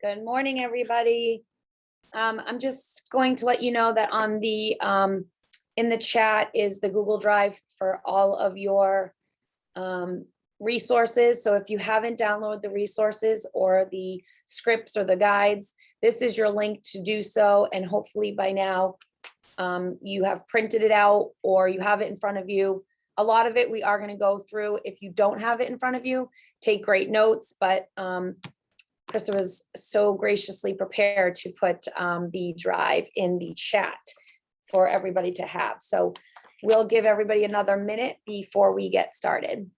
Good morning, everybody. I'm just going to let you know that on the in the chat is the Google Drive for all of your resources. So if you haven't downloaded the resources or the scripts or the guides, this is your link to do so. And hopefully by now you have printed it out or you have it in front of you. A lot of it we are going to go through. If you don't have it in front of you, take great notes, but Krista was so graciously prepared to put the drive in the chat for everybody to have. So we'll give everybody another minute before we get started.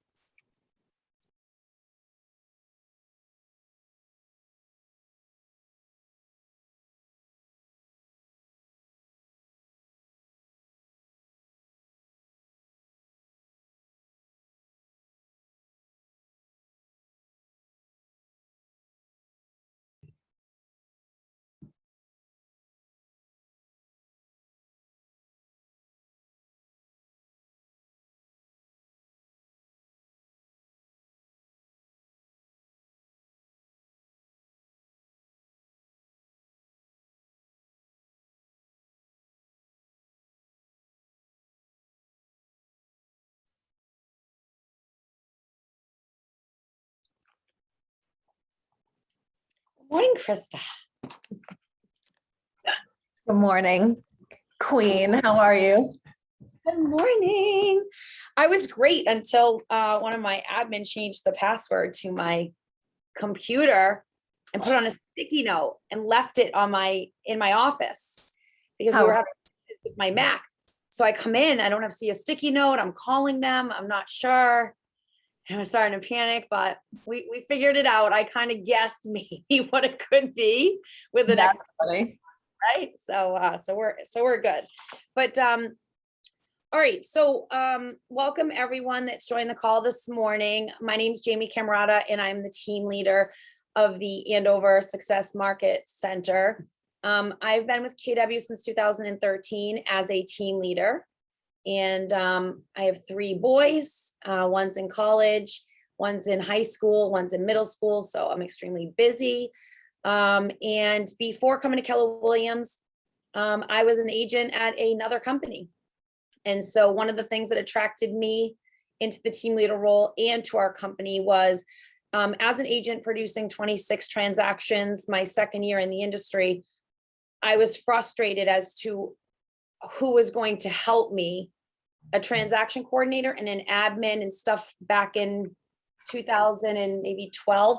Good morning, Krista. Good morning, Queen. How are you? Good morning. I was great until one of my admin changed the password to my computer and put on a sticky note and left it on in my office because we were having issues with my Mac. So I come in, I don't have to see a sticky note. I'm calling them. I'm not sure. I was starting to panic, but we figured it out. I kind of guessed maybe what it could be with the next, right? So we're good. But all right. So welcome everyone that's joined the call this morning. My name is Jamie Camarata, and I'm the team leader of the Andover Success Market Center. I've been with KW since 2013 as a team leader. And I have 3 boys, one's in college, one's in high school, one's in middle school. So I'm extremely busy. And before coming to Keller Williams, I was an agent at another company. And so one of the things that attracted me into the team leader role and to our company was as an agent producing 26 transactions, my second year in the industry, I was frustrated as to who was going to help me, a transaction coordinator and an admin and stuff back in 2000 and maybe 12.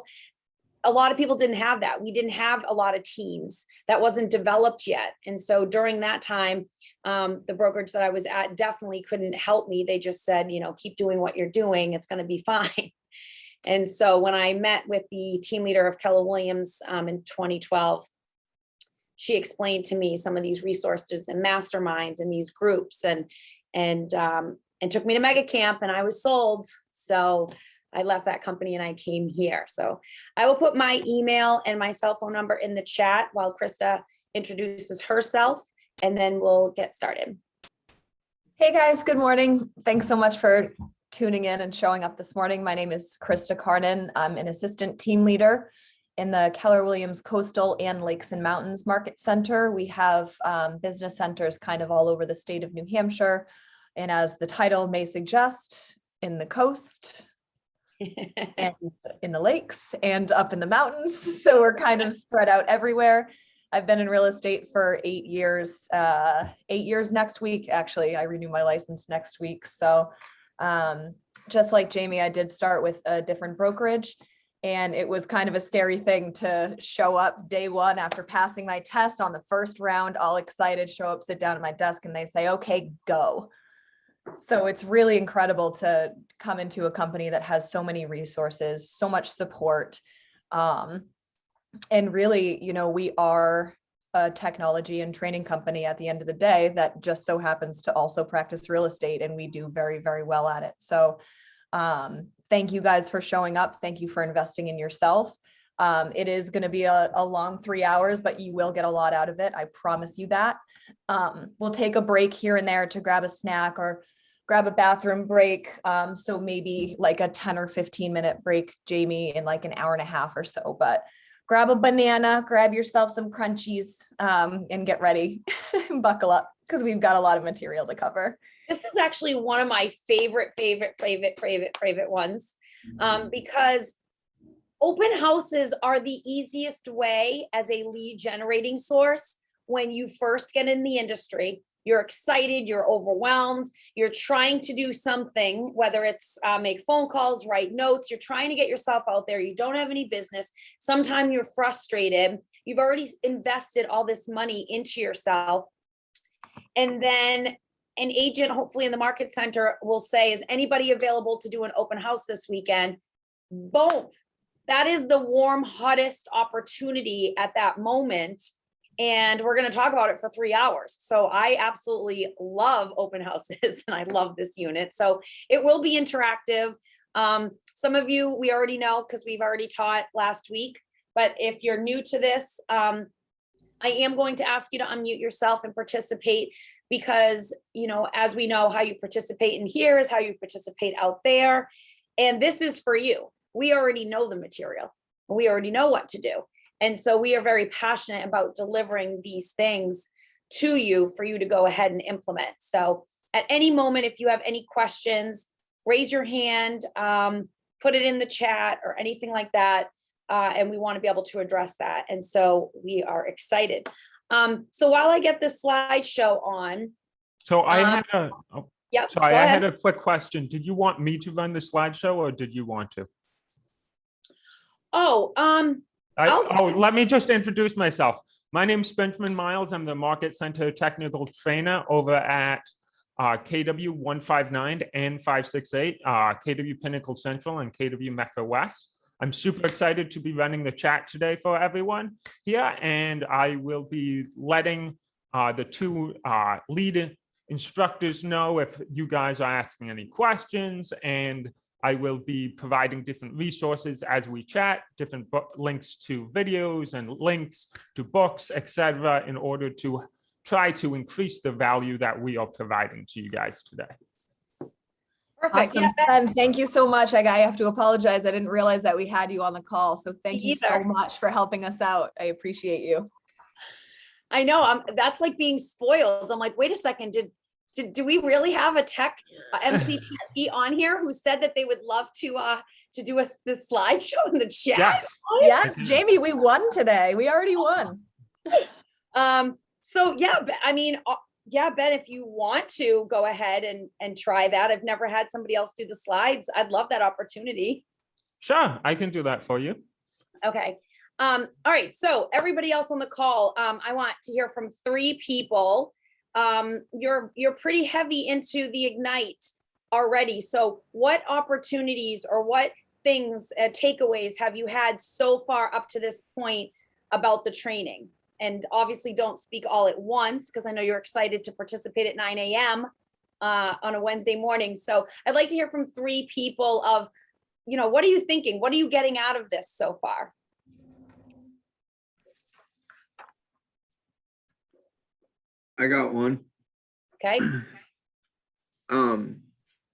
A lot of people didn't have that. We didn't have a lot of teams. That wasn't developed yet. And so during that time, the brokerage that I was at definitely couldn't help me. They just said, keep doing what you're doing. It's going to be fine. And so when I met with the team leader of Keller Williams in 2012, she explained to me some of these resources and masterminds and these groups and took me to Mega Camp, and I was sold. So I left that company and I came here. So I will put my email and my cell phone number in the chat while Krista introduces herself, and then we'll get started. Hey guys, good morning. Thanks so much for tuning in and showing up this morning. My name is Krista Carnan. I'm an assistant team leader in the Keller Williams Coastal and Lakes and Mountains Market Center. We have business centers kind of all over the state of New Hampshire. And as the title may suggest, in the coast and in the lakes and up in the mountains. So we're kind of spread out everywhere. I've been in real estate for 8 years, 8 years next week. Actually, I renew my license next week. So just like Jamie, I did start with a different brokerage. And it was kind of a scary thing to show up day one after passing my test on the first round, all excited, show up, sit down at my desk, and they say, okay, go. So it's really incredible to come into a company that has so many resources, so much support. And really, we are a technology and training company at the end of the day that just so happens to also practice real estate, and we do very, very well at it. So thank you guys for showing up. Thank you for investing in yourself. It is going to be a long 3 hours, but you will get a lot out of it. I promise you that. We'll take a break here and there to grab a snack or grab a bathroom break. So maybe like a 10 or 15 minute break, Jamie, in like an hour and a half or so. But grab a banana, grab yourself some crunchies, and get ready. Buckle up because we've got a lot of material to cover. This is actually one of my favorite ones, because open houses are the easiest way as a lead generating source when you first get in the industry. You're excited, you're overwhelmed, you're trying to do something, whether it's make phone calls, write notes, you're trying to get yourself out there, you don't have any business, sometimes you're frustrated, you've already invested all this money into yourself. And then an agent, hopefully in the market center, will say, is anybody available to do an open house this weekend? Boom. That is the warm, hottest opportunity at that moment. And we're going to talk about it for 3 hours. So I absolutely love open houses and I love this unit. So it will be interactive. Some of you, we already know because we've already taught last week, but if you're new to this, I am going to ask you to unmute yourself and participate because, you know, as we know, how you participate in here is how you participate out there. And this is for you. We already know the material. We already know what to do. And so we are very passionate about delivering these things to you for you to go ahead and implement. So at any moment, if you have any questions, raise your hand, put it in the chat or anything like that. And we want to be able to address that. And so we are excited. So while I get this slideshow on. So I had Yep, sorry, I had a quick question. Did you want me to run the slideshow or did you want to? Let me just introduce myself. My name is Benjamin Miles. I'm the Market Center Technical Trainer over at KW 159 and 568, KW Pinnacle Central and KW Metro West. I'm super excited to be running the chat today for everyone here, and I will be letting the two lead instructors know if you guys are asking any questions, and I will be providing different resources as we chat, different links to videos and links to books, etc., in order to try to increase the value that we are providing to you guys today. Perfect. Awesome. Yeah, thank you so much. I have to apologize. I didn't realize that we had you on the call. So thank you so much for helping us out. I appreciate you. I know. That's like being spoiled. I'm like, wait a second. Do we really have a tech MCTE on here who said that they would love to do this slideshow in the chat? Yes. Yes, Jamie, we won today. We already won. So yeah, I mean, yeah, Ben, if you want to go ahead and try that. I've never had somebody else do the slides. I'd love that opportunity. Sure, I can do that for you. Okay. All right. So everybody else on the call, I want to hear from 3 people. You're pretty heavy into the Ignite already. So what opportunities or what things, takeaways have you had so far up to this point about the training? And obviously don't speak all at once because I know you're excited to participate at 9 a.m. On a Wednesday morning. So I'd like to hear from 3 people of, you know, what are you thinking? What are you getting out of this so far? I got one. Okay.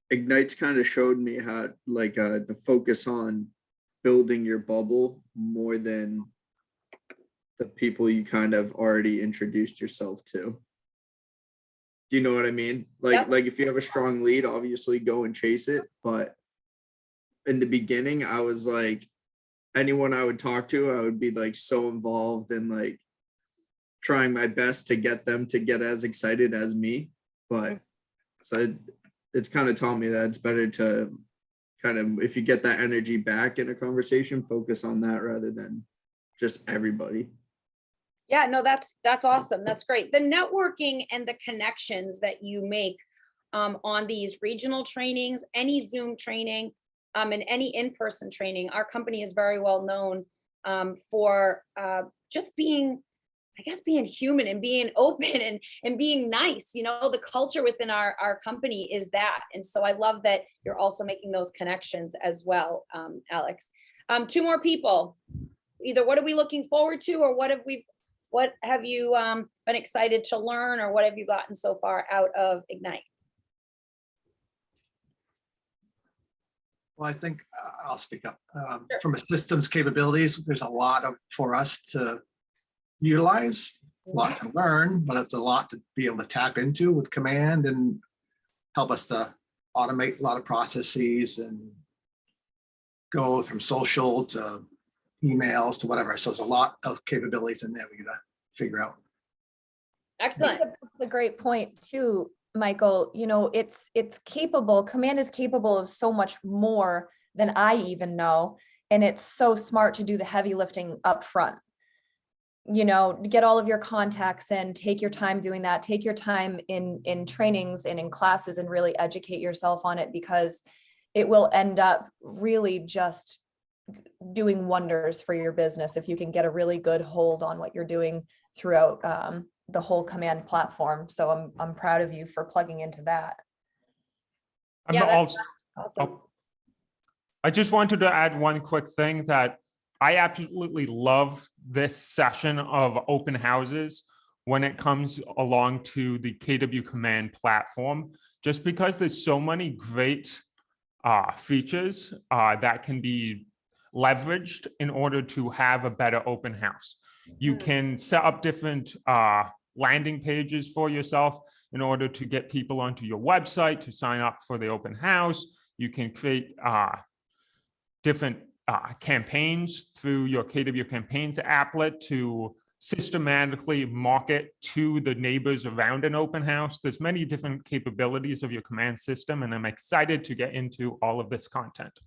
Ignite's kind of showed me how the focus on building your bubble more than the people you kind of already introduced yourself to. Do you know what I mean? Like if you have a strong lead, obviously go and chase it. But in the beginning, I was like, anyone I would talk to, I would be like so involved and like trying my best to get them to get as excited as me. But so it's kind of taught me that it's better to kind of, if you get that energy back in a conversation, focus on that rather than just everybody. Yeah, no, that's awesome. That's great. The networking and the connections that you make on these regional trainings, any Zoom training, and any in-person training, our company is very well known for just being, I guess, being human and being open and being nice. You know, the culture within our company is that. And so I love that you're also making those connections as well, Alex. 2 more people. Either what are we looking forward to, or what have you been excited to learn, or what have you gotten so far out of Ignite? Well, I think I'll speak up. From a systems capabilities, there's a lot for us to utilize, a lot to learn, but it's a lot to be able to tap into with command and help us to automate a lot of processes and go from social to emails to whatever. So there's a lot of capabilities in there we gotta figure out. Excellent. That's a great point too, Michael. You know, it's capable, command is capable of so much more than I even know. And it's so smart to do the heavy lifting up front. You know, get all of your contacts and take your time doing that. Take your time in trainings and in classes and really educate yourself on it, because it will end up really just doing wonders for your business if you can get a really good hold on what you're doing throughout the whole command platform. So I'm proud of you for plugging into that. I'm Yeah, also, Awesome. I just wanted to add one quick thing that I absolutely love this session of open houses when it comes along to the KW Command platform, just because there's so many great features that can be leveraged in order to have a better open house. You can set up different landing pages for yourself in order to get people onto your website to sign up for the open house. You can create different campaigns through your KW Campaigns applet to systematically market to the neighbors around an open house. There's many different capabilities of your command system, and I'm excited to get into all of this content.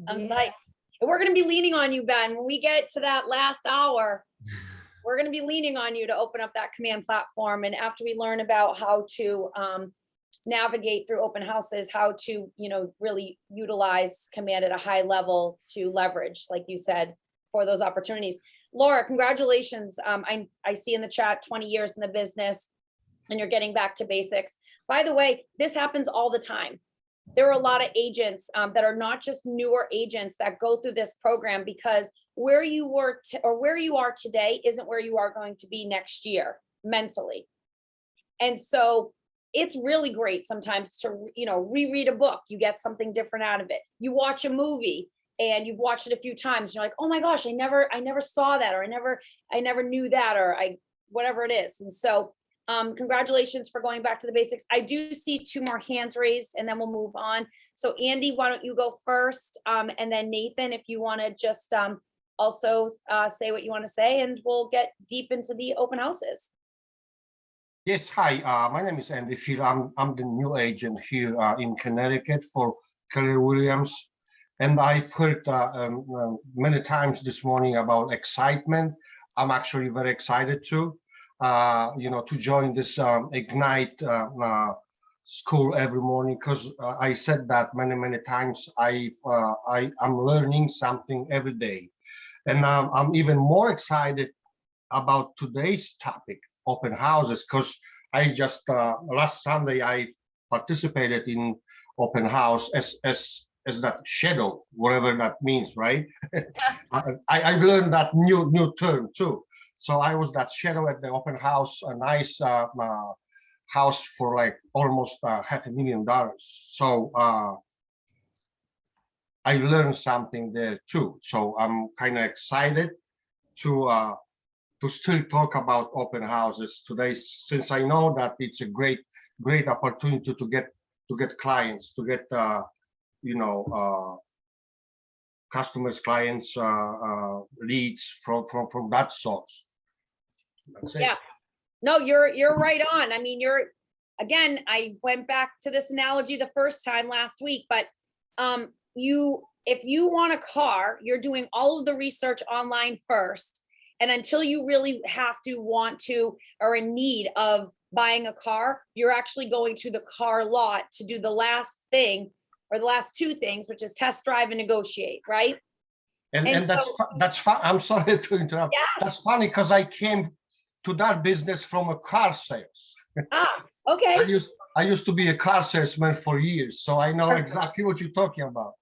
I'm Yeah. psyched. And we're going to be leaning on you, Ben. When we get to that last hour, we're going to be leaning on you to open up that command platform. And after we learn about how to navigate through open houses, how to, you know, really utilize command at a high level to leverage, like you said, for those opportunities. Laura, congratulations. I see in the chat 20 years in the business and you're getting back to basics. By the way, this happens all the time. There are a lot of agents that are not just newer agents that go through this program, because where you were or where you are today isn't where you are going to be next year mentally. And so it's really great sometimes to, you know, reread a book. You get something different out of it. You watch a movie and you've watched it a few times. You're like, oh my gosh, I never saw that, or I never knew that, or whatever it is. And so congratulations for going back to the basics. I do see 2 more hands raised and then we'll move on. So Andy, why don't you go first? And then Nathan, if you want to just also say what you want to say, and we'll get deep into the open houses. Yes, hi. My name is Andy Field. I'm the new agent here in Connecticut for Keller Williams, and I've heard many times this morning about excitement. I'm actually very excited too. You know, to join this Ignite school every morning, because I said that many times. I'm learning something every day, and I'm even more excited about today's topic, open houses, because I just last Sunday I participated in open house as that shadow, whatever that means, right? I've learned that new term too. So I was that shadow at the open house, a nice house for like almost $500,000. So I learned something there too. So I'm kind of excited to still talk about open houses today, since I know that it's a great opportunity to get clients, to get you know, customers, clients, leads from that source. That's it. Yeah, no, you're right on. I mean, again, I went back to this analogy the first time last week, but if you want a car, you're doing all of the research online first. And until you really have to want to or in need of buying a car, you're actually going to the car lot to do the last thing, or the last 2 things, which is test drive and negotiate, right? And that's fun. I'm sorry to interrupt. Yeah. That's funny, because I came to that business from a car sales. Okay. I used to be a car salesman for years, so I know exactly what you're talking about.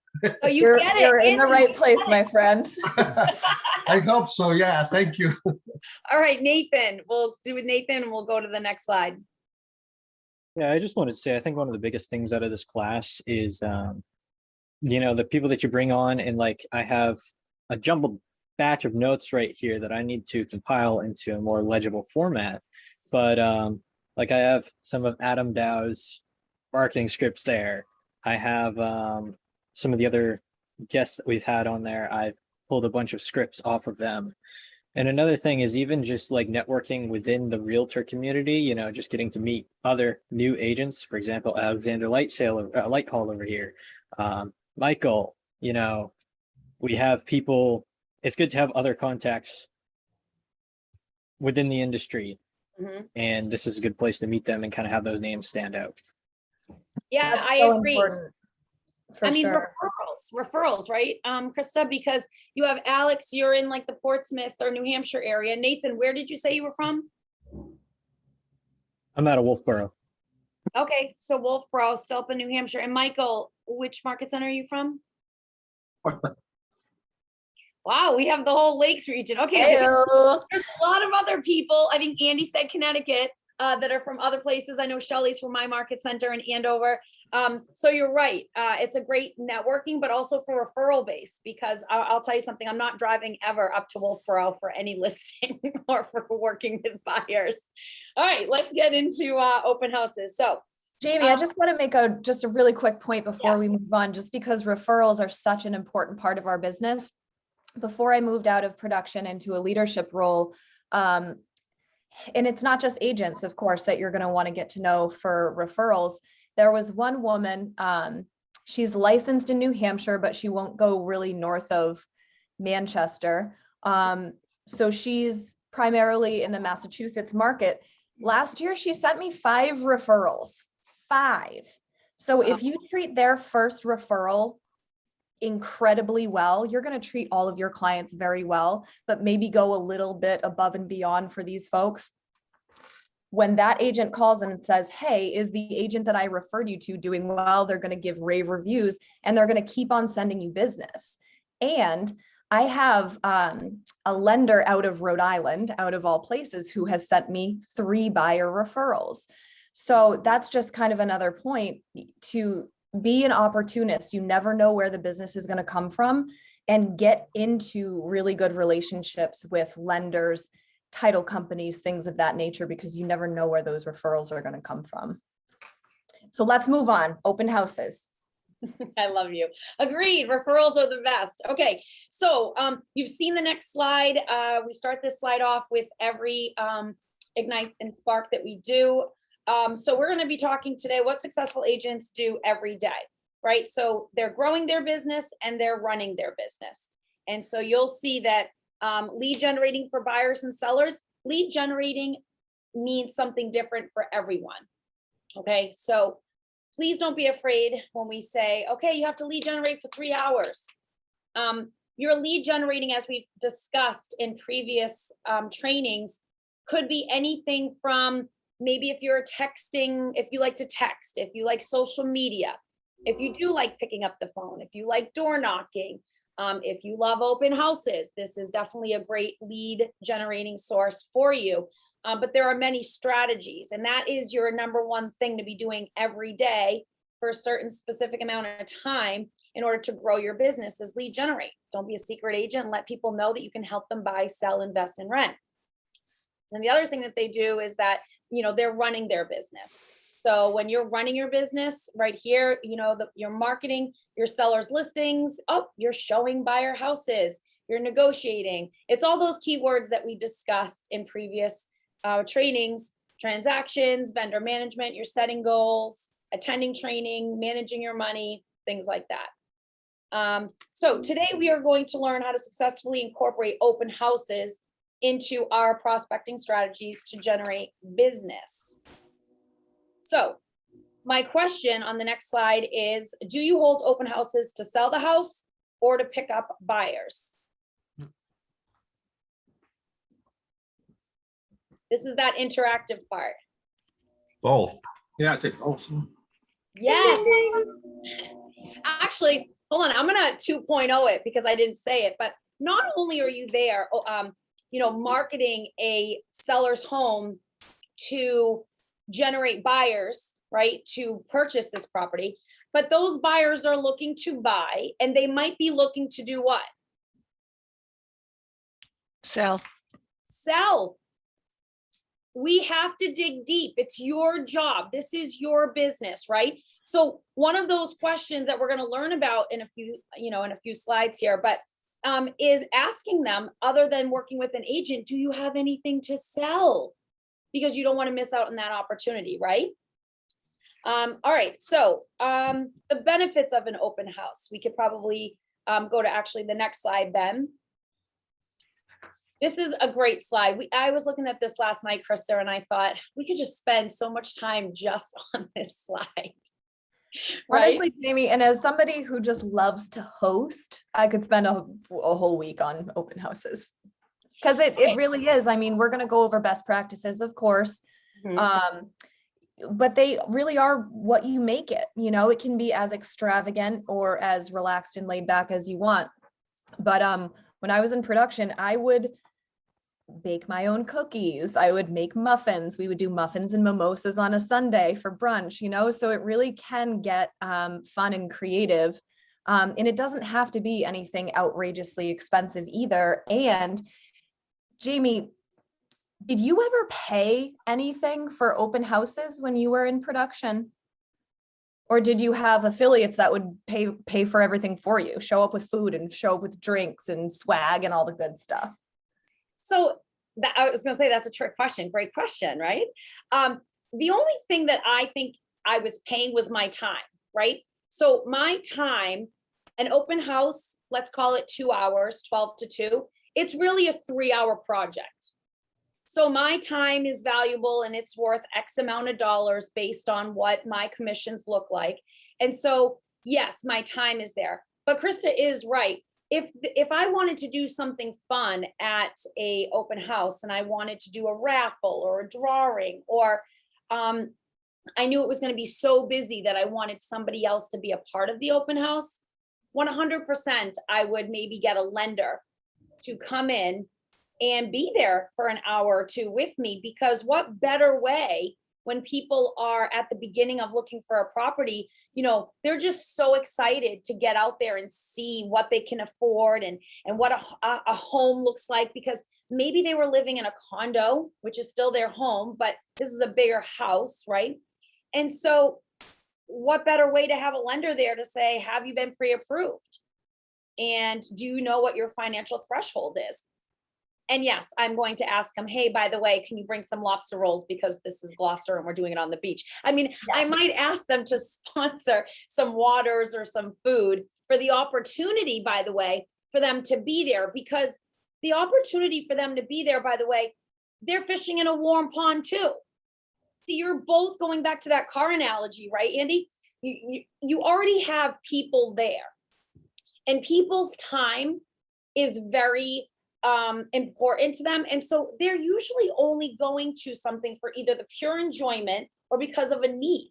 So you're in the right place, my friend. I hope so. Yeah, thank you. All right, Nathan, we'll do with Nathan and we'll go to the next slide. Yeah, I just wanted to say, I think one of the biggest things out of this class is the people that you bring on, and like I have a jumbled batch of notes right here that I need to compile into a more legible format. But like I have some of Adam Dow's marketing scripts there. I have some of the other guests that we've had on there. I've pulled a bunch of scripts off of them. And another thing is even just like networking within the realtor community, just getting to meet other new agents. For example, Alexander Lighthall over here, Michael, we have people. It's good to have other contacts within the industry. Mhm. And this is a good place to meet them and kind of have those names stand out. Yeah, That's I so agree. important, for I mean, sure. referrals, right? Krista, because you have Alex, you're in like the Portsmouth or New Hampshire area. Nathan, where did you say you were from? I'm out of Wolfboro. Okay, so Wolfboro, still up in New Hampshire. And Michael, which market center are you from? Wow, we have the whole Lakes region. Okay, Heyo. there's a lot of other people. I think Andy said Connecticut that are from other places. I know Shelley's from my market center in Andover. So you're right. It's a great networking, but also for referral base, because I'll tell you something, I'm not driving ever up to Wolfboro for any listing or for working with buyers. All right, let's get into open houses. So Jamie, I just want to make just a really quick point before we move on, just because referrals are such an important part of our business. Before I moved out of production into a leadership role, and it's not just agents, of course, that you're going to want to get to know for referrals. There was one woman, she's licensed in New Hampshire, but she won't go really north of Manchester. So she's primarily in the Massachusetts market. Last year, she sent me 5 referrals, 5. So if you treat their first referral incredibly well, you're going to treat all of your clients very well, but maybe go a little bit above and beyond for these folks. When that agent calls and says, hey, is the agent that I referred you to doing well? They're going to give rave reviews and they're going to keep on sending you business. And I have a lender out of Rhode Island, out of all places, who has sent me 3 buyer referrals. So that's just kind of another point to be an opportunist. You never know where the business is going to come from, and get into really good relationships with lenders, title companies, things of that nature, because you never know where those referrals are going to come from. So let's move on. Open houses. I love you. Agreed. Referrals are the best. Okay. So you've seen the next slide. We start this slide off with every Ignite and Spark that we do. So we're going to be talking today what successful agents do every day, right? So they're growing their business and they're running their business. And so you'll see that lead generating for buyers and sellers, lead generating means something different for everyone. Okay, so please don't be afraid when we say, okay, you have to lead generate for 3 hours. Your lead generating, as we've discussed in previous trainings, could be anything from maybe if you're texting, if you like to text, if you like social media, if you do like picking up the phone, if you like door knocking, if you love open houses, this is definitely a great lead generating source for you. But there are many strategies, and that is your number one thing to be doing every day for a certain specific amount of time in order to grow your business is lead generate. Don't be a secret agent, and let people know that you can help them buy, sell, invest, and rent. And the other thing that they do is that, they're running their business. So when you're running your business right here, you're marketing your sellers listings. Oh, you're showing buyer houses, you're negotiating. It's all those keywords that we discussed in previous trainings, transactions, vendor management, you're setting goals, attending training, managing your money, things like that. So today we are going to learn how to successfully incorporate open houses into our prospecting strategies to generate business. So my question on the next slide is, do you hold open houses to sell the house or to pick up buyers? This is that interactive part. Both. Yeah, I'd say both. Yes. Actually, hold on. I'm going to 2.0 it because I didn't say it, but not only are you there, marketing a seller's home to generate buyers, right, to purchase this property, but those buyers are looking to buy, and they might be looking to do what? Sell. Sell. We have to dig deep. It's your job. This is your business, right? So one of those questions that we're going to learn about in a few slides here, but is asking them, other than working with an agent, do you have anything to sell? Because you don't want to miss out on that opportunity, right? All right, so the benefits of an open house. We could probably go to actually the next slide, Ben. This is a great slide. I was looking at this last night, Krista, and I thought we could just spend so much time just on this slide. Right? Honestly, Jamie, and as somebody who just loves to host, I could spend a whole week on open houses. Because it really is. I mean, we're going to go over best practices, of course. But they really are what you make it. You know, it can be as extravagant or as relaxed and laid back as you want. But when I was in production, I would bake my own cookies. I would make muffins. We would do muffins and mimosas on a Sunday for brunch, you know, so it really can get fun and creative. And it doesn't have to be anything outrageously expensive either. And Jamie, did you ever pay anything for open houses when you were in production? Or did you have affiliates that would pay for everything for you, show up with food and show up with drinks and swag and all the good stuff? So that, I was going to say, that's a trick question. Great question, right? The only thing that I think I was paying was my time, right? So my time, an open house, let's call it 2 hours, 12 to 2. It's really a 3-hour project. So my time is valuable and it's worth X amount of dollars based on what my commissions look like. And so, yes, my time is there. But Krista is right. If I wanted to do something fun at a open house and I wanted to do a raffle or a drawing, or I knew it was going to be so busy that I wanted somebody else to be a part of the open house, 100% I would maybe get a lender to come in and be there for an hour or two with me, because what better way when people are at the beginning of looking for a property, you know, they're just so excited to get out there and see what they can afford and what a home looks like, because maybe they were living in a condo, which is still their home, but this is a bigger house, right? And so what better way to have a lender there to say, have you been pre-approved? And do you know what your financial threshold is? And yes, I'm going to ask them, hey, by the way, can you bring some lobster rolls because this is Gloucester and we're doing it on the beach? I mean, yes. I might ask them to sponsor some waters or some food for the opportunity, by the way, for them to be there, because the opportunity for them to be there, by the way, they're fishing in a warm pond too. See, you're both going back to that car analogy, right, Andy? You already have people there, and people's time is very important to them. And so they're usually only going to something for either the pure enjoyment or because of a need.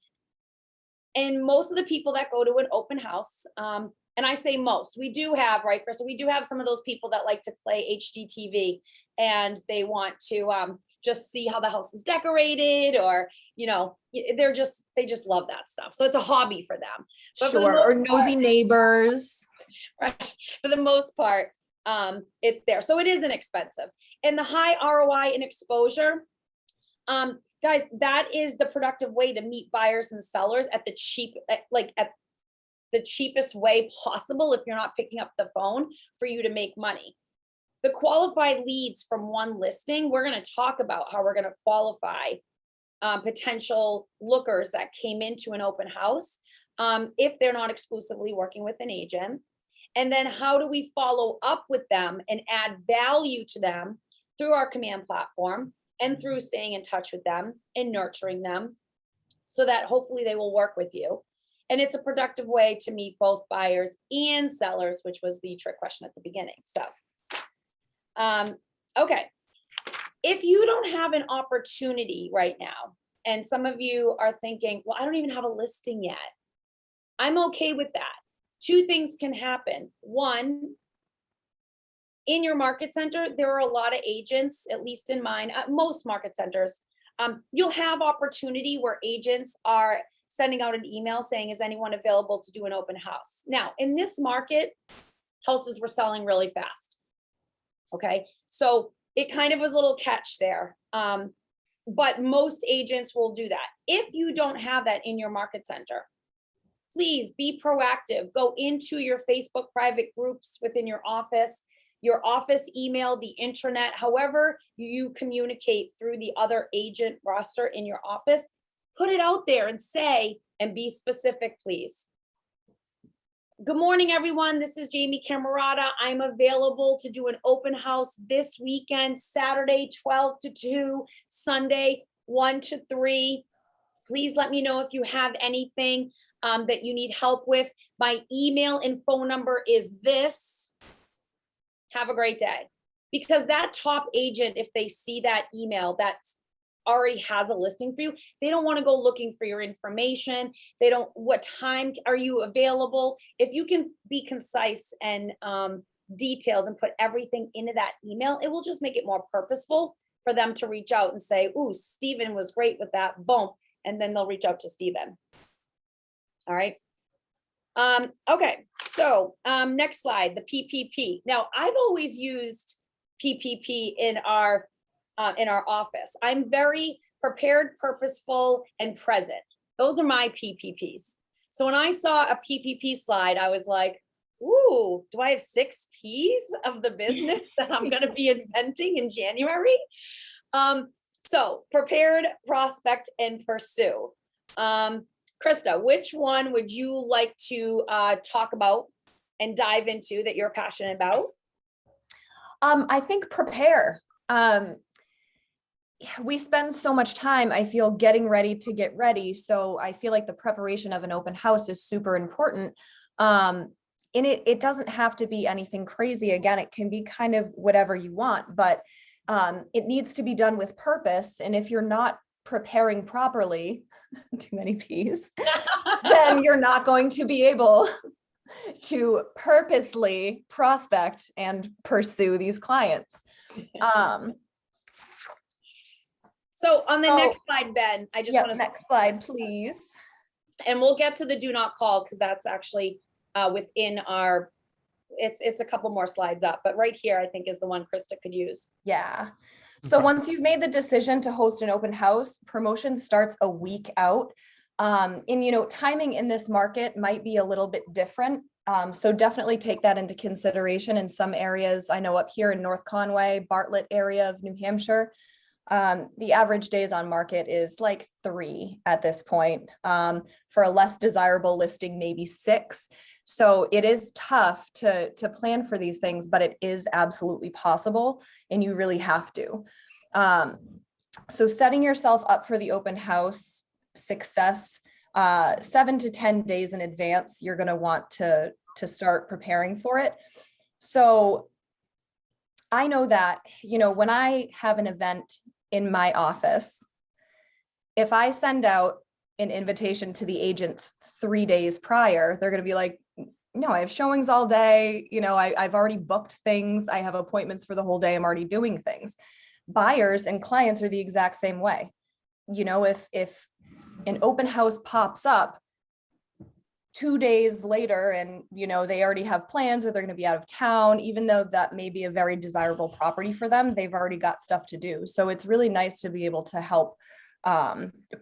And most of the people that go to an open house, and I say most, we do have, right, Krista, we do have some of those people that like to play HGTV and they want to just see how the house is decorated, or, you know, they just love that stuff. So it's a hobby for them. But sure, or nosy neighbors. Right. For the most part, it's there. So it isn't expensive. And the high ROI and exposure, guys, that is the productive way to meet buyers and sellers at the cheapest way possible if you're not picking up the phone for you to make money. The qualified leads from one listing, we're going to talk about how we're going to qualify potential lookers that came into an open house if they're not exclusively working with an agent. And then how do we follow up with them and add value to them through our command platform and through staying in touch with them and nurturing them so that hopefully they will work with you. And it's a productive way to meet both buyers and sellers, which was the trick question at the beginning. So, okay. If you don't have an opportunity right now, and some of you are thinking, well, I don't even have a listing yet. I'm okay with that. 2 things can happen. One, in your market center, there are a lot of agents, at least in mine, most market centers, you'll have opportunity where agents are sending out an email saying, is anyone available to do an open house? Now, in this market, houses were selling really fast. Okay, so it kind of was a little catch there. But most agents will do that. If you don't have that in your market center, please be proactive. Go into your Facebook private groups within your office email, the intranet, however you communicate through the other agent roster in your office, put it out there and say, and be specific, please. Good morning, everyone. This is Jamie Camarata. I'm available to do an open house this weekend, Saturday, 12 to 2, Sunday, 1 to 3. Please let me know if you have anything that you need help with. My email and phone number is this. Have a great day. Because that top agent, if they see that email that's already has a listing for you, they don't want to go looking for your information. They don't, what time are you available? If you can be concise and detailed and put everything into that email, it will just make it more purposeful for them to reach out and say, ooh, Stephen was great with that, boom. And then they'll reach out to Stephen. All right. Okay, so next slide, the PPP. Now, I've always used PPP in our office. I'm very prepared, purposeful, and present. Those are my PPPs. So when I saw a PPP slide, I was like, ooh, do I have 6 Ps of the business that I'm going to be inventing in January? So prepared, prospect, and pursue. Krista, which one would you like to talk about and dive into that you're passionate about? I think prepare. We spend so much time, I feel, getting ready to get ready. So I feel like the preparation of an open house is super important. And it doesn't have to be anything crazy. Again, it can be kind of whatever you want, but it needs to be done with purpose. And if you're not preparing properly, too many P's, then you're not going to be able to purposely prospect and pursue these clients. So on the next slide, Ben, I just want to. Next slide, please. And we'll get to the do not call because that's actually within our, it's a couple more slides up, but right here, I think is the one Krista could use. Yeah. So once you've made the decision to host an open house, promotion starts a week out. And, you know, timing in this market might be a little bit different. So definitely take that into consideration. In some areas, I know up here in North Conway, Bartlett area of New Hampshire, the average days on market is like 3 at this point. For a less desirable listing, maybe 6. So it is tough to plan for these things, but it is absolutely possible and you really have to. So setting yourself up for the open house success, 7 to 10 days in advance, you're going to want to start preparing for it. So I know that, you know, when I have an event in my office, if I send out an invitation to the agents 3 days prior, they're going to be like, no, I have showings all day. You know, I've already booked things. I have appointments for the whole day. I'm already doing things. Buyers and clients are the exact same way. You know, if an open house pops up 2 days later and, you know, they already have plans or they're going to be out of town, even though that may be a very desirable property for them, they've already got stuff to do. So it's really nice to be able to help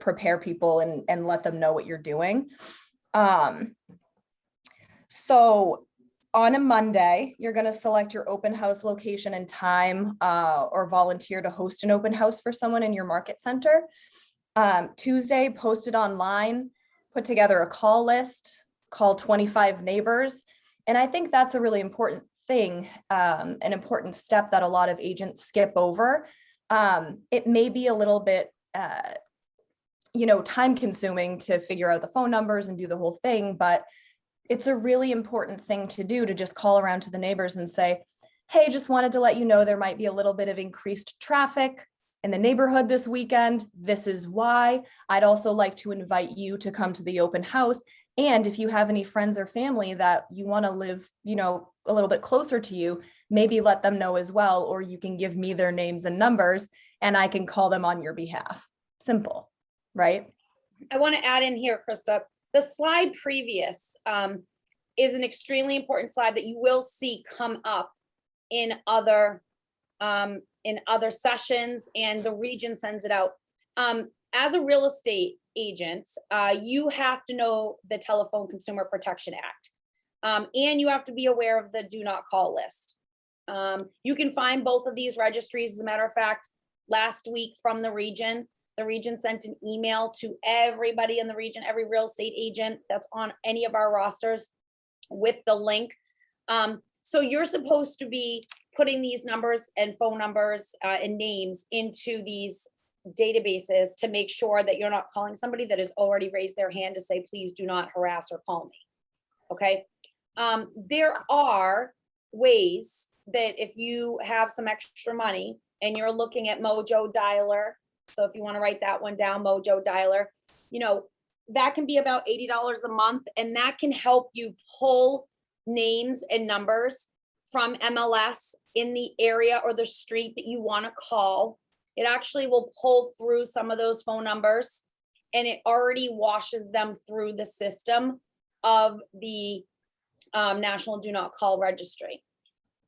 prepare people and let them know what you're doing. So on a Monday, you're going to select your open house location and time, or volunteer to host an open house for someone in your market center. Tuesday, post it online, put together a call list, call 25 neighbors. And I think that's a really important thing, an important step that a lot of agents skip over. It may be a little bit, you know, time consuming to figure out the phone numbers and do the whole thing, but it's a really important thing to do, to just call around to the neighbors and say, hey, just wanted to let you know there might be a little bit of increased traffic in the neighborhood this weekend. This is why. I'd also like to invite you to come to the open house. And if you have any friends or family that you want to live, you know, a little bit closer to you, maybe let them know as well, or you can give me their names and numbers and I can call them on your behalf. Simple, right? I want to add in here, Krista, the slide previous is an extremely important slide that you will see come up in other sessions, and the region sends it out. As a real estate agent, you have to know the Telephone Consumer Protection Act, and you have to be aware of the do not call list. You can find both of these registries. As a matter of fact, last week from the region sent an email to everybody in the region, every real estate agent that's on any of our rosters with the link. So you're supposed to be putting these numbers and phone numbers and names into these databases to make sure that you're not calling somebody that has already raised their hand to say, please do not harass or call me. Okay. There are ways that if you have some extra money and you're looking at Mojo Dialer, so if you want to write that one down, Mojo Dialer, you know, that can be about $80 a month, and that can help you pull names and numbers from MLS in the area or the street that you want to call. It actually will pull through some of those phone numbers, and it already washes them through the system of the National Do Not Call Registry.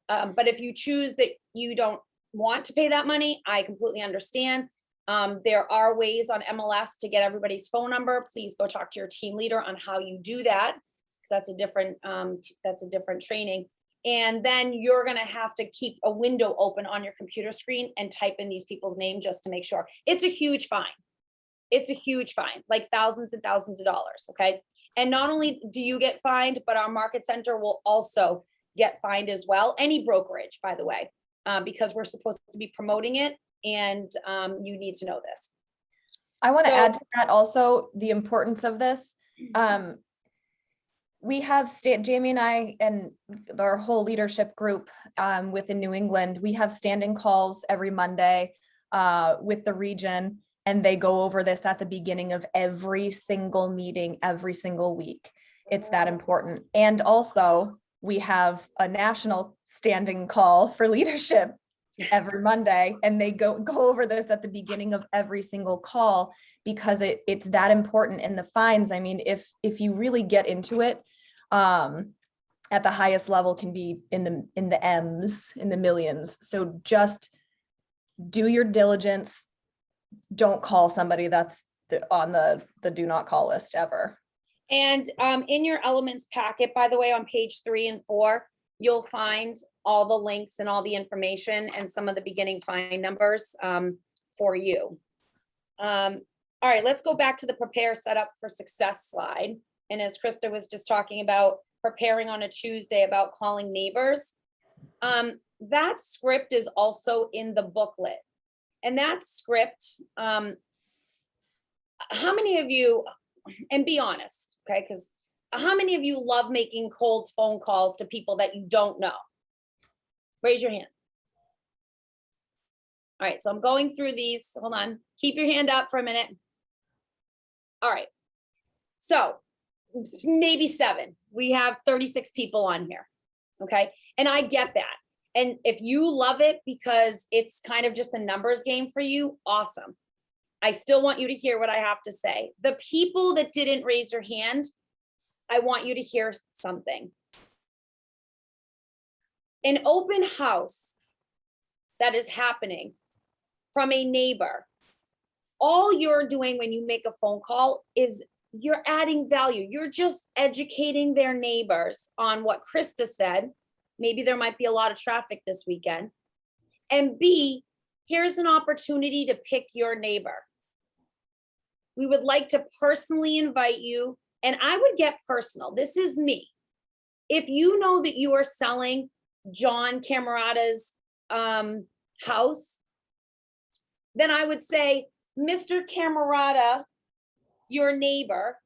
But if you choose that you don't want to pay that money, I completely understand. There are ways on MLS to get everybody's phone number. Please go talk to your team leader on how you do that, because that's a different training. And then you're gonna have to keep a window open on your computer screen and type in these people's name just to make sure. It's a huge fine. It's a huge fine, like thousands and thousands of dollars, okay? And not only do you get fined, but our market center will also get fined as well. Any brokerage, by the way, because we're supposed to be promoting it, and you need to know this. I want to So- add to that also the importance of this. We have Jamie and I and our whole leadership group within New England, we have standing calls every Monday with the region, and they go over this at the beginning of every single meeting, every single week. It's that important. And also we have a national standing call for leadership every Monday, and they go over this at the beginning of every single call, because it's that important. And the fines, I mean, if you really get into it, at the highest level can be in the M's, in the millions. So just do your diligence. Don't call somebody that's on the do not call list ever. And in your elements packet, by the way, on page 3 and 4, you'll find all the links and all the information and some of the beginning fine numbers for you. All right, let's go back to the prepare setup for success slide. And as Krista was just talking about preparing on a Tuesday about calling neighbors, that script is also in the booklet. And that script, how many of you, and be honest, okay, because how many of you love making cold phone calls to people that you don't know? Raise your hand. All right, so I'm going through these. Hold on. Keep your hand up for a minute. All right. So maybe 7. We have 36 people on here. Okay. And I get that. And if you love it because it's kind of just a numbers game for you, awesome. I still want you to hear what I have to say. The people that didn't raise your hand, I want you to hear something. An open house that is happening from a neighbor, all you're doing when you make a phone call is you're adding value. You're just educating their neighbors on what Krista said. Maybe there might be a lot of traffic this weekend. And B, here's an opportunity to pick your neighbor. We would like to personally invite you, and I would get personal. This is me. If you know that you are selling John Camarata's house, then I would say, Mr. Camarata, your neighbor,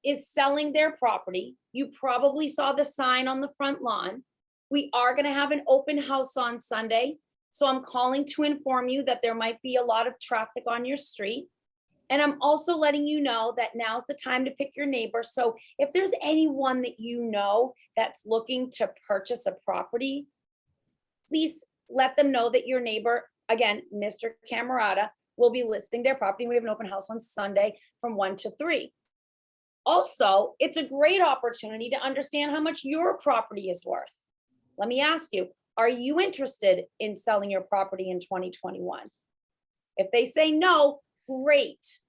is selling their property. You probably saw the sign on the front lawn. We are going to have an open house on Sunday. So I'm calling to inform you that there might be a lot of traffic on your street. And I'm also letting you know that now's the time to pick your neighbor. So if there's anyone that you know that's looking to purchase a property, please let them know that your neighbor, again, Mr. Camarata, will be listing their property. We have an open house on Sunday from 1 to 3. Also, it's a great opportunity to understand how much your property is worth. Let me ask you, are you interested in selling your property in 2021? If they say no, great.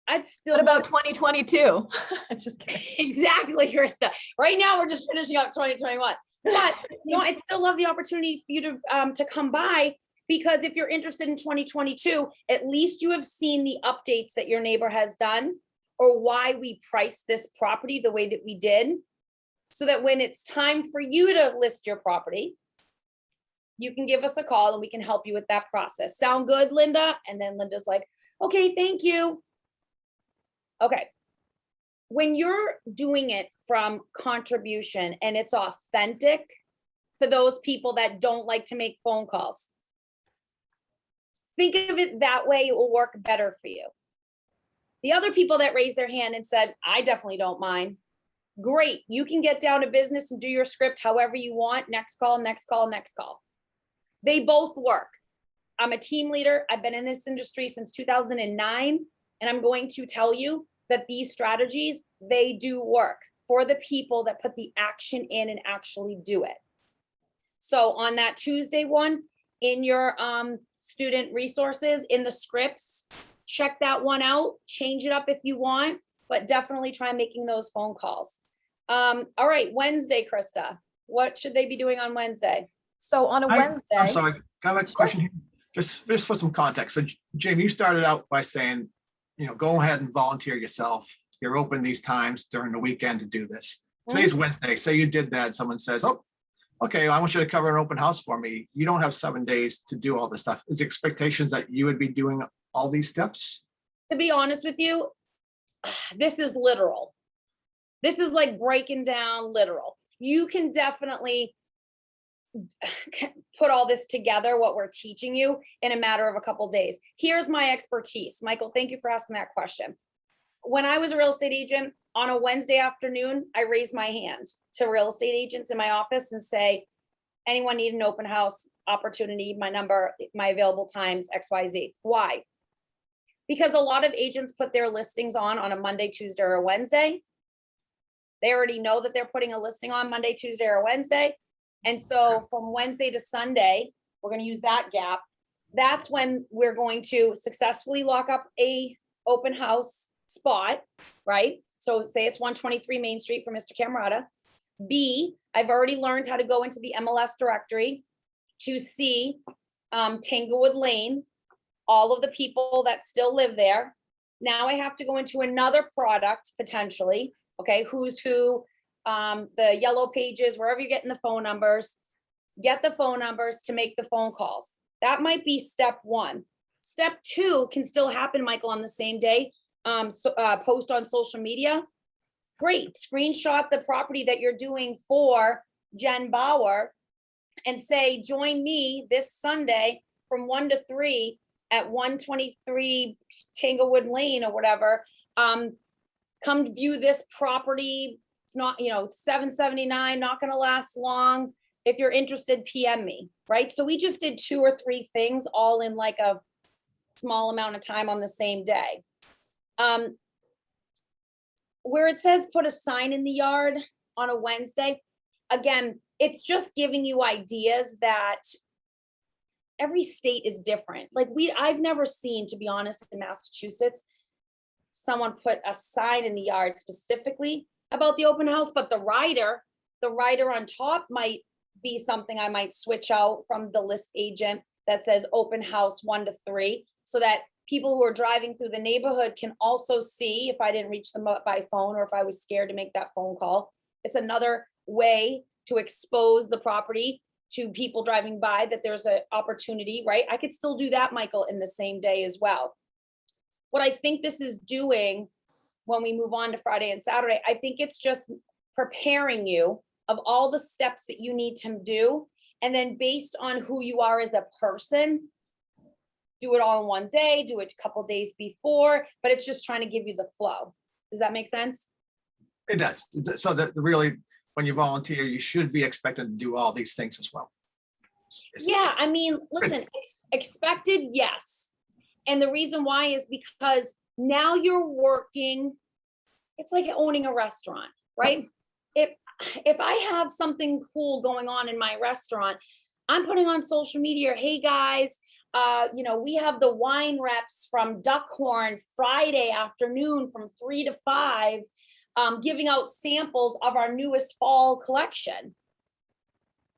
I'd still. What about 2022? Just kidding. Exactly, Krista. Right now, we're just finishing up 2021. But I'd still love the opportunity for you to come by, because if you're interested in 2022, at least you have seen the updates that your neighbor has done, or why we priced this property the way that we did, so that when it's time for you to list your property, you can give us a call and we can help you with that process. Sound good, Linda? And then Linda's like, okay, thank you. Okay. When you're doing it from contribution and it's authentic, for those people that don't like to make phone calls, think of it that way, it will work better for you. The other people that raised their hand and said, I definitely don't mind, great. You can get down to business and do your script however you want. Next call, next call, next call. They both work. I'm a team leader. I've been in this industry since 2009, and I'm going to tell you that these strategies, they do work for the people that put the action in and actually do it. So on that Tuesday one, in your student resources, in the scripts, check that one out, change it up if you want, but definitely try making those phone calls. All right, Wednesday, Krista, what should they be doing on Wednesday? So on a Wednesday. I'm sorry, can I have a question here? Just for some context. So Jamie, you started out by saying, go ahead and volunteer yourself. You're open these times during the weekend to do this. Today's Wednesday. Say you did that. Someone says, oh, okay, I want you to cover an open house for me. You don't have 7 days to do all this stuff. Is the expectations that you would be doing all these steps? To be honest with you, this is literal. This is like breaking down literal. You can definitely put all this together, what we're teaching you, in a matter of a couple of days. Here's my expertise. Michael, thank you for asking that question. When I was a real estate agent, on a Wednesday afternoon, I raised my hand to real estate agents in my office and say, anyone need an open house opportunity? My number, my available times, XYZ. Why? Because a lot of agents put their listings on a Monday, Tuesday, or Wednesday. They already know that they're putting a listing on Monday, Tuesday, or Wednesday. And so from Wednesday to Sunday, we're going to use that gap. That's when we're going to successfully lock up a open house spot, right? So say it's 123 Main Street for Mr. Camarata. B, I've already learned how to go into the MLS directory to see Tanglewood Lane, all of the people that still live there. Now I have to go into another product potentially, okay, who's who, the yellow pages, wherever you're getting the phone numbers, get the phone numbers to make the phone calls. That might be step one. Step two can still happen, Michael, on the same day. Post on social media. Great. Screenshot the property that you're doing for Jen Bauer and say, join me this Sunday from 1 to 3 at 123 Tanglewood Lane or whatever. Come view this property. It's not, $779, not going to last long. If you're interested, PM me, right? So we just did 2 or 3 things all in like a small amount of time on the same day. Where it says put a sign in the yard on a Wednesday, again, it's just giving you ideas that every state is different. Like I've never seen, to be honest, in Massachusetts, someone put a sign in the yard specifically about the open house, but the rider on top might be something I might switch out from the list agent that says open house 1 to 3, so that people who are driving through the neighborhood can also see if I didn't reach them by phone or if I was scared to make that phone call. It's another way to expose the property to people driving by that there's an opportunity, right? I could still do that, Michael, in the same day as well. What I think this is doing when we move on to Friday and Saturday, I think it's just preparing you of all the steps that you need to do. And then based on who you are as a person, do it all in one day, do it a couple days before, but it's just trying to give you the flow. Does that make sense? It does. So that really, when you volunteer, you should be expected to do all these things as well. Yeah, I mean, listen, it's expected, yes. And the reason why is because now you're working, it's like owning a restaurant, right? If I have something cool going on in my restaurant, I'm putting on social media, hey guys, we have the wine reps from Duckhorn Friday afternoon from 3 to 5, giving out samples of our newest fall collection.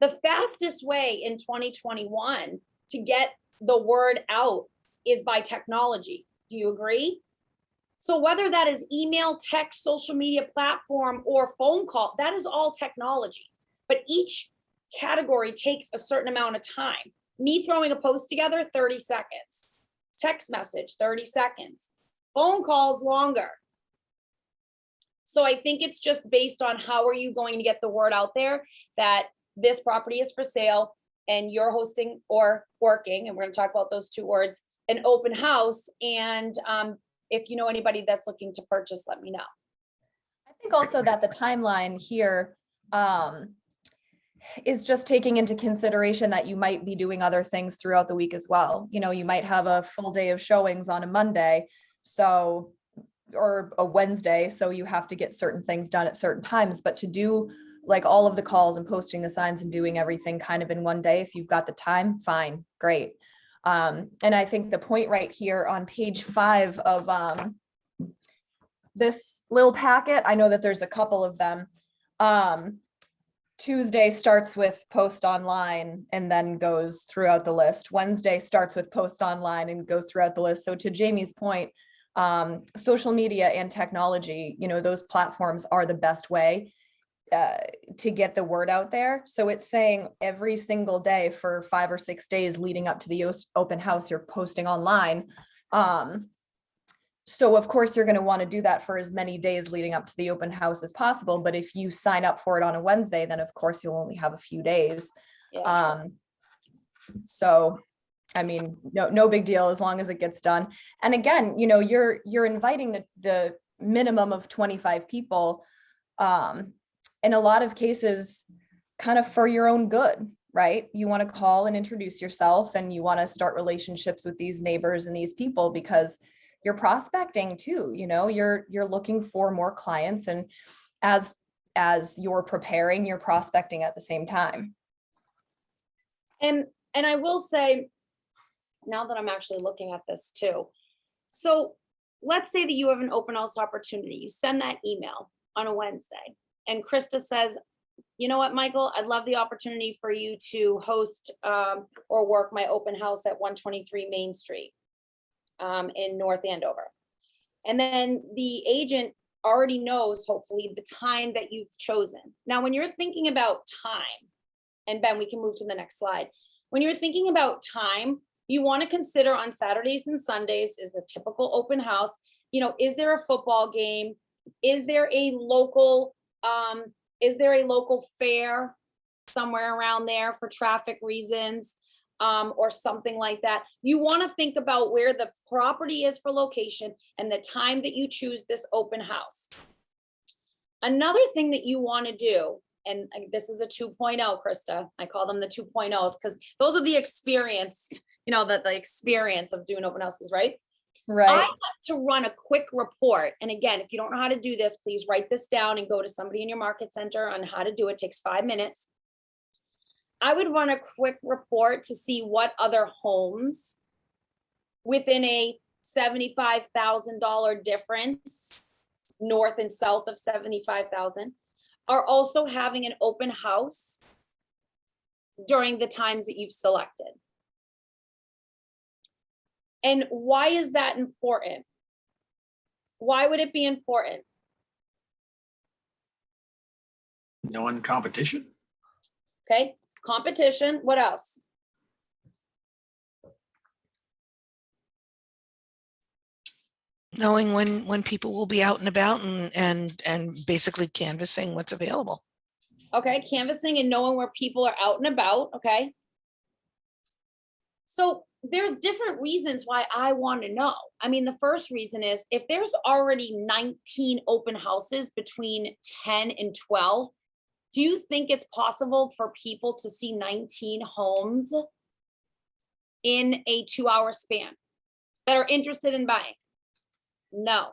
The fastest way in 2021 to get the word out is by technology. Do you agree? So whether that is email, text, social media platform, or phone call, that is all technology. But each category takes a certain amount of time. Me throwing a post together, 30 seconds. Text message, 30 seconds. Phone calls, longer. So I think it's just based on how are you going to get the word out there that this property is for sale and you're hosting or working, and we're going to talk about those two words, an open house. And if you know anybody that's looking to purchase, let me know. I think also that the timeline here is just taking into consideration that you might be doing other things throughout the week as well. You might have a full day of showings on a Monday, or a Wednesday, so you have to get certain things done at certain times. But to do like all of the calls and posting the signs and doing everything kind of in one day, if you've got the time, fine, great. And I think the point right here on page 5 of this little packet, I know that there's a couple of them. Tuesday starts with post online and then goes throughout the list. Wednesday starts with post online and goes throughout the list. So to Jamie's point, social media and technology, those platforms are the best way to get the word out there. So it's saying every single day for 5 or 6 days leading up to the open house, you're posting online. So of course you're going to want to do that for as many days leading up to the open house as possible. But if you sign up for it on a Wednesday, then of course you'll only have a few days. Yeah. So I mean, no big deal as long as it gets done. And again, you're inviting the minimum of 25 people. In a lot of cases, kind of for your own good, right? You want to call and introduce yourself, and you want to start relationships with these neighbors and these people because you're prospecting too. You're looking for more clients, and as you're preparing, you're prospecting at the same time. And I will say, now that I'm actually looking at this too. So let's say that you have an open house opportunity. You send that email on a Wednesday, and Krista says, you know what, Michael, I'd love the opportunity for you to host or work my open house at 123 Main Street in North Andover. And then the agent already knows, hopefully, the time that you've chosen. Now, when you're thinking about time, and Ben, we can move to the next slide. When you're thinking about time, you want to consider on Saturdays and Sundays is a typical open house. Is there a football game? Is there a local fair somewhere around there for traffic reasons, or something like that? You want to think about where the property is for location and the time that you choose this open house. Another thing that you want to do, and this is a 2.0, Krista, I call them the 2.0s because those are the experienced, the experience of doing open houses, right? Right. I want to run a quick report. And again, if you don't know how to do this, please write this down and go to somebody in your market center on how to do it. It takes 5 minutes. I would run a quick report to see what other homes within a $75,000 difference, north and south of 75,000, are also having an open house during the times that you've selected. And why is that important? Why would it be important? Knowing competition. Okay, competition. What else? Knowing when people will be out and about and basically canvassing what's available. Okay, canvassing and knowing where people are out and about. Okay. So there's different reasons why I want to know. I mean, the first reason is if there's already 19 open houses between 10 and 12, do you think it's possible for people to see 19 homes in a 2-hour span? that are interested in buying? No.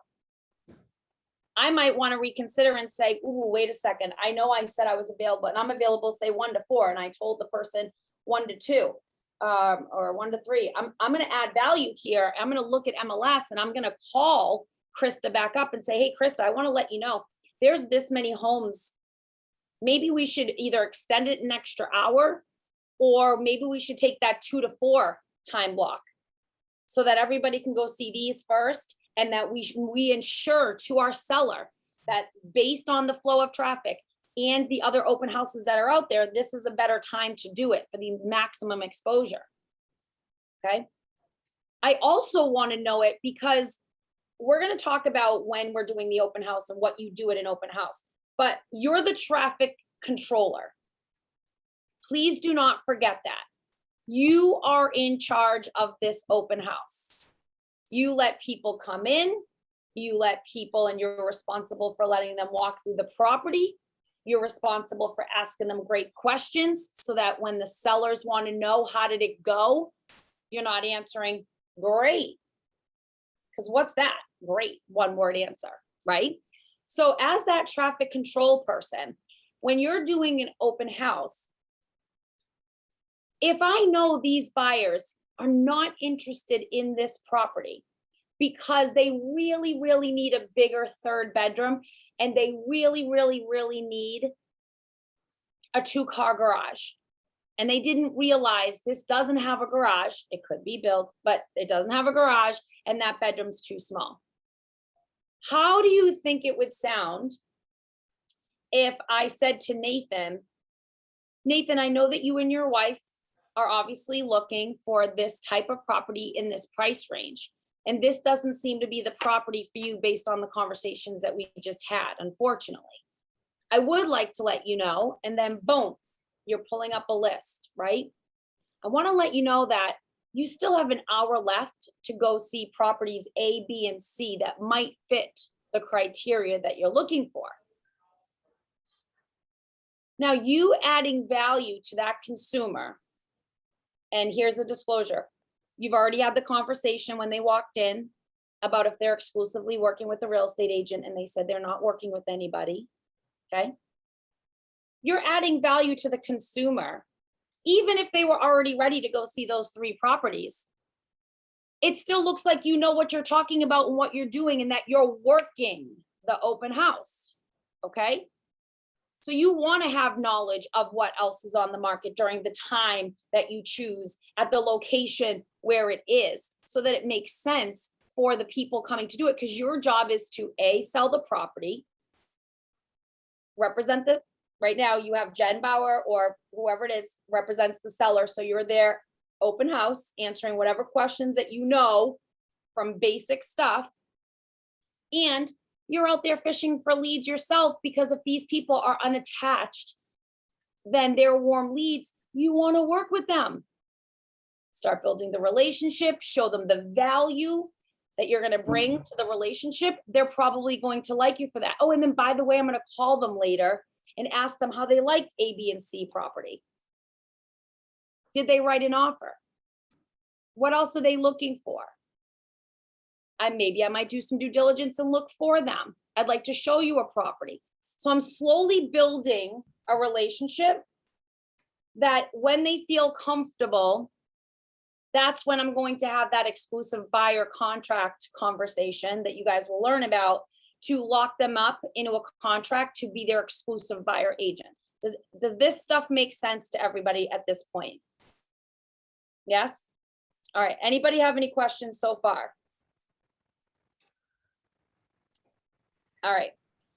I might want to reconsider and say, ooh, wait a second. I know I said I was available and I'm available, say 1 to 4. And I told the person 1 to 2 or 1 to 3. I'm going to add value here. I'm going to look at MLS and I'm going to call Krista back up and say, hey, Krista, I want to let you know there's this many homes. Maybe we should either extend it an extra hour, or maybe we should take that 2 to 4 time block so that everybody can go see these first. And that we ensure to our seller that based on the flow of traffic and the other open houses that are out there, this is a better time to do it for the maximum exposure. Okay. I also want to know it because we're going to talk about when we're doing the open house and what you do at an open house, but you're the traffic controller. Please do not forget that. You are in charge of this open house. You let people come in, you let people, and you're responsible for letting them walk through the property. You're responsible for asking them great questions so that when the sellers want to know how did it go, you're not answering great. Because what's that? Great, one word answer, right? So as that traffic control person, when you're doing an open house, if I know these buyers are not interested in this property because they really, really need a bigger 3rd bedroom and they really, really, really need a 2-car garage. And they didn't realize this doesn't have a garage. It could be built, but it doesn't have a garage and that bedroom's too small. How do you think it would sound if I said to Nathan, Nathan, I know that you and your wife are obviously looking for this type of property in this price range. And this doesn't seem to be the property for you based on the conversations that we just had, unfortunately. I would like to let you know, and then boom, you're pulling up a list, right? I want to let you know that you still have an hour left to go see properties A, B, and C that might fit the criteria that you're looking for. Now, you adding value to that consumer. And here's a disclosure. You've already had the conversation when they walked in about if they're exclusively working with a real estate agent and they said they're not working with anybody, okay? You're adding value to the consumer, even if they were already ready to go see those 3 properties. It still looks like you know what you're talking about and what you're doing and that you're working the open house, okay? So you want to have knowledge of what else is on the market during the time that you choose at the location where it is so that it makes sense for the people coming to do it, because your job is to A, sell the property, represent the, right now you have Jen Bauer or whoever it is represents the seller. So you're there open house answering whatever questions that you know from basic stuff. And you're out there fishing for leads yourself, because if these people are unattached, then they're warm leads. You want to work with them. Start building the relationship, show them the value that you're going to bring to the relationship. They're probably going to like you for that. Oh, and then by the way, I'm going to call them later and ask them how they liked A, B, and C property. Did they write an offer? What else are they looking for? And maybe I might do some due diligence and look for them. I'd like to show you a property. So I'm slowly building a relationship that when they feel comfortable, that's when I'm going to have that exclusive buyer contract conversation that you guys will learn about to lock them up into a contract to be their exclusive buyer agent. Does this stuff make sense to everybody at this point? Yes? All right. Anybody have any questions so far? All right.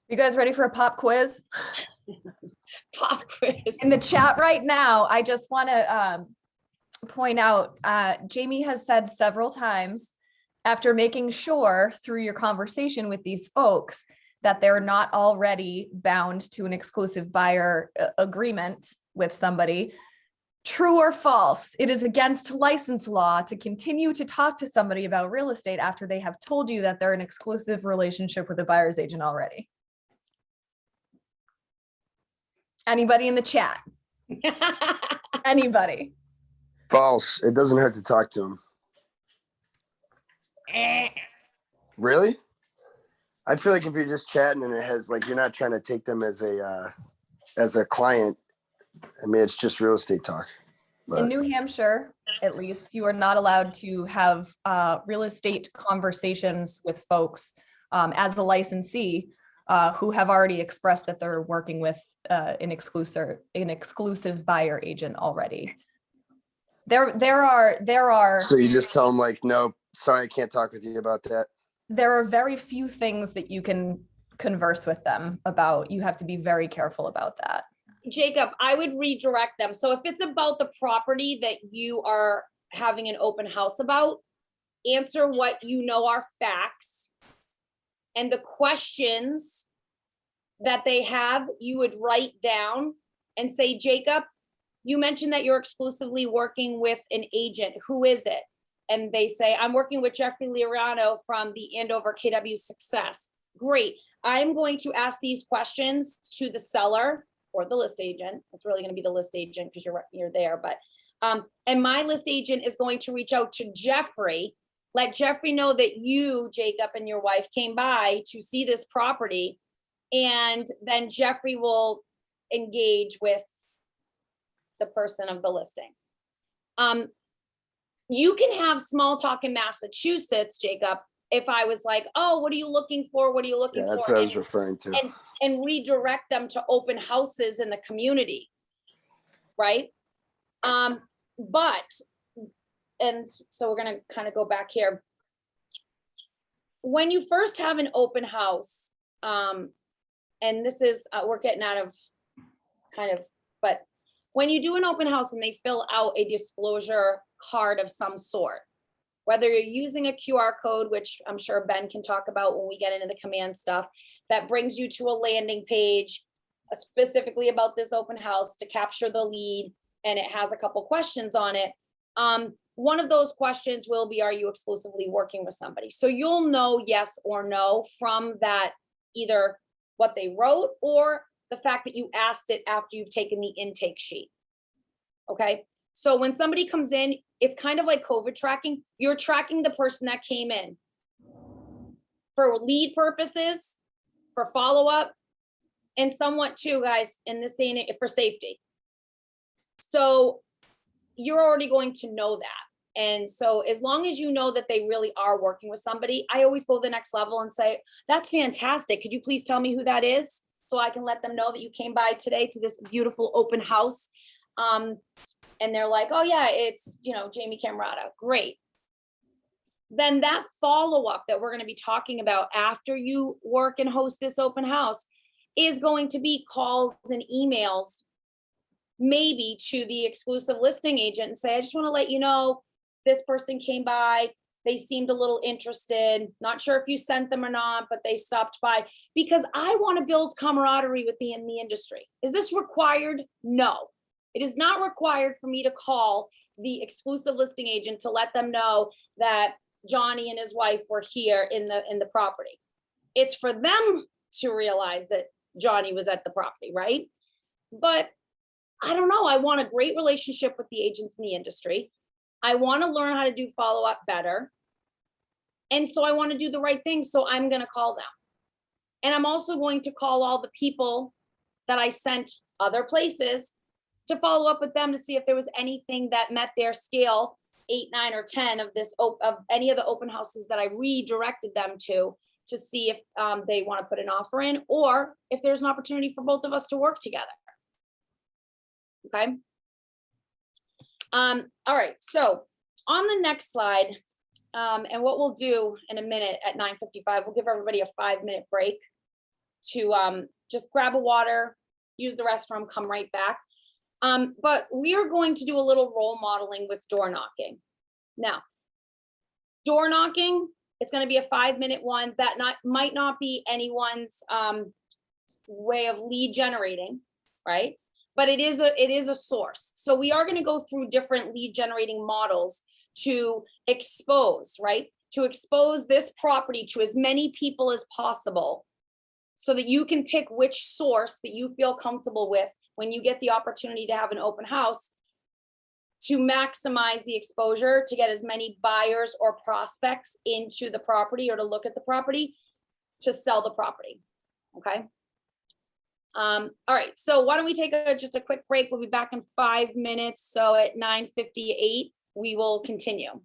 You guys ready for a pop quiz? Pop quiz. In the chat right now, I just want to point out, Jamie has said several times, after making sure through your conversation with these folks that they're not already bound to an exclusive buyer agreement with somebody. True or false? It is against license law to continue to talk to somebody about real estate after they have told you that they're in exclusive relationship with a buyer's agent already. Anybody in the chat? Anybody? False. It doesn't hurt to talk to him. Really? I feel like if you're just chatting and it has like, you're not trying to take them as a client. I mean, it's just real estate talk. In But New Hampshire, at least, you are not allowed to have real estate conversations with folks as a licensee who have already expressed that they're working with an exclusive buyer agent already. There are so you just tell them like, no, sorry, I can't talk with you about that. there are very few things that you can converse with them about. You have to be very careful about that. Jacob, I would redirect them. So if it's about the property that you are having an open house about, answer what you know are facts. And the questions that they have, you would write down and say, Jacob, you mentioned that you're exclusively working with an agent. Who is it? And they say, I'm working with Jeffrey Liorano from the Andover KW Success. Great. I'm going to ask these questions to the seller or the list agent. It's really going to be the list agent because you're there. But and my list agent is going to reach out to Jeffrey, let Jeffrey know that you, Jacob, and your wife came by to see this property. And then Jeffrey will engage with the person of the listing. You can have small talk in Massachusetts, Jacob, if I was like, oh, what are you looking for? What are you looking Yeah, for? that's what I was referring to. And redirect them to open houses in the community, right? But, and so we're gonna kind of go back here. When you first have an open house, and this is, we're getting out of kind of, but when you do an open house and they fill out a disclosure card of some sort, whether you're using a QR code, which I'm sure Ben can talk about when we get into the command stuff, that brings you to a landing page specifically about this open house to capture the lead, and it has a couple questions on it. One of those questions will be, are you exclusively working with somebody? So you'll know yes or no from that, either what they wrote or the fact that you asked it after you've taken the intake sheet. Okay, so when somebody comes in, it's kind of like COVID tracking. You're tracking the person that came in for lead purposes, for follow-up, and somewhat too, guys, in this day and age, for safety. So you're already going to know that. And so as long as you know that they really are working with somebody, I always go to the next level and say, that's fantastic. Could you please tell me who that is? So I can let them know that you came by today to this beautiful open house. And they're like, oh yeah, it's, Jamie Camarata. Great. Then that follow-up that we're going to be talking about after you work and host this open house is going to be calls and emails, maybe to the exclusive listing agent, and say, I just want to let you know, this person came by. They seemed a little interested. Not sure if you sent them or not, but they stopped by because I want to build camaraderie in the industry. Is this required? No. It is not required for me to call the exclusive listing agent to let them know that Johnny and his wife were here in the property. It's for them to realize that Johnny was at the property, right? But I don't know. I want a great relationship with the agents in the industry. I want to learn how to do follow-up better. And so I want to do the right thing. So I'm going to call them. And I'm also going to call all the people that I sent other places to follow up with them to see if there was anything that met their scale, 8, 9, or 10 of any of the open houses that I redirected them to see if they want to put an offer in, or if there's an opportunity for both of us to work together. Okay. All right. So on the next slide, and what we'll do in a minute at 9:55, we'll give everybody a 5-minute break to just grab a water, use the restroom, come right back. But we are going to do a little role modeling with door knocking. Now, door knocking, it's going to be a 5-minute one that might not be anyone's way of lead generating, right? But it is a source. So we are going to go through different lead generating models to expose, right? To expose this property to as many people as possible so that you can pick which source that you feel comfortable with when you get the opportunity to have an open house. to maximize the exposure, to get as many buyers or prospects into the property or to look at the property, to sell the property, okay? All right, so why don't we take just a quick break? We'll be back in 5 minutes. So at 9:58, we will continue.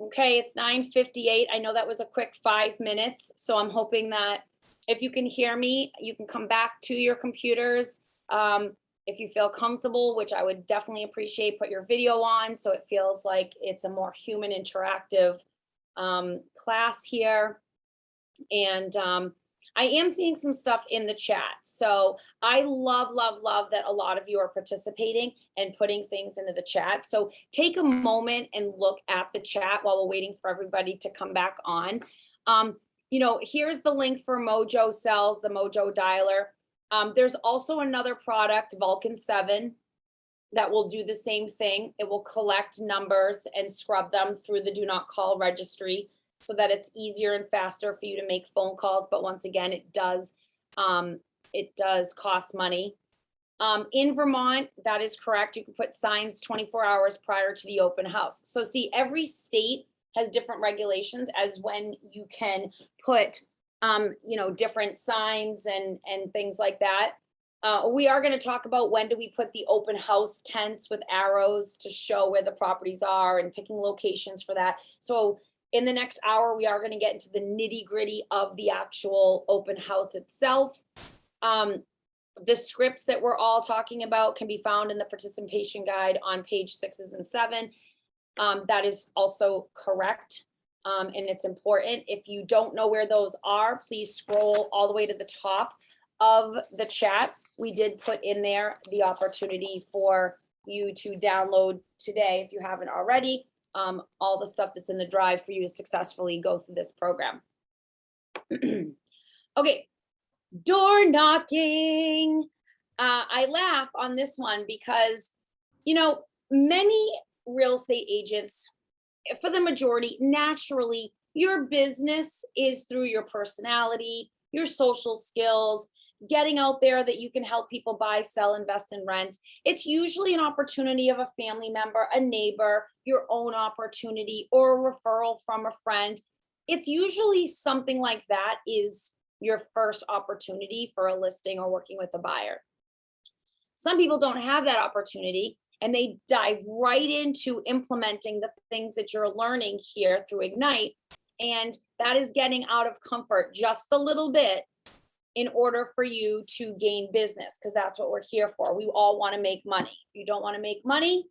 Okay, it's 9:58. I know that was a quick 5 minutes, so I'm hoping that if you can hear me, you can come back to your computers. If you feel comfortable, which I would definitely appreciate, put your video on so it feels like it's a more human interactive class here. And I am seeing some stuff in the chat. So I love that a lot of you are participating and putting things into the chat. So take a moment and look at the chat while we're waiting for everybody to come back on. You know, here's the link for Mojo Cells, the Mojo Dialer. There's also another product, Vulcan 7, that will do the same thing. It will collect numbers and scrub them through the do not call registry so that it's easier and faster for you to make phone calls. But once again, it does cost money. In Vermont, that is correct. You can put signs 24 hours prior to the open house. So see, every state has different regulations as when you can put you know, different signs and things like that. We are going to talk about when do we put the open house tents with arrows to show where the properties are and picking locations for that. So in the next hour, we are going to get into the nitty gritty of the actual open house itself. The scripts that we're all talking about can be found in the participation guide on page 6 and 7. That is also correct. And it's important. If you don't know where those are, please scroll all the way to the top of the chat. We did put in there the opportunity for you to download today, if you haven't already, all the stuff that's in the drive for you to successfully go through this program. Okay, door knocking. I laugh on this one because, you know, many real estate agents, for the majority, naturally, your business is through your personality, your social skills, getting out there that you can help people buy, sell, invest, and rent. It's usually an opportunity of a family member, a neighbor, your own opportunity, or a referral from a friend. It's usually something like that is your first opportunity for a listing or working with a buyer. Some people don't have that opportunity, and they dive right into implementing the things that you're learning here through Ignite. And that is getting out of comfort just a little bit in order for you to gain business, because that's what we're here for. We all want to make money. If you don't want to make money,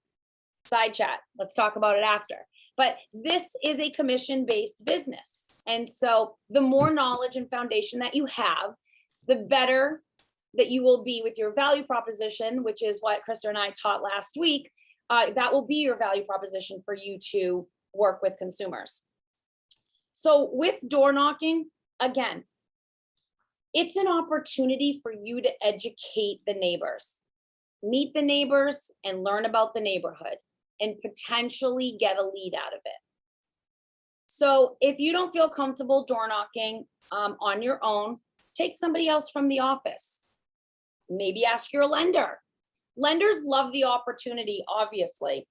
side chat, let's talk about it after. But this is a commission-based business. And so the more knowledge and foundation that you have, the better that you will be with your value proposition, which is what Krista and I taught last week. That will be your value proposition for you to work with consumers. So with door knocking, again, it's an opportunity for you to educate the neighbors, meet the neighbors and learn about the neighborhood and potentially get a lead out of it. So if you don't feel comfortable door knocking on your own, take somebody else from the office. Maybe ask your lender. Lenders love the opportunity, obviously,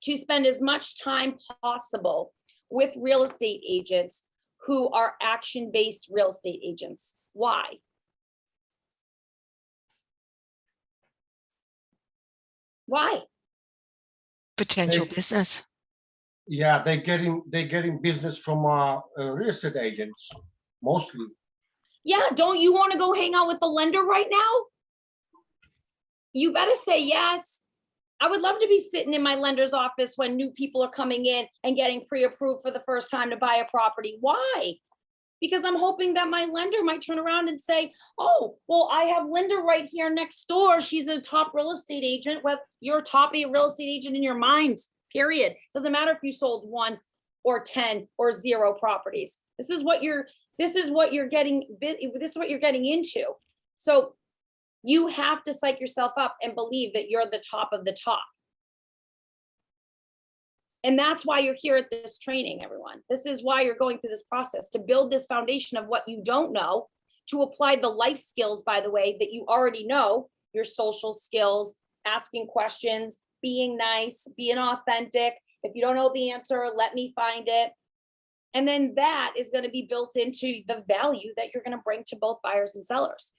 to spend as much time possible with real estate agents who are action-based real estate agents. Why? Why? Potential business. Yeah, they're getting business from real estate agents mostly. Yeah, don't you want to go hang out with the lender right now? You better say yes. I would love to be sitting in my lender's office when new people are coming in and getting pre-approved for the first time to buy a property. Why? Because I'm hoping that my lender might turn around and say, oh, well, I have Linda right here next door. She's a top real estate agent. Well, you're a top real estate agent in your mind, period. Doesn't matter if you sold 1 or 10 or 0 properties. This is what you're getting into. So you have to psych yourself up and believe that you're the top of the top. And that's why you're here at this training, everyone. This is why you're going through this process, to build this foundation of what you don't know, to apply the life skills, by the way, that you already know, your social skills, asking questions, being nice, being authentic. If you don't know the answer, let me find it. And then that is going to be built into the value that you're going to bring to both buyers and sellers.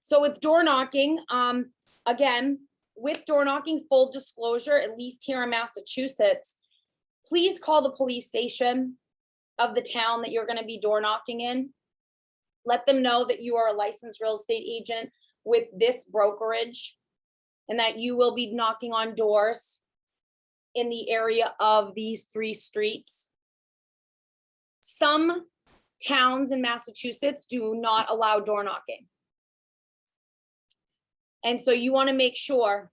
So with door knocking, again, with door knocking, full disclosure, at least here in Massachusetts, please call the police station of the town that you're going to be door knocking in. Let them know that you are a licensed real estate agent with this brokerage and that you will be knocking on doors in the area of these 3 streets. Some towns in Massachusetts do not allow door knocking. And so you want to make sure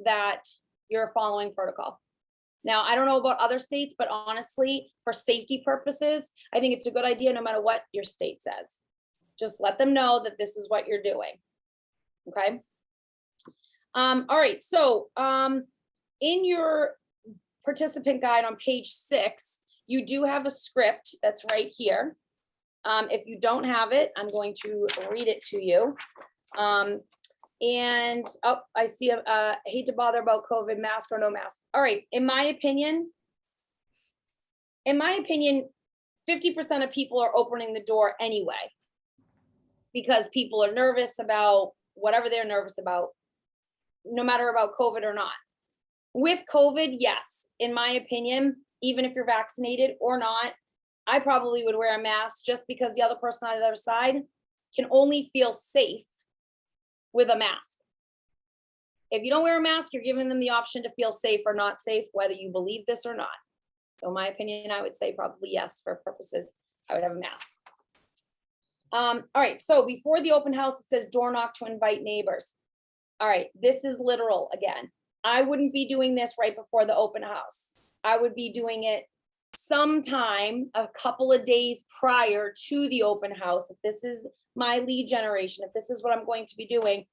that you're following protocol. Now, I don't know about other states, but honestly, for safety purposes, I think it's a good idea no matter what your state says. Just let them know that this is what you're doing. Okay. All right. So in your participant guide on page 6, you do have a script that's right here. If you don't have it, I'm going to read it to you. And oh, I see I hate to bother about COVID, mask or no mask. All right, in my opinion, 50% of people are opening the door anyway, because people are nervous about whatever they're nervous about, no matter about COVID or not. With COVID, yes, in my opinion, even if you're vaccinated or not, I probably would wear a mask just because the other person on the other side can only feel safe with a mask. If you don't wear a mask, you're giving them the option to feel safe or not safe, whether you believe this or not. So in my opinion, I would say probably yes, for purposes, I would have a mask. All right, so before the open house, it says door knock to invite neighbors. All right, this is literal again. I wouldn't be doing this right before the open house. I would be doing it sometime a couple of days prior to the open house. If this is my lead generation, if this is what I'm going to be doing,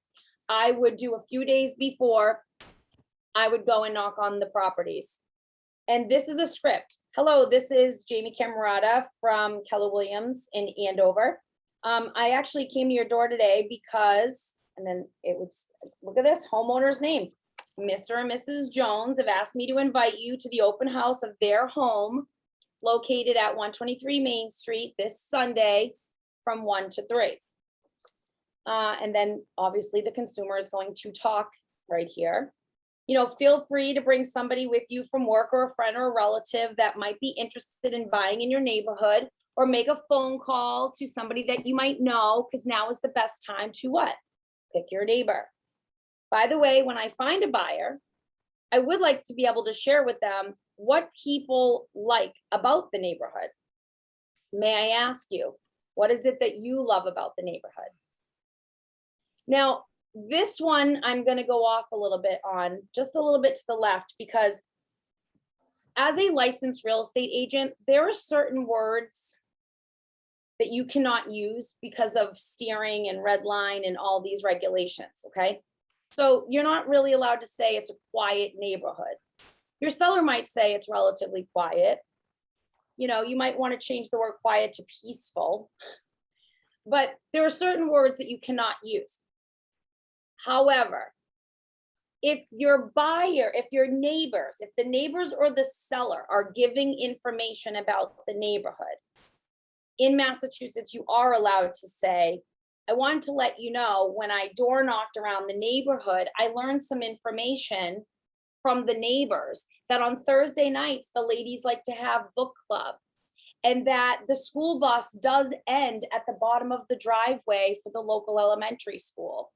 I would do a few days before. I would go and knock on the properties. And this is a script. Hello, this is Jamie Camarata from Keller Williams in Andover. I actually came to your door today because, and then it was, look at this, homeowner's name. Mr. and Mrs. Jones have asked me to invite you to the open house of their home located at 123 Main Street this Sunday from 1 to 3. And then obviously the consumer is going to talk right here. You know, feel free to bring somebody with you from work or a friend or a relative that might be interested in buying in your neighborhood, or make a phone call to somebody that you might know, because now is the best time to what? Pick your neighbor. By the way, when I find a buyer, I would like to be able to share with them what people like about the neighborhood. May I ask you, what is it that you love about the neighborhood? Now, this one, I'm going to go off a little bit on, just a little bit to the left, because as a licensed real estate agent, there are certain words that you cannot use because of steering and red line and all these regulations, okay? So you're not really allowed to say it's a quiet neighborhood. Your seller might say it's relatively quiet. You know, you might want to change the word quiet to peaceful, but there are certain words that you cannot use. However, if your buyer, if your neighbors, if the neighbors or the seller are giving information about the neighborhood, in Massachusetts, you are allowed to say, I wanted to let you know when I door knocked around the neighborhood, I learned some information from the neighbors that on Thursday nights, the ladies like to have book club, and that the school bus does end at the bottom of the driveway for the local elementary school.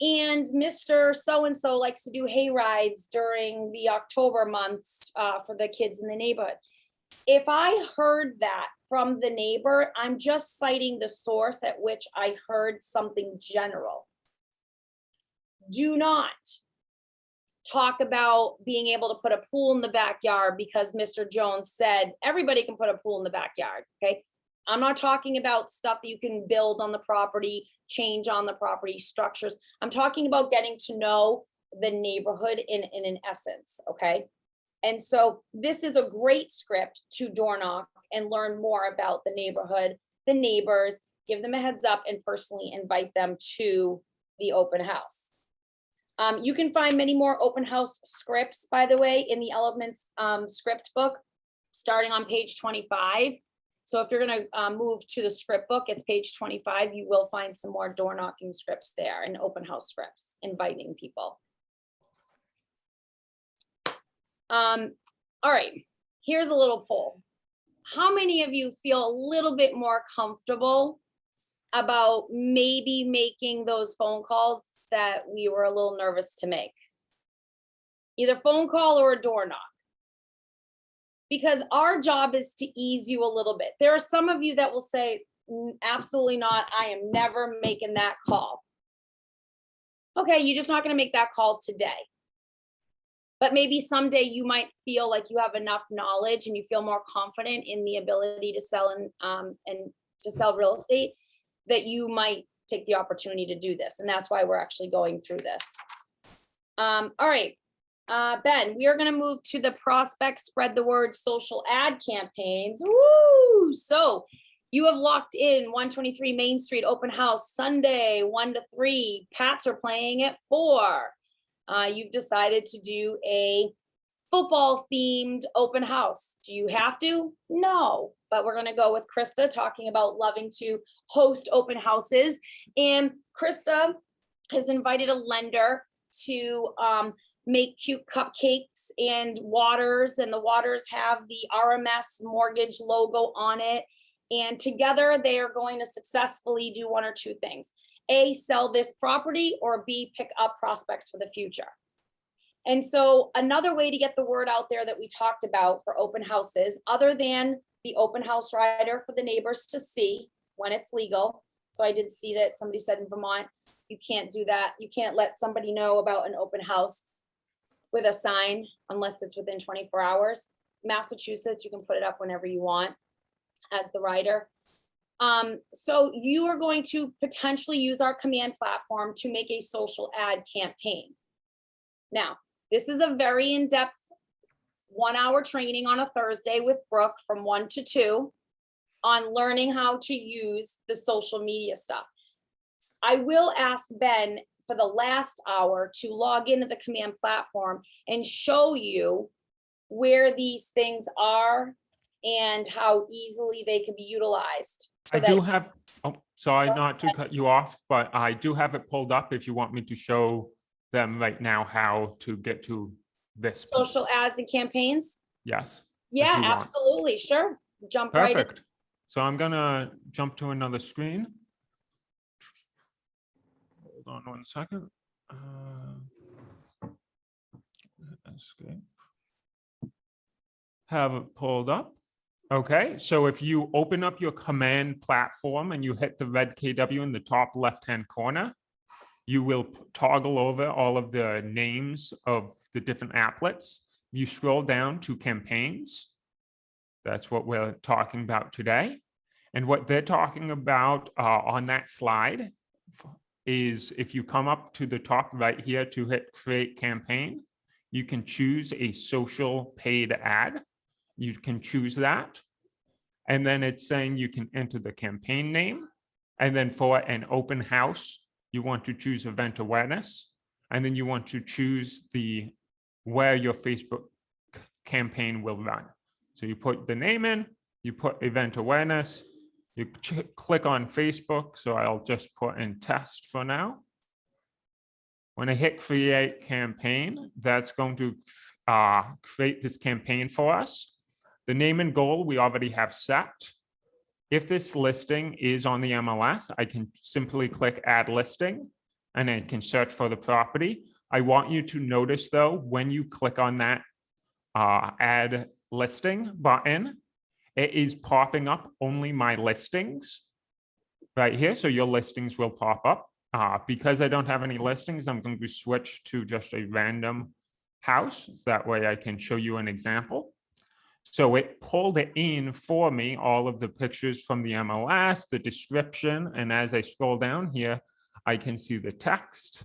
And Mr. So-and-so likes to do hay rides during the October months for the kids in the neighborhood. If I heard that from the neighbor, I'm just citing the source at which I heard something general. Do not talk about being able to put a pool in the backyard because Mr. Jones said everybody can put a pool in the backyard, okay? I'm not talking about stuff that you can build on the property, change on the property, structures. I'm talking about getting to know the neighborhood in an essence, okay? And so this is a great script to door knock and learn more about the neighborhood, the neighbors, give them a heads up and personally invite them to the open house. You can find many more open house scripts, by the way, in the Elements script book, starting on page 25. So if you're going to move to the script book, it's page 25. You will find some more door knocking scripts there and open house scripts, inviting people. All right, here's a little poll. How many of you feel a little bit more comfortable about maybe making those phone calls that we were a little nervous to make. Either phone call or a door knock. Because our job is to ease you a little bit. There are some of you that will say, absolutely not, I am never making that call. Okay, you're just not going to make that call today. But maybe someday you might feel like you have enough knowledge and you feel more confident in the ability to sell and to sell real estate that you might take the opportunity to do this. And that's why we're actually going through this. All right, Ben, we are going to move to the prospect spread the word social ad campaigns. Woo! So you have locked in 123 Main Street open house Sunday 1 to 3. Pats are playing at 4. You've decided to do a football themed open house. Do you have to? No, but we're going to go with Krista talking about loving to host open houses. And Krista has invited a lender to make cute cupcakes and waters, and the waters have the RMS mortgage logo on it. And together they are going to successfully do one or two things. A, sell this property, or B, pick up prospects for the future. And so another way to get the word out there that we talked about for open houses, other than the open house rider for the neighbors to see when it's legal. So I did see that somebody said in Vermont, you can't do that. You can't let somebody know about an open house with a sign unless it's within 24 hours. Massachusetts, you can put it up whenever you want as the rider. So you are going to potentially use our command platform to make a social ad campaign. Now, this is a very in-depth 1-hour training on a Thursday with Brooke from 1 to 2 on learning how to use the social media stuff. I will ask Ben for the last hour to log into the command platform and show you where these things are and how easily they can be utilized. So I do have, oh, sorry not to cut you off, but I do have it pulled up if you want me to show them right now how to get to this piece. Social ads and campaigns? Yes. Yeah, you want. absolutely. Sure. Jump right in. Perfect. So I'm gonna jump to another screen. Hold on one second. Escape. Have it pulled up. Okay, so if you open up your command platform and you hit the red KW in the top left-hand corner, you will toggle over all of the names of the different applets. You scroll down to campaigns. That's what we're talking about today. And what they're talking about on that slide is if you come up to the top right here to hit create campaign, you can choose a social paid ad. You can choose that. And then it's saying you can enter the campaign name. And then for an open house, you want to choose event awareness. And then you want to choose where your Facebook campaign will run. So you put the name in, you put event awareness, you click on Facebook. So I'll just put in test for now. When I hit create campaign, that's going to create this campaign for us. The name and goal we already have set. If this listing is on the MLS, I can simply click add listing and I can search for the property. I want you to notice though, when you click on that add listing button, it is popping up only my listings right here. So your listings will pop up. Because I don't have any listings, I'm going to switch to just a random house. So that way I can show you an example. So it pulled it in for me, all of the pictures from the MLS, the description. And as I scroll down here, I can see the text.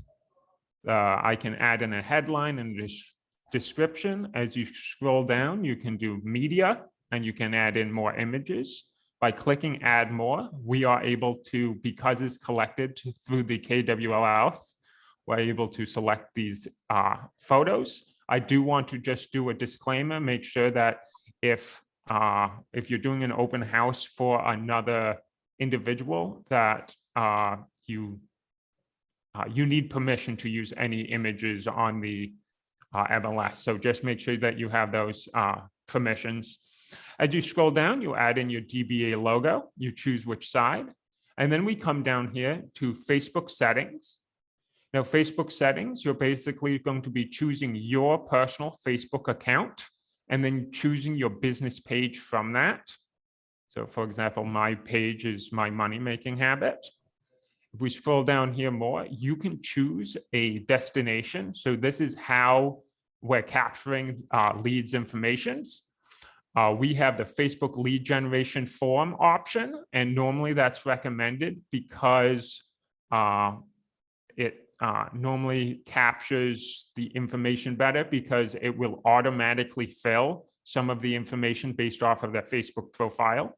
I can add in a headline and a description. As you scroll down, you can do media and you can add in more images. By clicking add more, we are able to, because it's collected through the KWLS, we're able to select these photos. I do want to just do a disclaimer, make sure that if you're doing an open house for another individual, that you need permission to use any images on the MLS. So just make sure that you have those permissions. As you scroll down, you add in your DBA logo, you choose which side, And then we come down here to Facebook settings. Now, Facebook settings, you're basically going to be choosing your personal Facebook account and then choosing your business page from that. So for example, my page is my money-making habit. If we scroll down here more, you can choose a destination. So this is how we're capturing leads informations. We have the Facebook lead generation form option, and normally that's recommended because it normally captures the information better because it will automatically fill some of the information based off of the Facebook profile.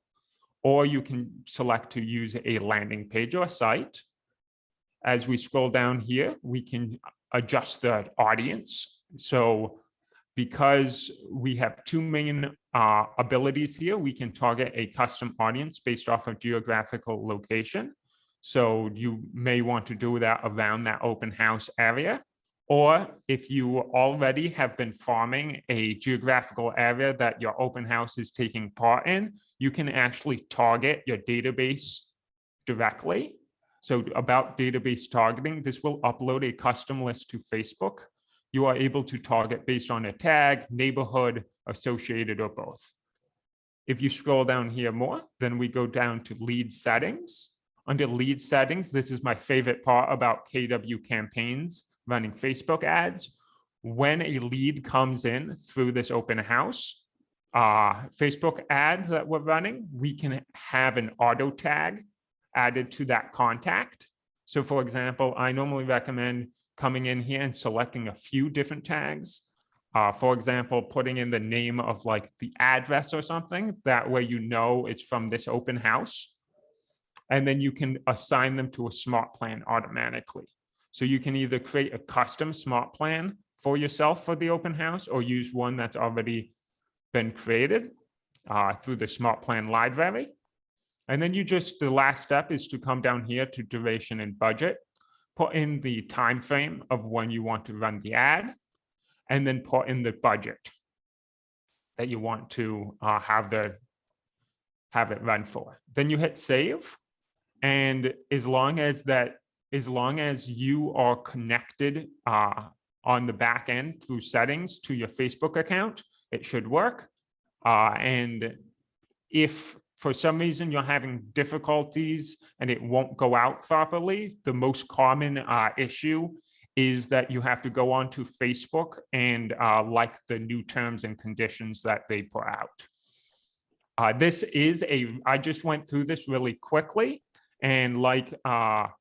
Or you can select to use a landing page or site. As we scroll down here, we can adjust the audience. So because we have 2 million abilities here, we can target a custom audience based off of geographical location. So you may want to do that around that open house area. Or if you already have been farming a geographical area that your open house is taking part in, you can actually target your database directly. So about database targeting, this will upload a custom list to Facebook. You are able to target based on a tag, neighborhood, associated, or both. If you scroll down here more, then we go down to lead settings. Under lead settings, this is my favorite part about KW campaigns running Facebook ads. When a lead comes in through this open house Facebook ad that we're running, we can have an auto tag added to that contact. So for example, I normally recommend coming in here and selecting a few different tags. For example, putting in the name of like the address or something. That way you know it's from this open house. And then you can assign them to a smart plan automatically. So you can either create a custom smart plan for yourself for the open house or use one that's already been created through the smart plan library. And then the last step is to come down here to duration and budget, put in the time frame of when you want to run the ad, and then put in the budget that you want to have it run for. Then you hit save. And as long as you are connected on the back end through settings to your Facebook account, it should work. And if for some reason you're having difficulties and it won't go out properly, the most common issue is that you have to go onto Facebook and like the new terms and conditions that they put out. I just went through this really quickly. And like our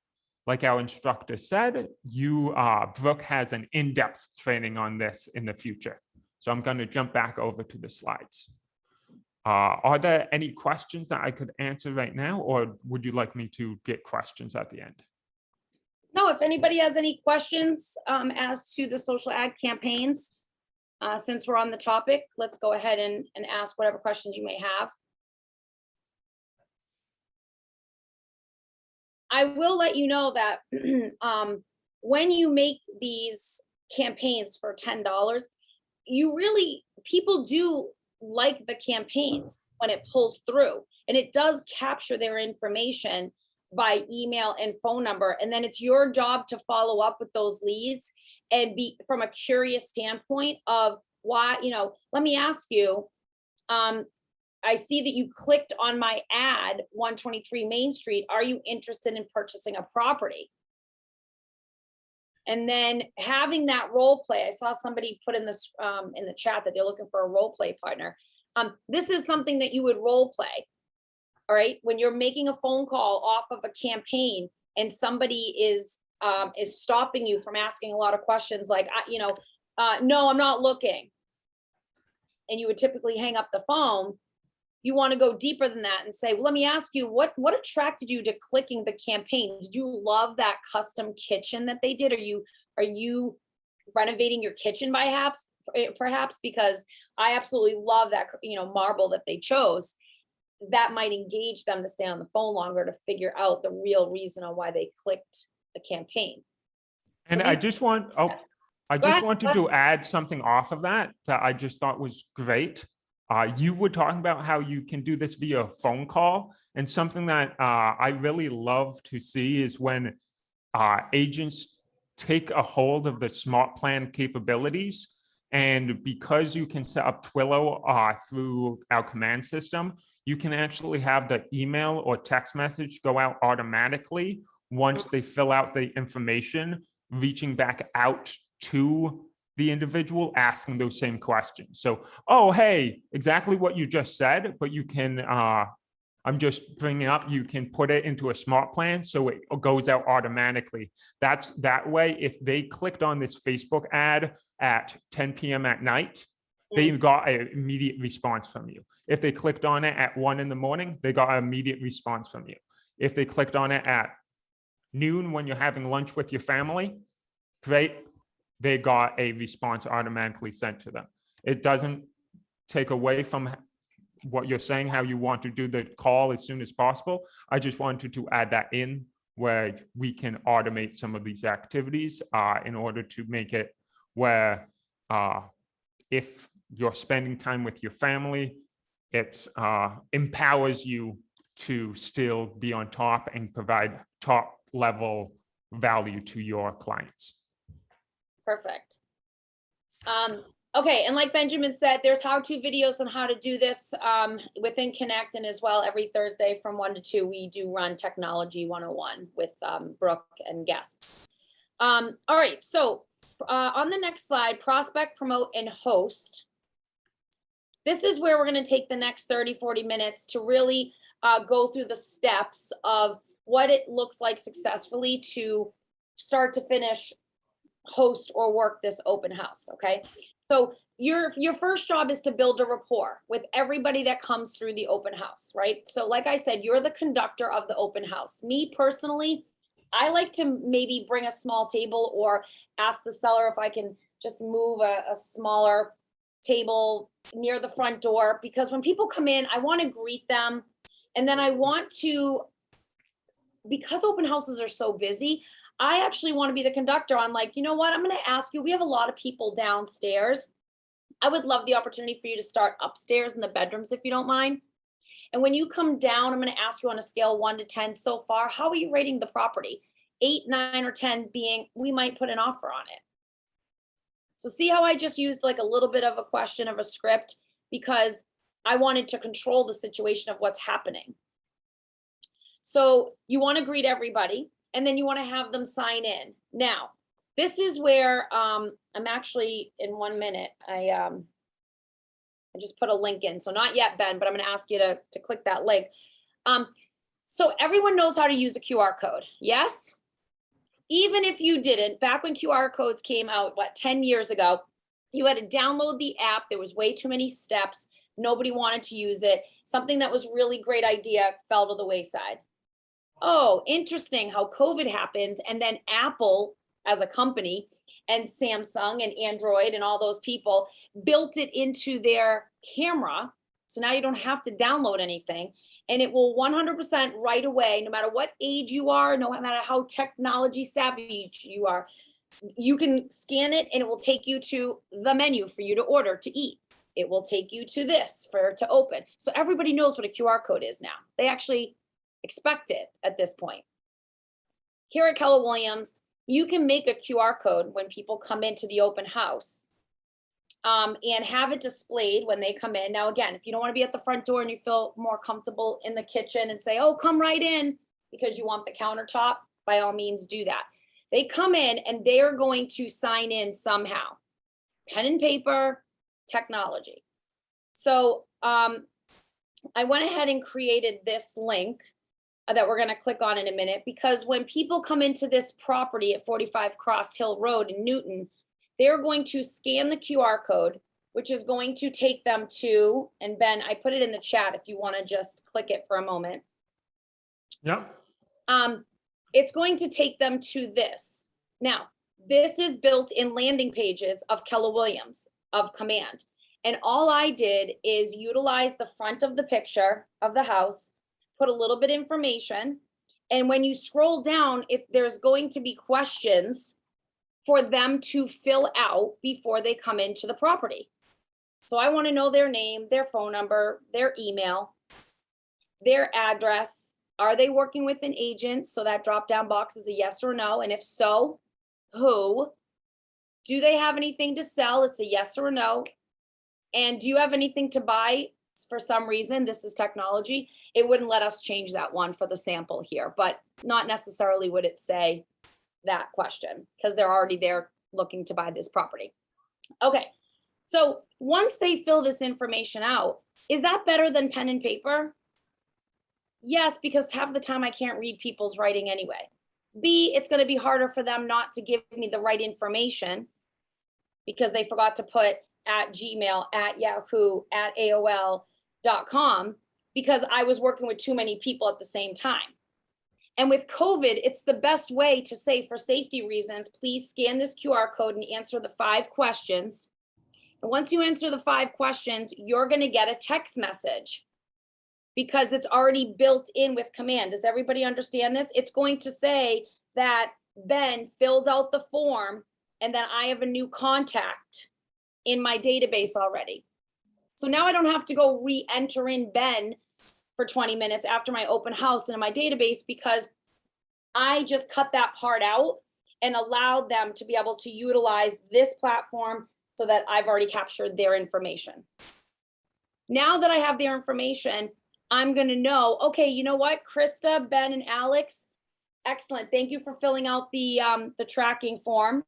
instructor said, Brooke has an in-depth training on this in the future. So I'm going to jump back over to the slides. Are there any questions that I could answer right now, or would you like me to get questions at the end? No, if anybody has any questions as to the social ad campaigns, since we're on the topic, let's go ahead and ask whatever questions you may have. I will let you know that when you make these campaigns for $10, people do like the campaigns when it pulls through, and it does capture their information by email and phone number. And then it's your job to follow up with those leads and be from a curious standpoint of why, let me ask you, I see that you clicked on my ad, 123 Main Street. Are you interested in purchasing a property? And then having that role play, I saw somebody put in this in the chat that they're looking for a role play partner. This is something that you would role play. All right, when you're making a phone call off of a campaign and somebody is stopping you from asking a lot of questions like, no, I'm not looking. And you would typically hang up the phone. You want to go deeper than that and say, well, let me ask you, what attracted you to clicking the campaign? Did you love that custom kitchen that they did? Are you renovating your kitchen perhaps? Because I absolutely love that, marble that they chose. That might engage them to stay on the phone longer to figure out the real reason on why they clicked the campaign. And So I just wanted to add something off of that I just thought was great. You were talking about how you can do this via phone call, and something that I really love to see is when agents take a hold of the smart plan capabilities. And because you can set up Twilio through our command system, you can actually have the email or text message go out automatically once they fill out the information, reaching back out to the individual, asking those same questions. So, oh, hey, exactly what you just said, but you can, I'm just bringing up, you can put it into a smart plan so it goes out automatically. That's that way, if they clicked on this Facebook ad at 10 p.m. at night, they got an immediate response from you. If they clicked on it at 1 in the morning, they got an immediate response from you. If they clicked on it at noon when you're having lunch with your family, great, they got a response automatically sent to them. It doesn't take away from what you're saying, how you want to do the call as soon as possible. I just wanted to add that in where we can automate some of these activities in order to make it where if you're spending time with your family, it empowers you to still be on top and provide top level value to your clients. Perfect. Okay, and like Benjamin said, there's how-to videos on how to do this within Connect, and as well every Thursday from 1 to 2, we do run Technology 101 with Brooke and guests. All right, so on the next slide, prospect, promote, and host. This is where we're going to take the next 30, 40 minutes to really go through the steps of what it looks like successfully to start to finish, host, or work this open house, okay? So your first job is to build a rapport with everybody that comes through the open house, right? So like I said, you're the conductor of the open house. Me personally, I like to maybe bring a small table or ask the seller if I can just move a smaller table near the front door, because when people come in, I want to greet them. And then I want to, because open houses are so busy, I actually want to be the conductor on, like, you know what, I'm going to ask you, we have a lot of people downstairs. I would love the opportunity for you to start upstairs in the bedrooms if you don't mind. And when you come down, I'm going to ask you on a scale 1 to 10 so far, how are you rating the property? 8, 9, or 10 being, we might put an offer on it. So see how I just used like a little bit of a question of a script, because I wanted to control the situation of what's happening. So you want to greet everybody, and then you want to have them sign in. Now, this is where I'm actually, in 1 minute, I just put a link in. So not yet, Ben, but I'm going to ask you to click that link. So everyone knows how to use a QR code, yes? Even if you didn't, back when QR codes came out, 10 years ago, you had to download the app. There was way too many steps. Nobody wanted to use it. Something that was really great idea fell to the wayside. Oh, interesting how COVID happens. And then Apple as a company and Samsung and Android and all those people built it into their camera. So now you don't have to download anything. And it will 100% right away, no matter what age you are, no matter how technology savvy you are, you can scan it and it will take you to the menu for you to order to eat. It will take you to this to open. So everybody knows what a QR code is now. They actually expect it at this point. Here at Keller Williams, you can make a QR code when people come into the open house and have it displayed when they come in. Now, again, if you don't want to be at the front door and you feel more comfortable in the kitchen and say, oh, come right in because you want the countertop, by all means do that. They come in and they are going to sign in somehow. Pen and paper, technology. So I went ahead and created this link that we're going to click on in a minute, because when people come into this property at 45 Cross Hill Road in Newton, they're going to scan the QR code, which is going to take them to, and Ben, I put it in the chat if you want to just click it for a moment. Yeah. It's going to take them to this. Now, this is built in landing pages of Keller Williams of Command. And all I did is utilize the front of the picture of the house, put a little bit of information. And when you scroll down, there's going to be questions for them to fill out before they come into the property. So I want to know their name, their phone number, their email, their address. Are they working with an agent? So that drop down box is a yes or no. And if so, who? Do they have anything to sell? It's a yes or a no. And do you have anything to buy? For some reason, this is technology. It wouldn't let us change that one for the sample here, but not necessarily would it say that question because they're already there looking to buy this property. Okay, so once they fill this information out, is that better than pen and paper? Yes, because half the time I can't read people's writing anyway. B, it's going to be harder for them not to give me the right information because they forgot to put at Gmail, at Yahoo, at AOL.com because I was working with too many people at the same time. And with COVID, it's the best way to say, for safety reasons, please scan this QR code and answer the 5 questions. And once you answer the 5 questions, you're going to get a text message because it's already built in with command. Does everybody understand this? It's going to say that Ben filled out the form and then I have a new contact in my database already. So now I don't have to go re-enter in Ben for 20 minutes after my open house into my database because I just cut that part out and allowed them to be able to utilize this platform so that I've already captured their information. Now that I have their information, I'm going to know, okay, you know what, Krista, Ben, and Alex, excellent. Thank you for filling out the tracking form.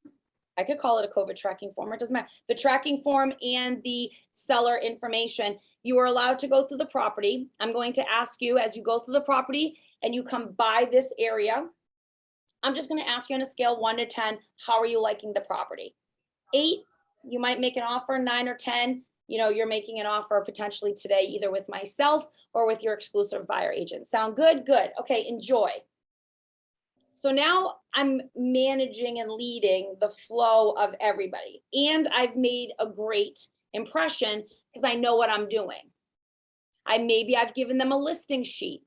I could call it a COVID tracking form, it doesn't matter. The tracking form and the seller information. You are allowed to go through the property. I'm going to ask you as you go through the property and you come by this area, I'm just going to ask you on a scale 1 to 10, how are you liking the property? 8, you might make an offer. 9 or 10, you know, you're making an offer potentially today, either with myself or with your exclusive buyer agent. Sound good? Good. Okay, enjoy. So now I'm managing and leading the flow of everybody. And I've made a great impression because I know what I'm doing. I've given them a listing sheet.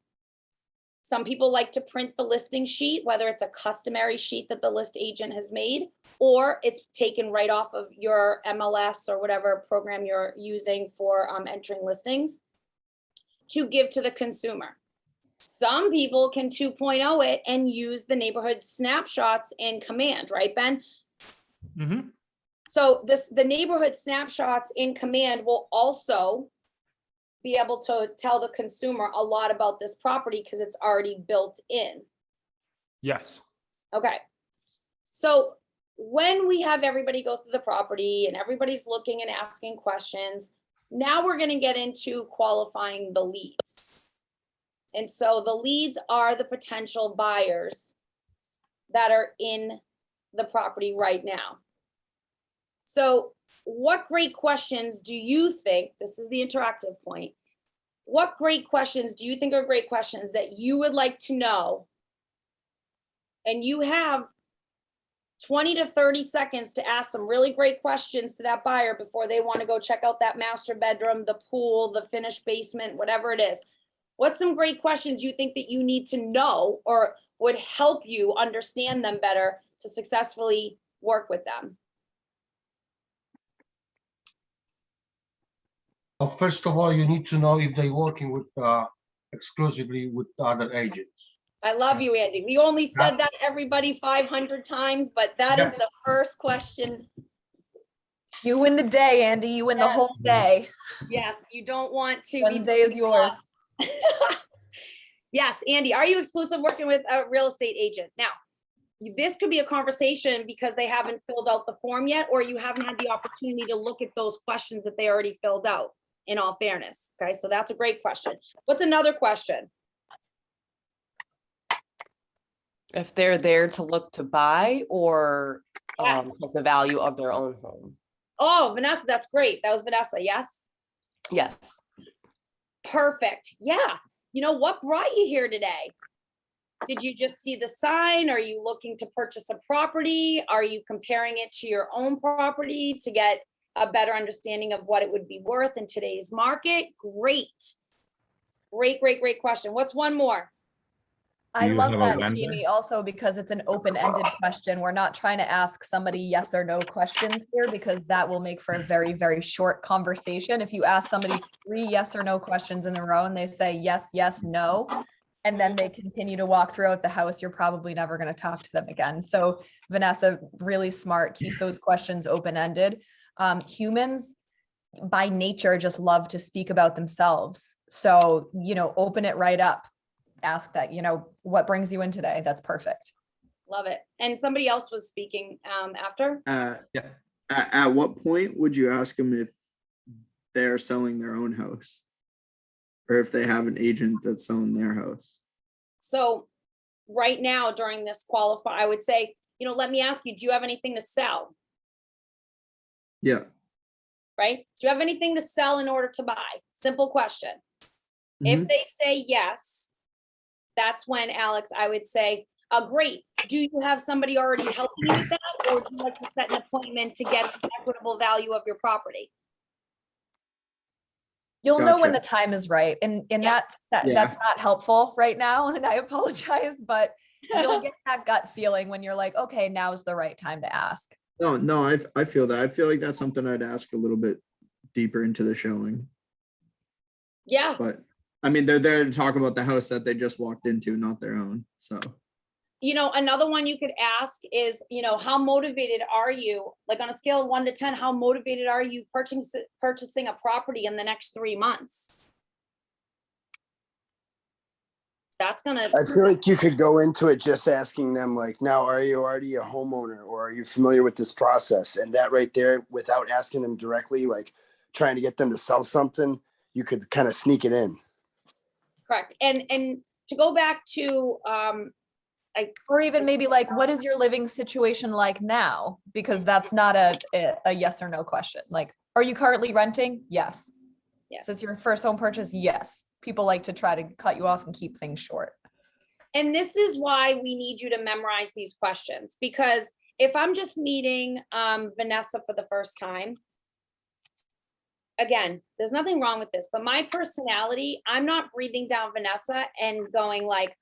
Some people like to print the listing sheet, whether it's a customary sheet that the list agent has made, or it's taken right off of your MLS or whatever program you're using for entering listings to give to the consumer. Some people can 2.0 it and use the neighborhood snapshots in command, right, Ben? Mm-hmm. So the neighborhood snapshots in command will also be able to tell the consumer a lot about this property because it's already built in. Yes. Okay. So when we have everybody go through the property and everybody's looking and asking questions, now we're going to get into qualifying the leads. And so the leads are the potential buyers that are in the property right now. So what great questions do you think, this is the interactive point, what great questions do you think are great questions that you would like to know? And you have 20 to 30 seconds to ask some really great questions to that buyer before they want to go check out that master bedroom, the pool, the finished basement, whatever it is. What's some great questions you think that you need to know or would help you understand them better to successfully work with them? First of all, you need to know if they're working with exclusively with other agents. I love you, Andy. We only said that everybody 500 times, but that is the first question. You win the day, Andy. You win the whole day. Yes, you don't want to One day is yours. Yes, Andy, are you exclusive working with a real estate agent? Now, this could be a conversation because they haven't filled out the form yet, or you haven't had the opportunity to look at those questions that they already filled out, in all fairness. Okay, so that's a great question. What's another question? If they're there to look to buy or Yes. check the value of their own home. Oh, Vanessa, that's great. That was Vanessa, yes? Yes. Perfect. Yeah. You know, what brought you here today? Did you just see the sign? Are you looking to purchase a property? Are you comparing it to your own property to get a better understanding of what it would be worth in today's market? Great. Great, great, great question. What's one more? I you love have a that, lender? Jamie, also because it's an open-ended question. We're not trying to ask somebody yes or no questions here because that will make for a very, very short conversation. If you ask somebody 3 yes or no questions in a row and they say yes, yes, no, and then they continue to walk throughout the house, you're probably never going to talk to them again. So Vanessa, really smart. Keep those questions open-ended. Humans by nature just love to speak about themselves. So, open it right up. Ask that, what brings you in today? That's perfect. Love it. And somebody else was speaking after. Yeah. At what point would you ask them if they're selling their own house? Or if they have an agent that's selling their house? So right now during this I would say, let me ask you, do you have anything to sell? Yeah. Right? Do you have anything to sell in order to buy? Simple question. If Mhm. they say yes, that's when, Alex, I would say, great. Do you have somebody already helping you with that? Or would you like to set an appointment to get the equitable value of your property? You'll know when the Gotcha. time is right. And Yeah. that's not helpful right now. And I apologize, but you'll get that gut feeling when you're like, okay, now's the right time to ask. No, I feel that. I feel like that's something I'd ask a little bit deeper into the showing. Yeah. But I mean, they're there to talk about the house that they just walked into, not their own. So Another one you could ask is, how motivated are you? Like on a scale of 1 to 10, how motivated are you purchasing a property in the next 3 months? That's gonna. I feel like you could go into it just asking them like, now, are you already a homeowner or are you familiar with this process? And that right there, without asking them directly, like trying to get them to sell something, you could kind of sneak it in. Correct. And to go back to, Or even maybe like, what is your living situation like now? Because that's not a yes or no question. Like, are you currently renting? Yes. yes. So it's your first home purchase? Yes. People like to try to cut you off and keep things short. And this is why we need you to memorize these questions, because if I'm just meeting Vanessa for the first time, again, there's nothing wrong with this, but my personality, I'm not breathing down Vanessa and going like,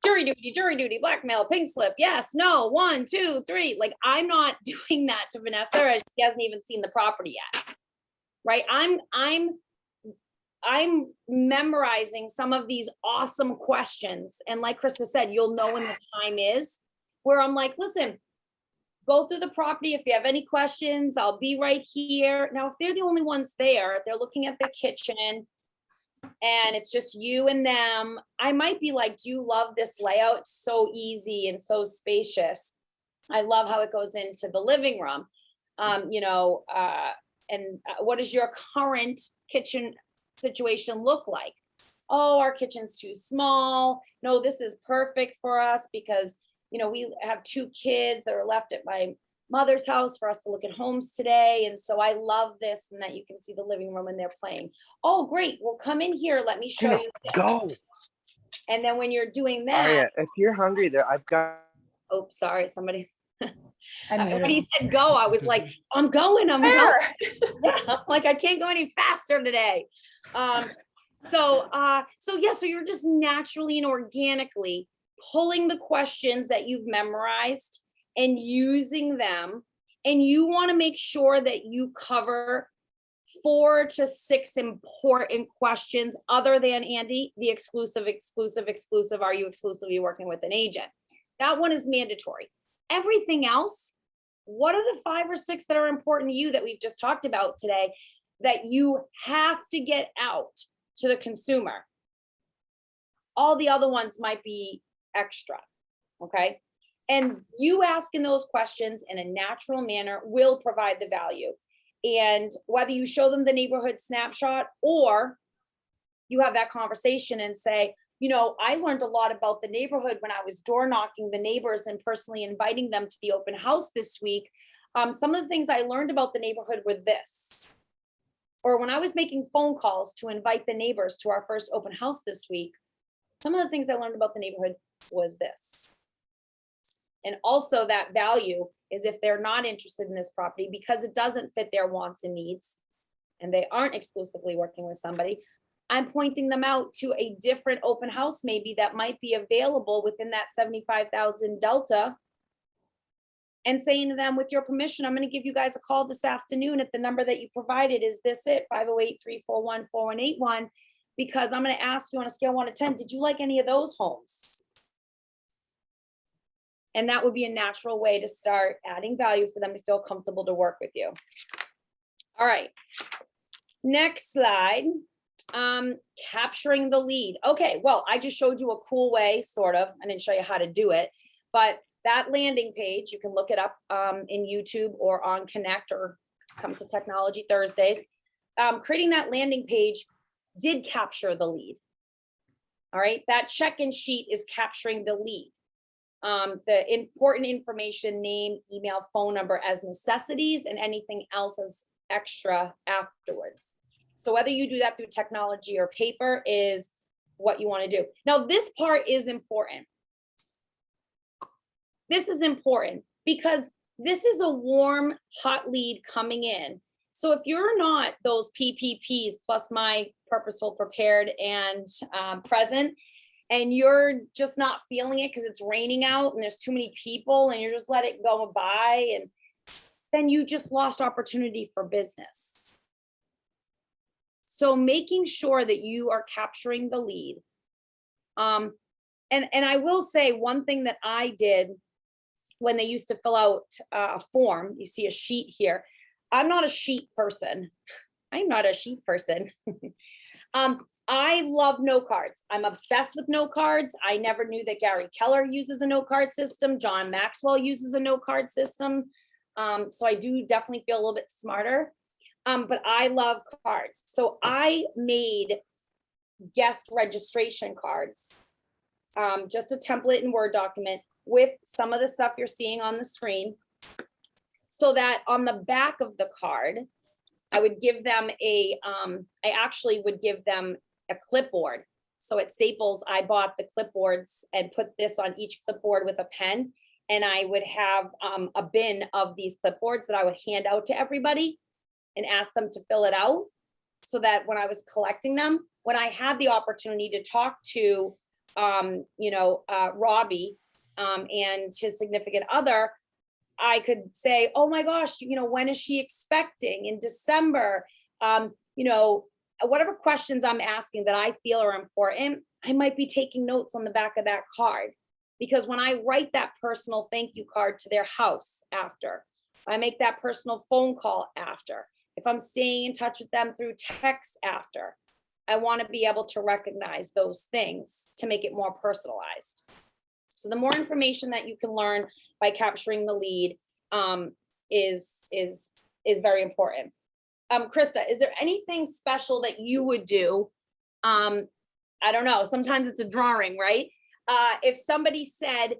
jury duty, blackmail, pink slip, yes, no, 1, 2, 3. Like, I'm not doing that to Vanessa, as she hasn't even seen the property yet. Right? I'm memorizing some of these awesome questions. And like Krista said, you'll know when the time is, where I'm like, listen, go through the property. If you have any questions, I'll be right here. Now, if they're the only ones there, they're looking at the kitchen and it's just you and them, I might be like, do you love this layout? It's so easy and so spacious. I love how it goes into the living room. What does your current kitchen situation look like? Oh, our kitchen's too small. No, this is perfect for us because, we have 2 kids that are left at my mother's house for us to look at homes today. And so I love this, and that you can see the living room and they're playing. Oh, great. Well, come in here. Let me show you this. Go. And then when you're doing that, Aria, if you're hungry, there I've got. oh, sorry, somebody. I When he said go, I was like, I'm going. Yeah, I'm like, I can't go any faster today. So you're just naturally and organically pulling the questions that you've memorized and using them. And you want to make sure that you cover 4 to 6 important questions other than, Andy, the exclusive. Are you exclusively working with an agent? That one is mandatory. Everything else, what are the 5 or 6 that are important to you that we've just talked about today that you have to get out to the consumer? All the other ones might be extra, okay? And you asking those questions in a natural manner will provide the value. And whether you show them the neighborhood snapshot or you have that conversation and say, I learned a lot about the neighborhood when I was door knocking the neighbors and personally inviting them to the open house this week. Some of the things I learned about the neighborhood were this. Or when I was making phone calls to invite the neighbors to our first open house this week, some of the things I learned about the neighborhood was this. And also that value is if they're not interested in this property because it doesn't fit their wants and needs, and they aren't exclusively working with somebody, I'm pointing them out to a different open house maybe that might be available within that 75,000 delta. And saying to them, with your permission, I'm going to give you guys a call this afternoon at the number that you provided. Is this it? 508-341-4181. Because I'm going to ask you on a scale 1 to 10, did you like any of those homes? And that would be a natural way to start adding value for them to feel comfortable to work with you. All right. Next slide. Capturing the lead. Okay, well, I just showed you a cool way, sort of. I didn't show you how to do it, but that landing page, you can look it up in YouTube or on Connect or come to Technology Thursdays. Creating that landing page did capture the lead. All right, that check-in sheet is capturing the lead. The important information, name, email, phone number as necessities, and anything else as extra afterwards. So whether you do that through technology or paper is what you want to do. Now, this part is important. This is important because this is a warm, hot lead coming in. So if you're not those PPPs plus my purposeful, prepared, and present, and you're just not feeling it because it's raining out and there's too many people and you just let it go by, and then you just lost opportunity for business. So making sure that you are capturing the lead. And I will say one thing that I did when they used to fill out a form, you see a sheet here. I'm not a sheet person. I'm not a sheet person. I love note cards. I'm obsessed with note cards. I never knew that Gary Keller uses a note card system. John Maxwell uses a note card system. So I do definitely feel a little bit smarter. But I love cards. So I made guest registration cards, just a template in Word document with some of the stuff you're seeing on the screen, so that on the back of the card, I would give them I actually would give them a clipboard. So at Staples, I bought the clipboards and put this on each clipboard with a pen. And I would have a bin of these clipboards that I would hand out to everybody and ask them to fill it out, so that when I was collecting them, when I had the opportunity to talk to, Robbie and his significant other, I could say, oh my gosh, when is she expecting? In December, whatever questions I'm asking that I feel are important, I might be taking notes on the back of that card. Because when I write that personal thank you card to their house after, I make that personal phone call after, if I'm staying in touch with them through text after, I want to be able to recognize those things to make it more personalized. So the more information that you can learn by capturing the lead is very important. Krista, is there anything special that you would do? I don't know, sometimes it's a drawing, right? If somebody said,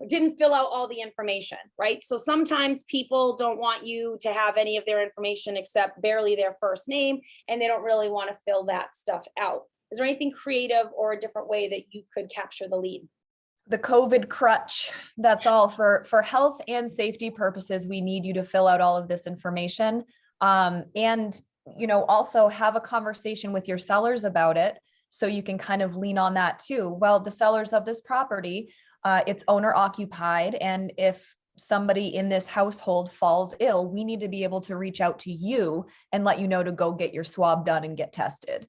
didn't fill out all the information, right? So sometimes people don't want you to have any of their information except barely their first name, and they don't really want to fill that stuff out. Is there anything creative or a different way that you could capture the lead? The COVID crutch, that's all. For health and safety purposes, we need you to fill out all of this information. And, also have a conversation with your sellers about it, so you can kind of lean on that too. Well, the sellers of this property, it's owner occupied. And if somebody in this household falls ill, we need to be able to reach out to you and let you know to go get your swab done and get tested.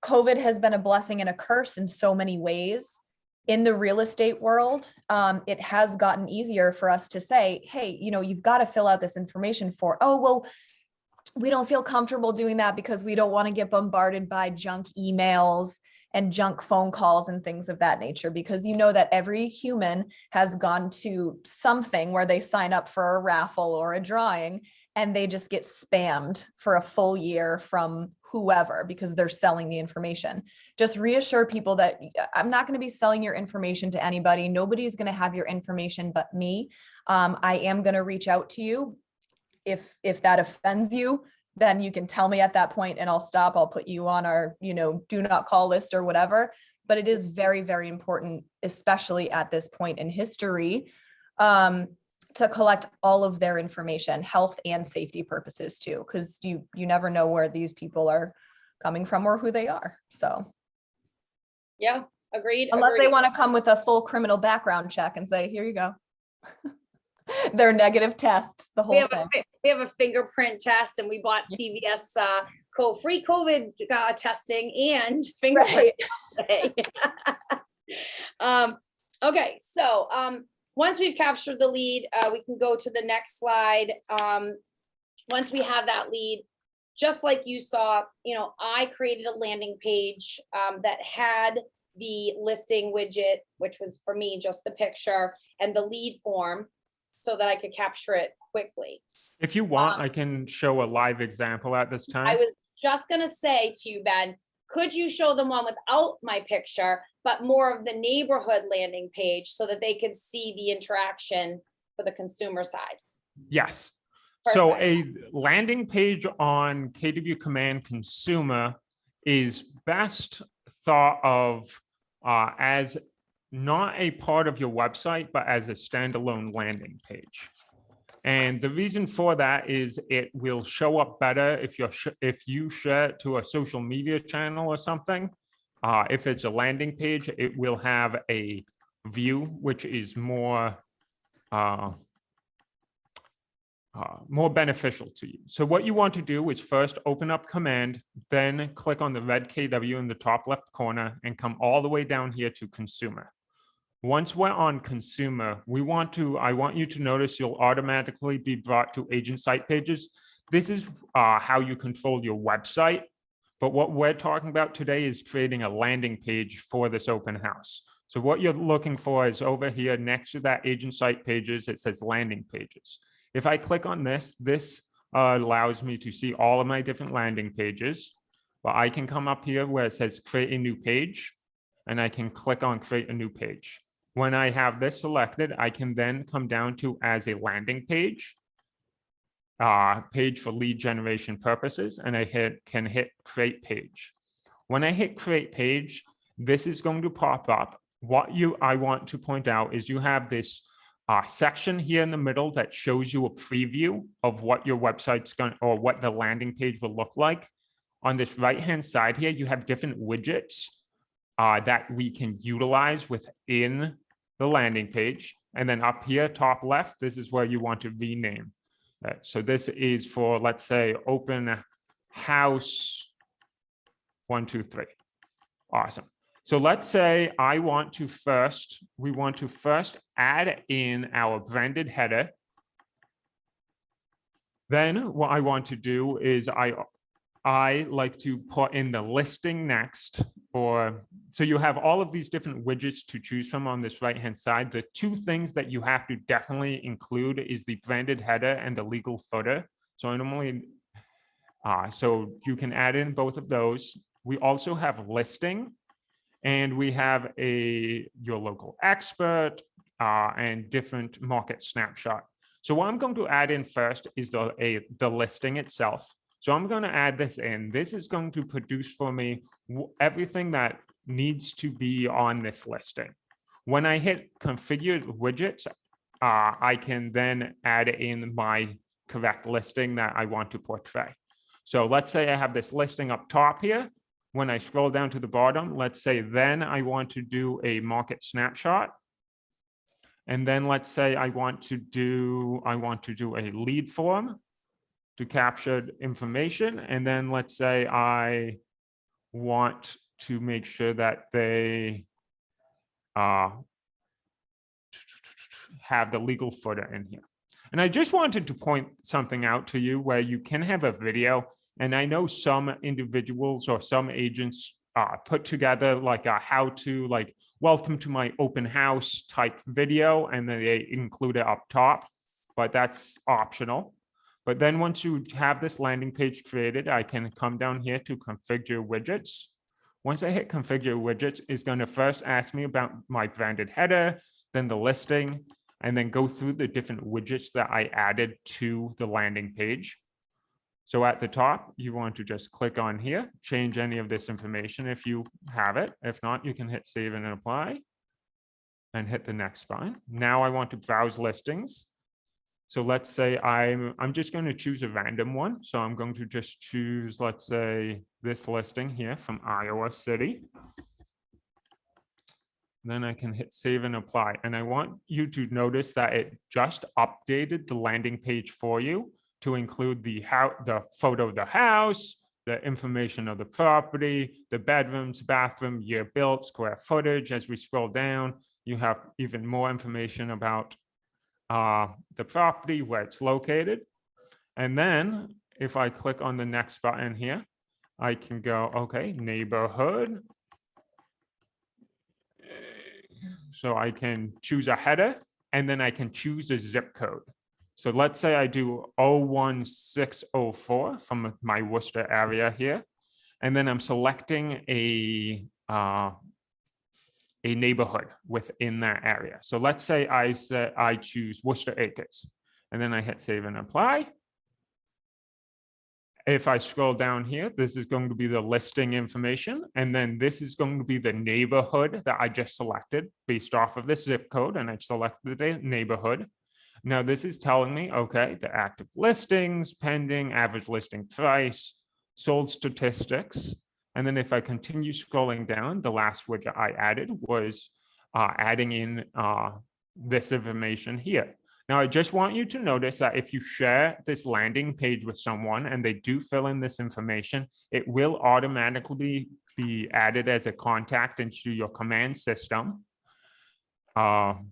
COVID has been a blessing and a curse in so many ways. In the real estate world, it has gotten easier for us to say, hey, you've got to fill out this information we don't feel comfortable doing that because we don't want to get bombarded by junk emails and junk phone calls and things of that nature, because that every human has gone to something where they sign up for a raffle or a drawing and they just get spammed for a full year from whoever because they're selling the information. Just reassure people that I'm not going to be selling your information to anybody. Nobody's going to have your information but me. I am going to reach out to you. If that offends you, then you can tell me at that point and I'll stop. I'll put you on our, do not call list or whatever. But it is very, very important, especially at this point in history. to collect all of their information, health and safety purposes too, because you never know where these people are coming from or who they are. So Yeah, agreed. unless they agreed. want to come with a full criminal background check and say, here you go. Their negative tests, the We whole have thing. we have a fingerprint test, and we bought CVS free COVID testing and fingerprint today. Okay, so once we've captured the lead, we can go to the next slide. Once we have that lead, just like you saw, I created a landing page that had the listing widget, which was for me just the picture, and the lead form, so that I could capture it quickly. If you want, I can show a live example at this time. I was just gonna say to you, Ben, could you show them one without my picture, but more of the neighborhood landing page so that they could see the interaction for the consumer side? Yes. So Perfect. a landing page on KW Command Consumer is best thought of as not a part of your website, but as a standalone landing page. And the reason for that is it will show up better if you share it to a social media channel or something. If it's a landing page, it will have a view which is more beneficial to you. So what you want to do is first open up Command, then click on the red KW in the top left corner and come all the way down here to Consumer. Once we're on Consumer, I want you to notice you'll automatically be brought to agent site pages. This is how you control your website. But what we're talking about today is creating a landing page for this open house. So what you're looking for is over here next to that agent site pages, it says landing pages. If I click on this allows me to see all of my different landing pages. But I can come up here where it says create a new page, and I can click on create a new page. When I have this selected, I can then come down to as a landing page, page for lead generation purposes, and I can hit create page. When I hit create page, this is going to pop up. What I want to point out is you have this section here in the middle that shows you a preview of what your website's going or what the landing page will look like. On this right-hand side here, you have different widgets that we can utilize within the landing page. And then up here, top left, this is where you want to rename. So this is for, let's say, open house 1, 2, 3. Awesome. So let's say we want to first add in our branded header. Then what I want to do is I like to put in the listing next, so you have all of these different widgets to choose from on this right-hand side. The two things that you have to definitely include is the branded header and the legal footer. So so you can add in both of those. We also have listing, and we have your local expert and different market snapshot. So what I'm going to add in first is the listing itself. So I'm going to add this in. This is going to produce for me everything that needs to be on this listing. When I hit configure widgets, I can then add in my correct listing that I want to portray. So let's say I have this listing up top here. When I scroll down to the bottom, let's say then I want to do a market snapshot. And then let's say I want to do a lead form to capture information. And then let's say I want to make sure that they have the legal footer in here. And I just wanted to point something out to you where you can have a video. And I know some individuals or some agents put together like a how to, like, welcome to my open house type video, and then they include it up top, but that's optional. But then once you have this landing page created, I can come down here to configure widgets. Once I hit configure widgets, it's going to first ask me about my branded header, then the listing, and then go through the different widgets that I added to the landing page. So at the top, you want to just click on here, change any of this information if you have it. If not, you can hit save and apply and hit the next button. Now I want to browse listings. So let's say I'm just going to choose a random one. So I'm going to just choose, let's say, this listing here from Iowa City. Then I can hit save and apply. And I want you to notice that it just updated the landing page for you to include the photo of the house, the information of the property, the bedrooms, bathroom, year built, square footage. As we scroll down, you have even more information about the property, where it's located. And then if I click on the next button here, I can go, okay, neighborhood. So I can choose a header, and then I can choose a zip code. So let's say I do 01604 from my Worcester area here, and then I'm selecting a neighborhood within that area. So let's say I choose Worcester Acres, and then I hit save and apply. If I scroll down here, this is going to be the listing information. And then this is going to be the neighborhood that I just selected based off of this zip code. And I selected the neighborhood. Now this is telling me, okay, the active listings, pending, average listing price, sold statistics. And then if I continue scrolling down, the last widget I added was adding in this information here. Now, I just want you to notice that if you share this landing page with someone and they do fill in this information, it will automatically be added as a contact into your command system. And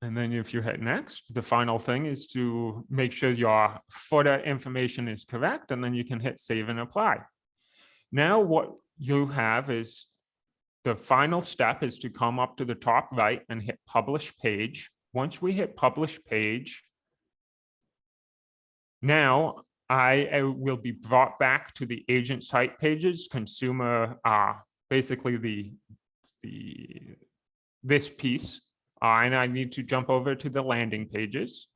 then if you hit next, the final thing is to make sure your footer information is correct, and then you can hit save and apply. Now, what you have is the final step is to come up to the top right and hit publish page. Once we hit publish page, now I will be brought back to the agent site pages, consumer, basically this piece, and I need to jump over to the landing pages.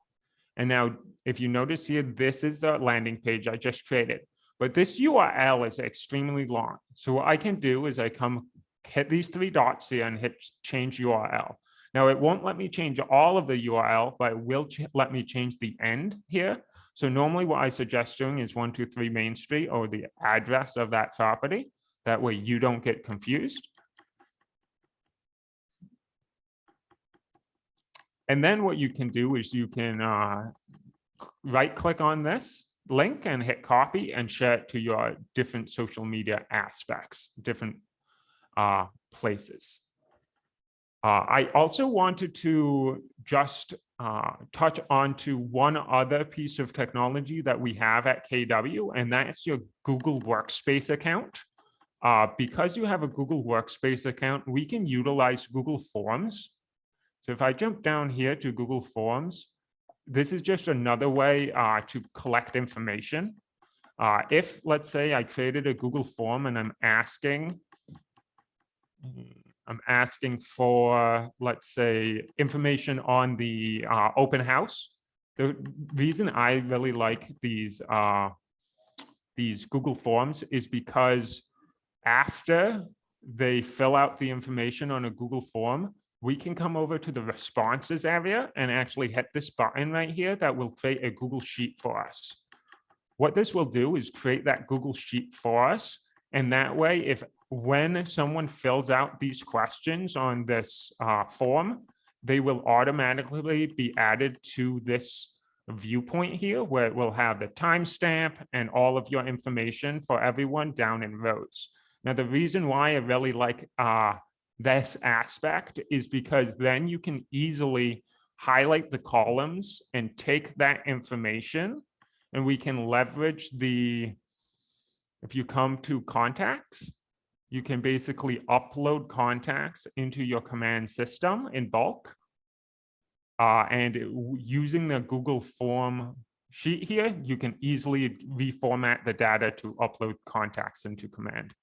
And now, if you notice here, this is the landing page I just created, but this URL is extremely long. So what I can do is hit these three dots here and hit change URL. Now it won't let me change all of the URL, but it will let me change the end here. So normally what I suggest doing is 123 Main Street or the address of that property. That way you don't get confused. And then what you can do is you can right click on this link and hit copy and share it to your different social media aspects, different places. I also wanted to just touch on to one other piece of technology that we have at KW, and that's your Google Workspace account. Because you have a Google Workspace account, we can utilize Google Forms. So if I jump down here to Google Forms, this is just another way to collect information. If, let's say, I created a Google form and I'm asking for, let's say, information on the open house. The reason I really like these Google Forms is because after they fill out the information on a Google form, we can come over to the responses area and actually hit this button right here that will create a Google Sheet for us. What this will do is create that Google Sheet for us. And that way, when someone fills out these questions on this form, they will automatically be added to this viewpoint here, where it will have the timestamp and all of your information for everyone down in rows. Now, the reason why I really like this aspect is because then you can easily highlight the columns and take that information, and we can leverage if you come to contacts, you can basically upload contacts into your command system in bulk. And using the Google form sheet here, you can easily reformat the data to upload contacts into command.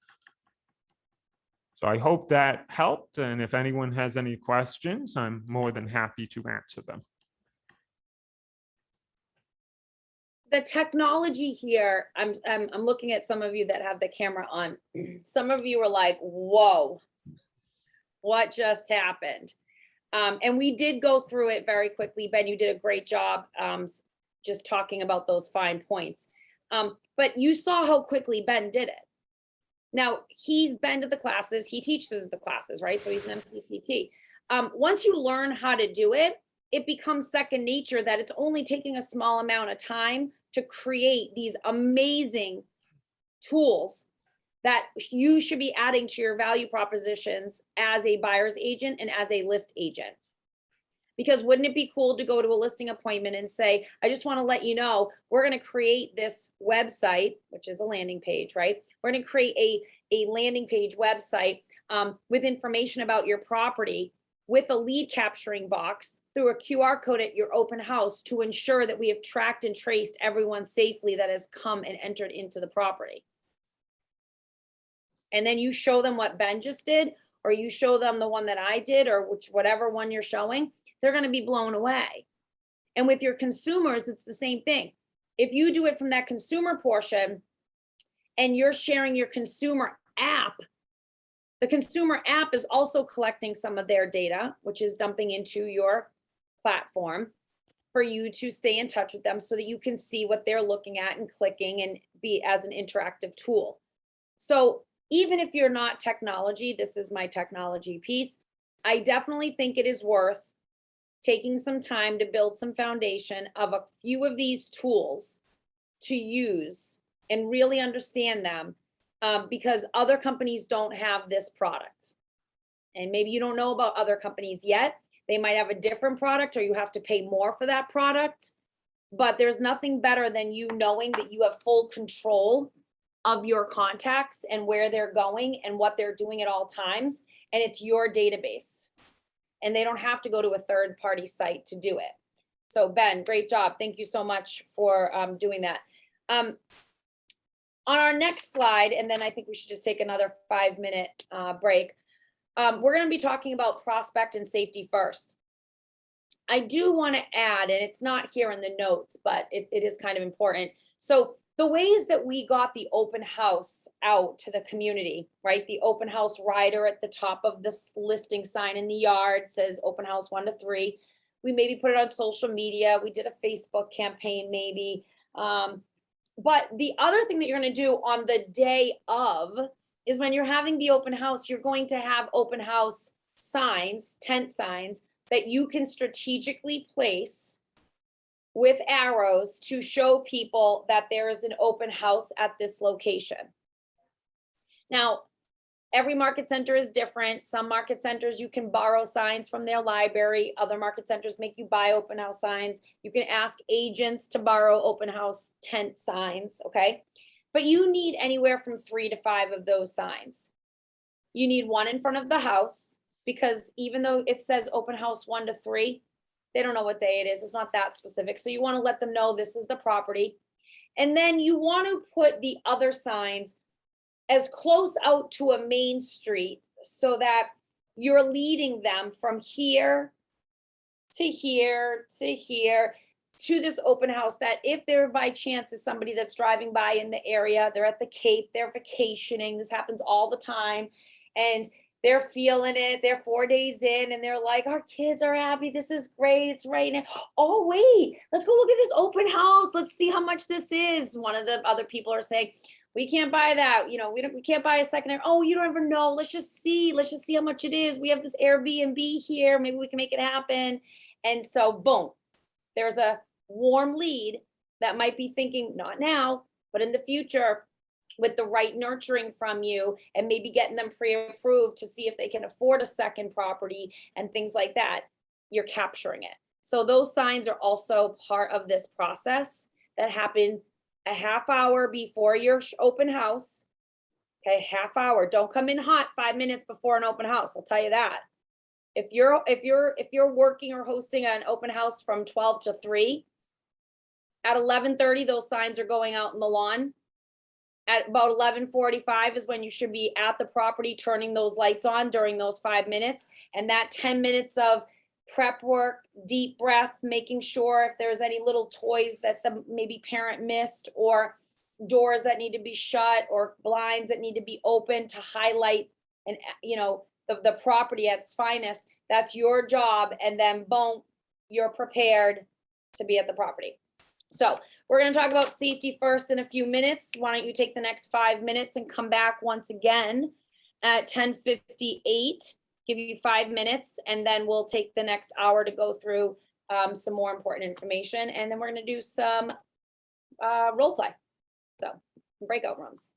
So I hope that helped. And if anyone has any questions, I'm more than happy to answer them. The technology here, I'm looking at some of you that have the camera on. Some of you are like, whoa, what just happened? And we did go through it very quickly. Ben, you did a great job just talking about those fine points. But you saw how quickly Ben did it. Now, he's been to the classes, he teaches the classes, right? So he's an MCTT. Once you learn how to do it, it becomes second nature that it's only taking a small amount of time to create these amazing tools that you should be adding to your value propositions as a buyer's agent and as a list agent. Because wouldn't it be cool to go to a listing appointment and say, I just want to let you know, we're going to create this website, which is a landing page, right? We're going to create a landing page website with information about your property with a lead capturing box through a QR code at your open house to ensure that we have tracked and traced everyone safely that has come and entered into the property. And then you show them what Ben just did, or you show them the one that I did, or whatever one you're showing, they're going to be blown away. And with your consumers, it's the same thing. If you do it from that consumer portion and you're sharing your consumer app, the consumer app is also collecting some of their data, which is dumping into your platform for you to stay in touch with them so that you can see what they're looking at and clicking and be as an interactive tool. So even if you're not technology, this is my technology piece, I definitely think it is worth taking some time to build some foundation of a few of these tools to use and really understand them, because other companies don't have this product. And maybe you don't know about other companies yet. They might have a different product, or you have to pay more for that product. But there's nothing better than you knowing that you have full control of your contacts and where they're going and what they're doing at all times. And it's your database. And they don't have to go to a third-party site to do it. So Ben, great job. Thank you so much for doing that. On our next slide, and then I think we should just take another 5-minute break. We're going to be talking about prospect and safety first. I do want to add, and it's not here in the notes, but it is kind of important. So the ways that we got the open house out to the community, right? The open house rider at the top of this listing sign in the yard says open house 1 to 3. We maybe put it on social media. We did a Facebook campaign maybe. But the other thing that you're going to do on the day of is when you're having the open house, you're going to have open house signs, tent signs that you can strategically place with arrows to show people that there is an open house at this location. Now, every market center is different. Some market centers, you can borrow signs from their library. Other market centers make you buy open house signs. You can ask agents to borrow open house tent signs, okay? But you need anywhere from 3 to 5 of those signs. You need one in front of the house, because even though it says open house 1 to 3, they don't know what day it is. It's not that specific. So you want to let them know this is the property. And then you want to put the other signs as close out to a main street so that you're leading them from here to here to here to this open house, that if there by chance is somebody that's driving by in the area, they're at the Cape, they're vacationing, this happens all the time, and they're feeling it, they're 4 days in and they're like, our kids are happy, this is great, it's right now. Oh wait, let's go look at this open house, let's see how much this is. One of the other people are saying, we can't buy that, you know, we can't buy a secondary. Oh, you don't ever know, let's just see how much it is. We have this Airbnb here, maybe we can make it happen. And so boom, there's a warm lead that might be thinking, not now, but in the future, with the right nurturing from you and maybe getting them pre-approved to see if they can afford a second property and things like that, you're capturing it. So those signs are also part of this process that happen a half hour before your open house. Okay, half hour. Don't come in hot 5 minutes before an open house. I'll tell you that. If you're working or hosting an open house from 12 to 3, at 11:30, those signs are going out in the lawn. At about 11:45 is when you should be at the property turning those lights on during those 5 minutes. And that 10 minutes of prep work, deep breath, making sure if there's any little toys that the maybe parent missed, or doors that need to be shut, or blinds that need to be open to highlight and, you know, the property at its finest. That's your job. And then boom, you're prepared to be at the property. So we're going to talk about safety first in a few minutes. Why don't you take the next 5 minutes and come back once again at 10:58, give you 5 minutes, and then we'll take the next hour to go through some more important information. And then we're going to do some role play. So breakout rooms.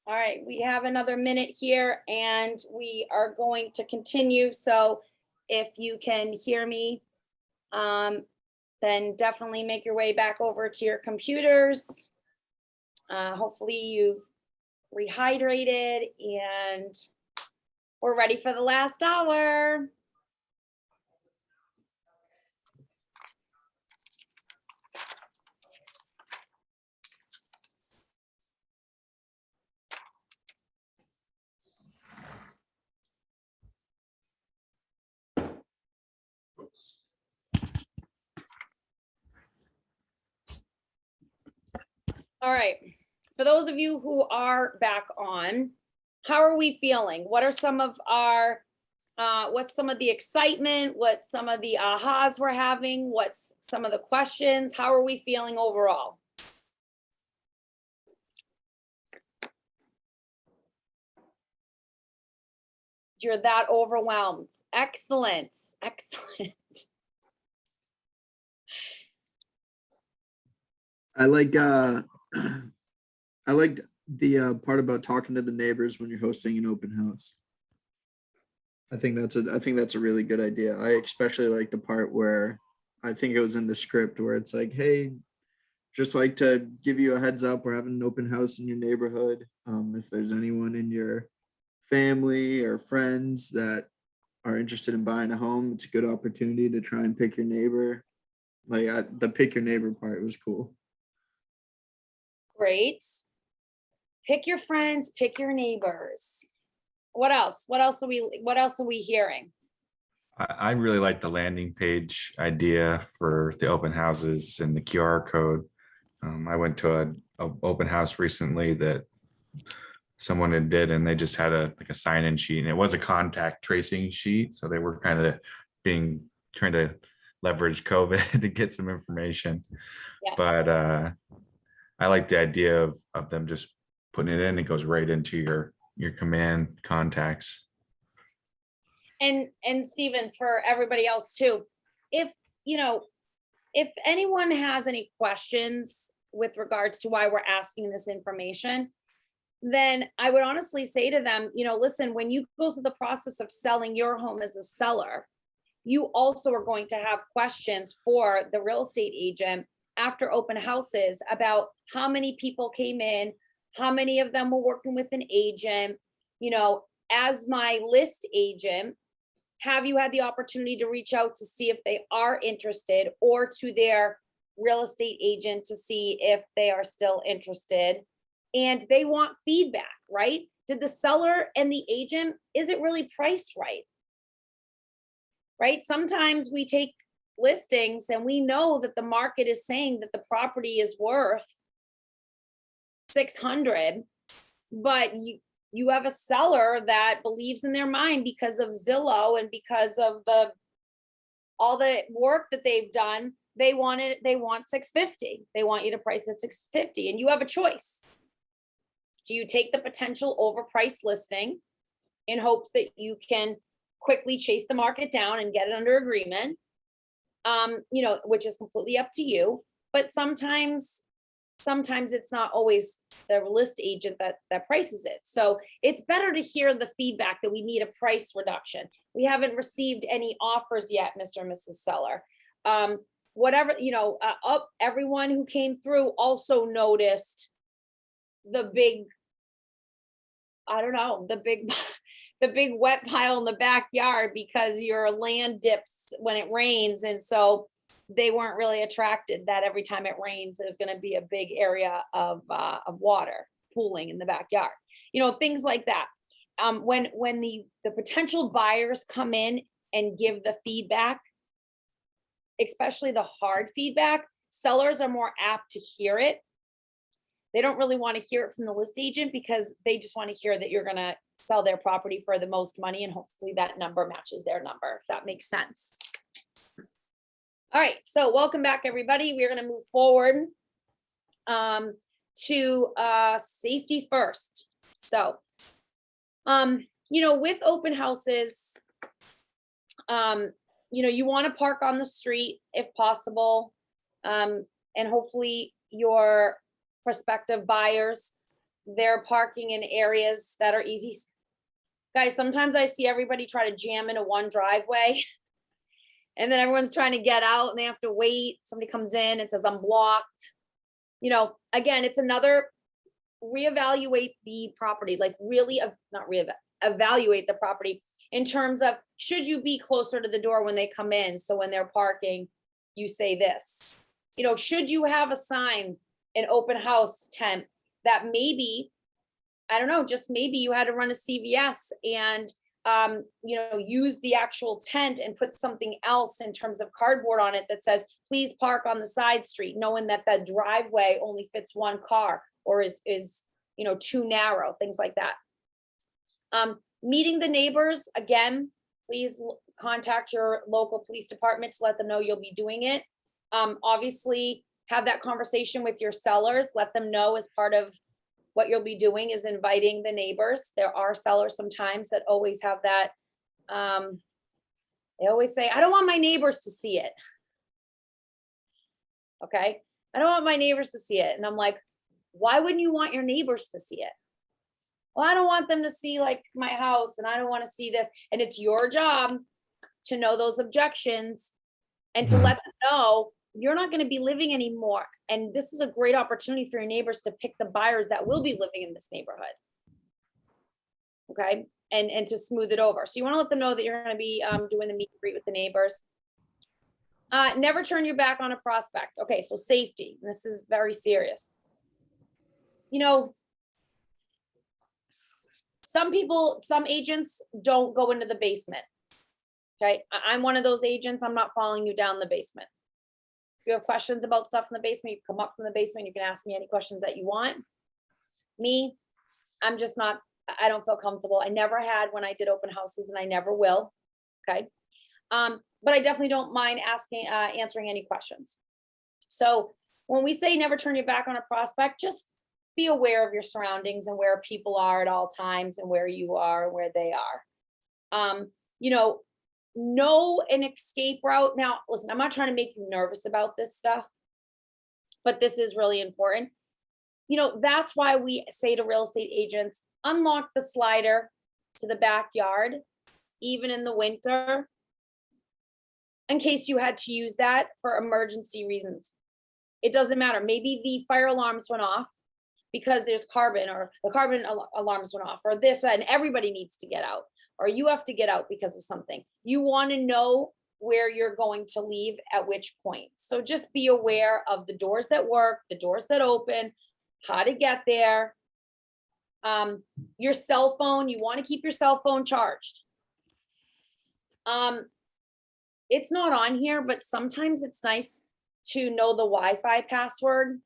All right, we have another minute here and we are going to continue. So if you can hear me, then definitely make your way back over to your computers. Hopefully you've rehydrated, and we're ready for the last hour. All right, for those of you who are back on, how are we feeling? What are some of our, what's some of the excitement? What's some of the ahas we're having? What's some of the questions? How are we feeling overall? You're that overwhelmed. Excellent, excellent. I like I liked the part about talking to the neighbors when you're hosting an open house. I think that's a really good idea. I especially like the part where I think it was in the script where it's like, hey, just like to give you a heads up, we're having an open house in your neighborhood. If there's anyone in your family or friends that are interested in buying a home, it's a good opportunity to try and pick your neighbor. Like the pick your neighbor part was cool. Great. Pick your friends, pick your neighbors. What else? What else are we hearing? I really like the landing page idea for the open houses and the QR code. I went to a open house recently that someone had did, and they just had like a sign-in sheet, and it was a contact tracing sheet. So they were kind of trying to leverage COVID to get some information. Yeah. But I like the idea of them just putting it in. It goes right into your command contacts. And Stephen, for everybody else too, if anyone has any questions with regards to why we're asking this information, then I would honestly say to them, listen, when you go through the process of selling your home as a seller, you also are going to have questions for the real estate agent after open houses about how many people came in, how many of them were working with an agent. As my list agent, have you had the opportunity to reach out to see if they are interested, or to their real estate agent to see if they are still interested? And they want feedback, right? Did the seller and the agent, is it really priced right? Right? Sometimes we take listings and we know that the market is saying that the property is worth 600, but you have a seller that believes in their mind because of Zillow and because of all the work that they've done. They want 650. They want you to price at 650, and you have a choice. Do you take the potential overpriced listing in hopes that you can quickly chase the market down and get it under agreement? Which is completely up to you. But sometimes it's not always the list agent that prices it. So it's better to hear the feedback that we need a price reduction. We haven't received any offers yet, Mr. and Mrs. Seller. Everyone who came through also noticed the big, the big wet pile in the backyard because your land dips when it rains. And so they weren't really attracted that every time it rains, there's going to be a big area of water pooling in the backyard, things like that. When the potential buyers come in and give the feedback, especially the hard feedback, sellers are more apt to hear it. They don't really want to hear it from the list agent because they just want to hear that you're going to sell their property for the most money, and hopefully that number matches their number, if that makes sense. All right, so welcome back, everybody. We're going to move forward to safety first. So, with open houses, you want to park on the street if possible, and hopefully your prospective buyers, they're parking in areas that are easy. Guys, sometimes I see everybody try to jam into one driveway and then everyone's trying to get out and they have to wait. Somebody comes in and says, I'm blocked. Again, it's another reevaluate the property, like really, not evaluate the property in terms of, should you be closer to the door when they come in? So when they're parking, you say this, you know, should you have a sign, an open house tent that maybe, I don't know, just maybe you had to run a CVS and, you know, use the actual tent and put something else in terms of cardboard on it that says, please park on the side street, knowing that the driveway only fits one car or is, you know, too narrow, things like that. Meeting the neighbors, again, please contact your local police department to let them know you'll be doing it. Obviously, have that conversation with your sellers, let them know as part of what you'll be doing is inviting the neighbors. There are sellers sometimes that always have that. They always say, I don't want my neighbors to see it. Okay, I don't want my neighbors to see it. And I'm like, why wouldn't you want your neighbors to see it? Well, I don't want them to see like my house and I don't want to see this. And it's your job to know those objections and to let them know you're not going to be living anymore. And this is a great opportunity for your neighbors to pick the buyers that will be living in this neighborhood. Okay, and to smooth it over. So you want to let them know that you're going to be doing the meet and greet with the neighbors. Never turn your back on a prospect. Okay, so safety. This is very serious. You know, some people, some agents don't go into the basement. Okay, I'm one of those agents. I'm not following you down the basement. If you have questions about stuff in the basement, you come up from the basement. You can ask me any questions that you want. Me, I'm just not, I don't feel comfortable. I never had when I did open houses and I never will. Okay. But I definitely don't mind asking, answering any questions. So when we say never turn your back on a prospect, just be aware of your surroundings and where people are at all times and where you are, where they are. You know an escape route. Now, listen, I'm not trying to make you nervous about this stuff, but this is really important. You know, that's why we say to real estate agents, unlock the slider to the backyard, even in the winter, in case you had to use that for emergency reasons. It doesn't matter. Maybe the fire alarms went off because there's carbon, or the carbon alarms went off, or this, and everybody needs to get out, or you have to get out because of something. You want to know where you're going to leave at which point. So just be aware of the doors that work, the doors that open, how to get there. Your cell phone, you want to keep your cell phone charged. It's not on here, but sometimes it's nice to know the Wi-Fi password.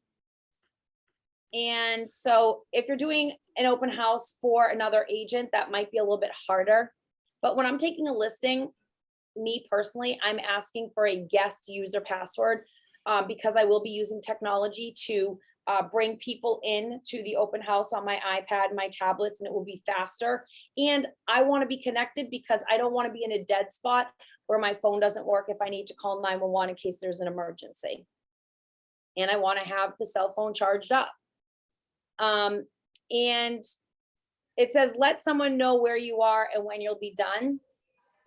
And so if you're doing an open house for another agent, that might be a little bit harder. But when I'm taking a listing, me personally, I'm asking for a guest user password because I will be using technology to bring people in to the open house on my iPad, my tablets, and it will be faster. And I want to be connected because I don't want to be in a dead spot where my phone doesn't work if I need to call 911 in case there's an emergency. And I want to have the cell phone charged up. And it says, let someone know where you are and when you'll be done.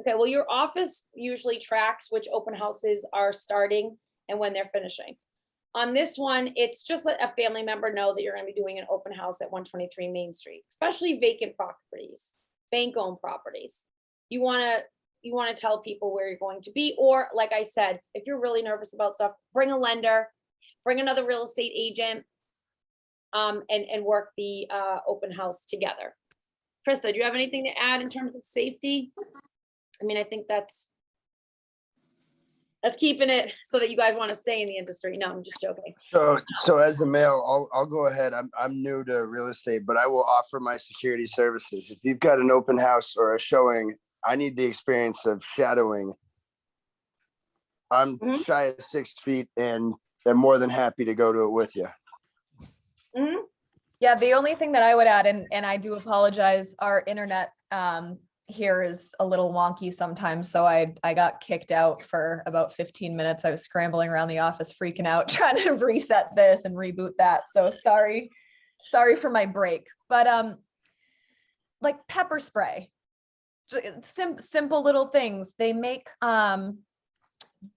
Okay, well, your office usually tracks which open houses are starting and when they're finishing. On this one, it's just let a family member know that you're going to be doing an open house at 123 Main Street, especially vacant properties, bank-owned properties. You want to tell people where you're going to be, or like I said, if you're really nervous about stuff, bring a lender, bring another real estate agent, and work the open house together. Krista, do you have anything to add in terms of safety? I mean, I think that's keeping it so that you guys want to stay in the industry. No, I'm just joking. So as a male, I'll go ahead. I'm new to real estate, but I will offer my security services. If you've got an open house or a showing, I need the experience of shadowing. I'm shy of 6 feet and I'm more than happy to go to it with you. Yeah, the only thing that I would add, and I do apologize, our internet here is a little wonky sometimes. So I got kicked out for about 15 minutes. I was scrambling around the office, freaking out, trying to reset this and reboot that. So sorry for my break. But like pepper spray, simple little things. They make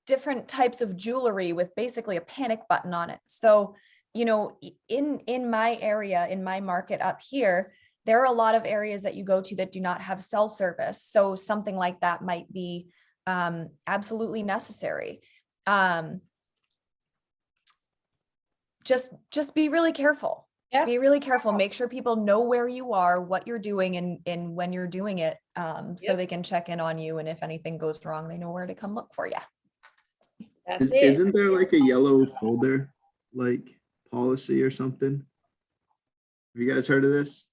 different types of jewelry with basically a panic button on it. So in my area, in my market up here, there are a lot of areas that you go to that do not have cell service. So something like that might be absolutely necessary. Just be really careful. Yeah. Be really careful. Make sure people know where you are, what you're doing, and when you're doing it, so they can check in on you. And if anything goes wrong, they know where to come look for you. That's it. Isn't there like a yellow folder like policy or something? Have you guys heard of this?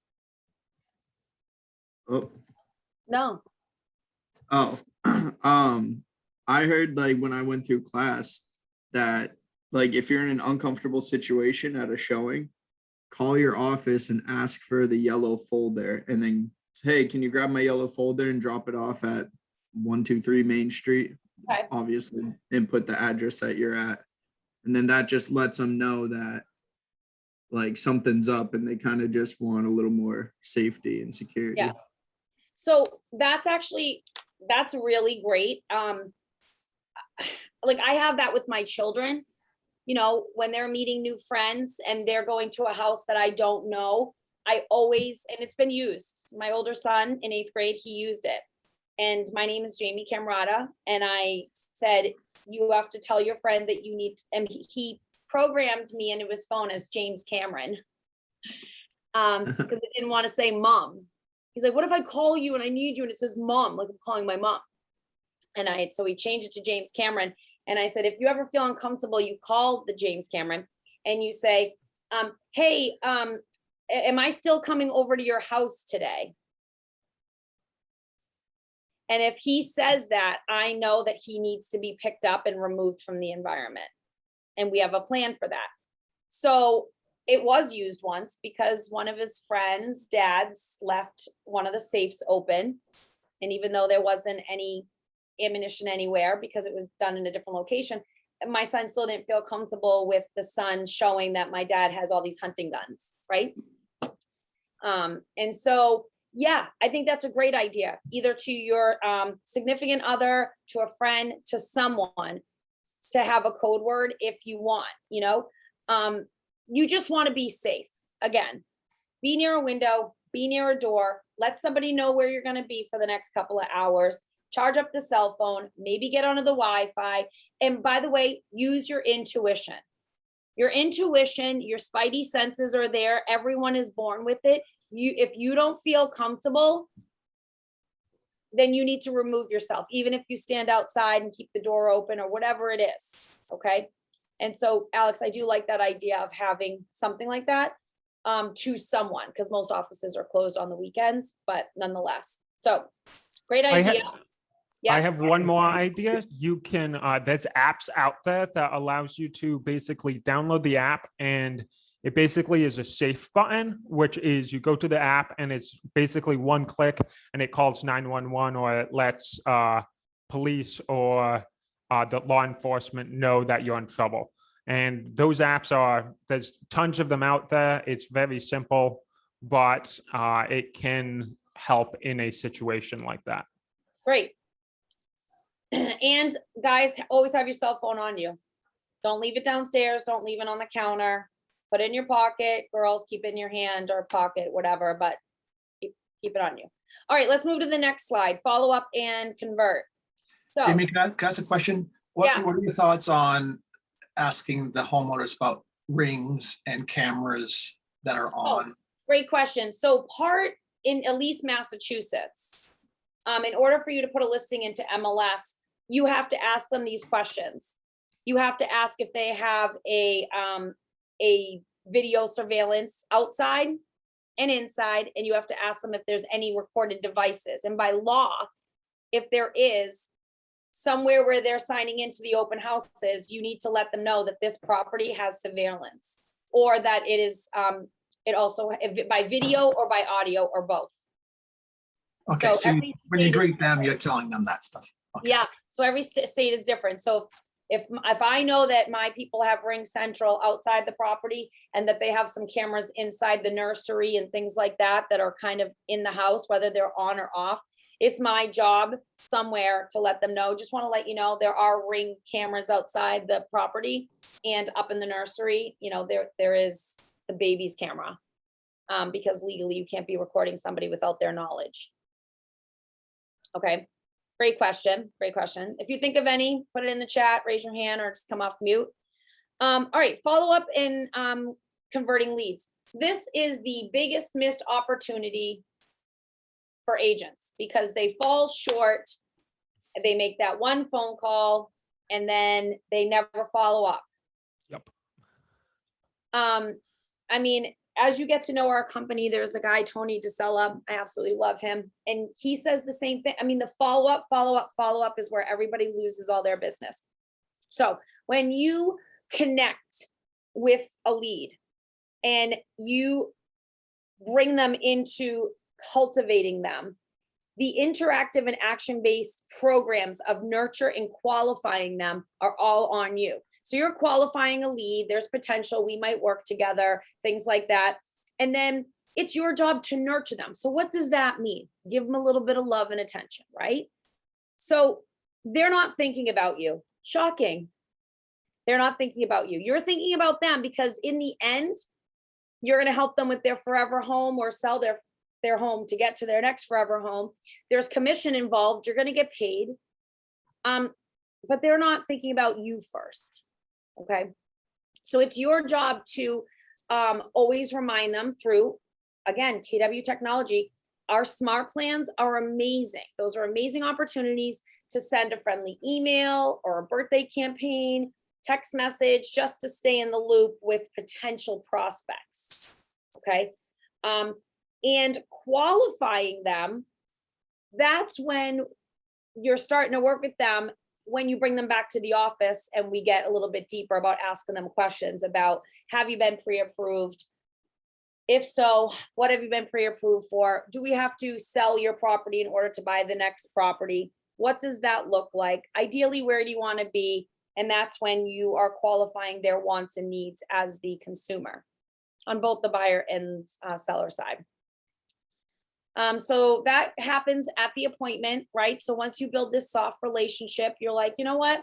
Oh, No. oh, I heard like when I went through class that like if you're in an uncomfortable situation at a showing, call your office and ask for the yellow folder and then say, hey, can you grab my yellow folder and drop it off at 123 Main Street? Okay. Obviously, and put the address that you're at. And then that just lets them know that like something's up and they kind of just want a little more safety and security. Yeah. So that's really great. Like I have that with my children, when they're meeting new friends and they're going to a house that I don't know, I always, and it's been used. My older son in 8th grade, he used it. And my name is Jamie Camarata. And I said, you have to tell your friend that you need, and he programmed me into his phone as James Cameron. Because I didn't want to say mom. He's like, what if I call you and I need you and it says mom, like I'm calling my mom. And so he changed it to James Cameron. And I said, if you ever feel uncomfortable, you call the James Cameron and you say, hey, am I still coming over to your house today? And if he says that, I know that he needs to be picked up and removed from the environment. And we have a plan for that. So it was used once because one of his friends' dads left one of the safes open. And even though there wasn't any ammunition anywhere because it was done in a different location, my son still didn't feel comfortable with the son showing that my dad has all these hunting guns, right? And so, yeah, I think that's a great idea, either to your significant other, to a friend, to someone, to have a code word if you want, you just want to be safe. Again, be near a window, be near a door, let somebody know where you're going to be for the next couple of hours, charge up the cell phone, maybe get onto the Wi-Fi. And by the way, use your intuition. Your intuition, your spidey senses are there. Everyone is born with it. If you don't feel comfortable, then you need to remove yourself, even if you stand outside and keep the door open or whatever it is. Okay. And so, Alex, I do like that idea of having something like that to someone, because most offices are closed on the weekends, but nonetheless. So great idea. I have one more idea. You can, there's apps out there that allows you to basically download the app, and it basically is a safe button, which is you go to the app and it's basically one click and it calls 911 or it lets police or the law enforcement know that you're in trouble. And those apps there's tons of them out there. It's very simple, but it can help in a situation like that. Great. And guys, always have your cell phone on you. Don't leave it downstairs. Don't leave it on the counter. Put it in your pocket. Girls, keep it in your hand or pocket, whatever, but keep it on you. All right, let's move to the next slide. Follow up and convert. So, Amy, can I ask a question? What are your thoughts on asking the homeowners about rings and cameras that are on? Great question. So in at least Massachusetts, in order for you to put a listing into MLS, you have to ask them these questions. You have to ask if they have a video surveillance outside and inside, and you have to ask them if there's any recorded devices. And by law, if there is somewhere where they're signing into the open houses, you need to let them know that this property has surveillance, or that it is it also by video or by audio or both. Okay, so when you greet them, you're telling them that stuff. Okay. Yeah, so every state is different. So if I know that my people have Ring Central outside the property and that they have some cameras inside the nursery and things like that that are kind of in the house, whether they're on or off, It's my job somewhere to let them know. Just want to let you know, there are Ring cameras outside the property and up in the nursery, you know, there is the baby's camera. Because legally you can't be recording somebody without their knowledge. Okay, great question, great question. If you think of any, put it in the chat, raise your hand or just come off mute. All right, follow up in converting leads. This is the biggest missed opportunity for agents because they fall short. They make that one phone call and then they never follow up. Yep. I mean, as you get to know our company, there's a guy, Tony DeSella. I absolutely love him. And he says the same thing. I mean, the follow up is where everybody loses all their business. So when you connect with a lead and you bring them into cultivating them, the interactive and action-based programs of nurture and qualifying them are all on you. So you're qualifying a lead, there's potential, we might work together, things like that. And then it's your job to nurture them. So what does that mean? Give them a little bit of love and attention, right? So they're not thinking about you. Shocking. They're not thinking about you. You're thinking about them because in the end, you're going to help them with their forever home or sell their home to get to their next forever home. There's commission involved. You're going to get paid. But they're not thinking about you first. Okay. So it's your job to always remind them through, again, KW technology. Our smart plans are amazing. Those are amazing opportunities to send a friendly email or a birthday campaign, text message, just to stay in the loop with potential prospects. Okay. And qualifying them, that's when you're starting to work with them when you bring them back to the office and we get a little bit deeper about asking them questions about, have you been pre-approved? If so, what have you been pre-approved for? Do we have to sell your property in order to buy the next property? What does that look like? Ideally, where do you want to be? And that's when you are qualifying their wants and needs as the consumer on both the buyer and seller side. So that happens at the appointment, right? So once you build this soft relationship, you're like, you know what?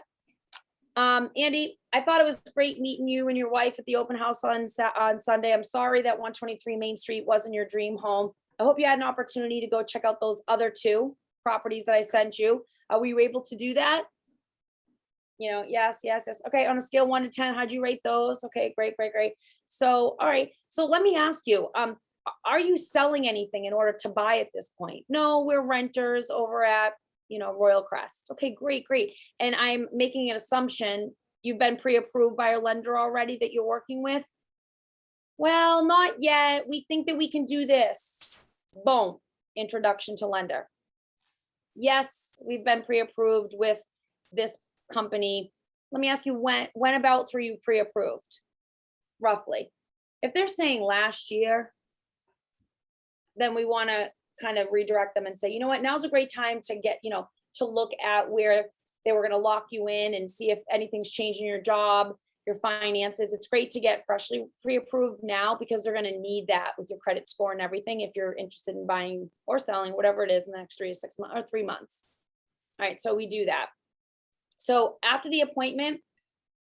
Andy, I thought it was great meeting you and your wife at the open house on Sunday. I'm sorry that 123 Main Street wasn't your dream home. I hope you had an opportunity to go check out those other 2 properties that I sent you. Were you able to do that? You know, yes. Okay, on a scale 1 to 10, how'd you rate those? Okay, great. So, all right. So let me ask you, are you selling anything in order to buy at this point? No, we're renters over at, you know, Royal Crest. Okay, great. And I'm making an assumption you've been pre-approved by a lender already that you're working with. Well, not yet. We think that we can do this. Boom, introduction to lender. Yes, we've been pre-approved with this company. Let me ask you, when abouts were you pre-approved? Roughly. If they're saying last year, then we want to kind of redirect them and say, you know what, now's a great time to get, you know, to look at where they were going to lock you in and see if anything's changing your job, your finances. It's great to get freshly pre-approved now because they're going to need that with your credit score and everything if you're interested in buying or selling, whatever it is in the next 3 to 6 months or 3 months. All right, so we do that. So after the appointment,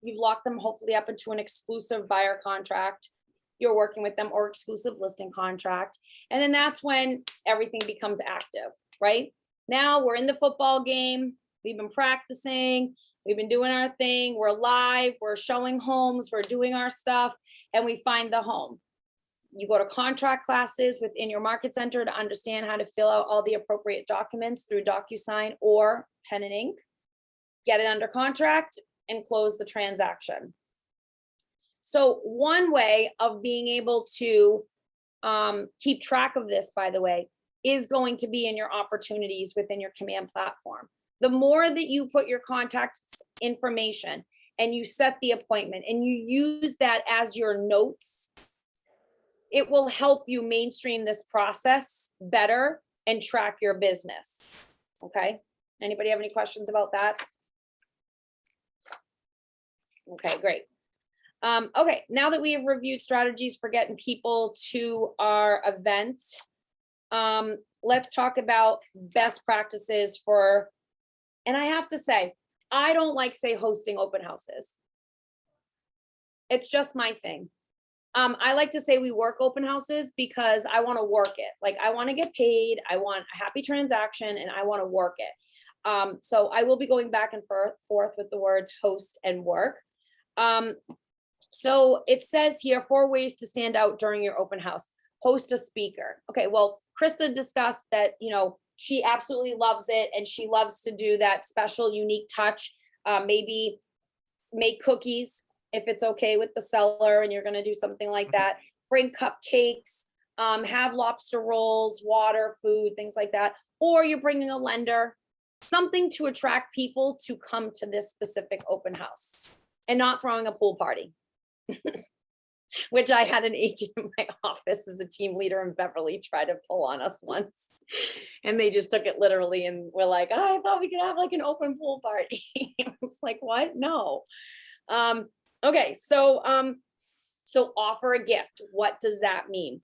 you've locked them hopefully up into an exclusive buyer contract. You're working with them or exclusive listing contract. And then that's when everything becomes active, right? Now we're in the football game. We've been practicing. We've been doing our thing. We're live. We're showing homes. We're doing our stuff and we find the home. You go to contract classes within your market center to understand how to fill out all the appropriate documents through DocuSign or pen and ink. Get it under contract and close the transaction. So one way of being able to keep track of this, by the way, is going to be in your opportunities within your command platform. The more that you put your contact information and you set the appointment and you use that as your notes, it will help you mainstream this process better and track your business. Okay. Anybody have any questions about that? Okay, great. Okay, now that we have reviewed strategies for getting people to our event, Let's talk about best practices for, and I have to say, I don't like say hosting open houses. It's just my thing. I like to say we work open houses because I want to work it. Like I want to get paid. I want a happy transaction and I want to work it. So I will be going back and forth with the words host and work. So it says here 4 ways to stand out during your open house. Host a speaker. Okay, well, Krista discussed that, you know, she absolutely loves it and she loves to do that special unique touch. Maybe make cookies if it's okay with the seller and you're going to do something like that. Bring cupcakes, have lobster rolls, water, food, things like that. Or you're bringing a lender, something to attract people to come to this specific open house and not throwing a pool party. Which I had an agent in my office as a team leader in Beverly try to pull on us once. And they just took it literally and were like, oh, I thought we could have like an open pool party. I was like, what? No. Okay, so offer a gift. What does that mean?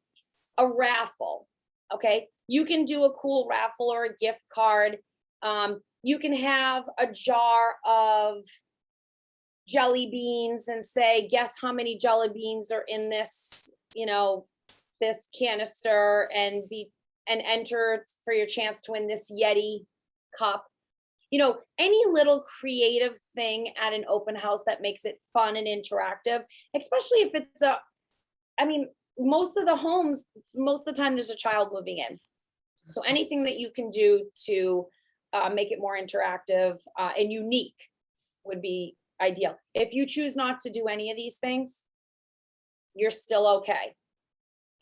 A raffle. Okay, you can do a cool raffle or a gift card. You can have a jar of jelly beans and say, guess how many jelly beans are in this, you know, this canister, and enter for your chance to win this Yeti cup. You know, any little creative thing at an open house that makes it fun and interactive, especially if it's I mean, most of the homes, most of the time there's a child moving in. So anything that you can do to make it more interactive and unique would be ideal. If you choose not to do any of these things, you're still okay.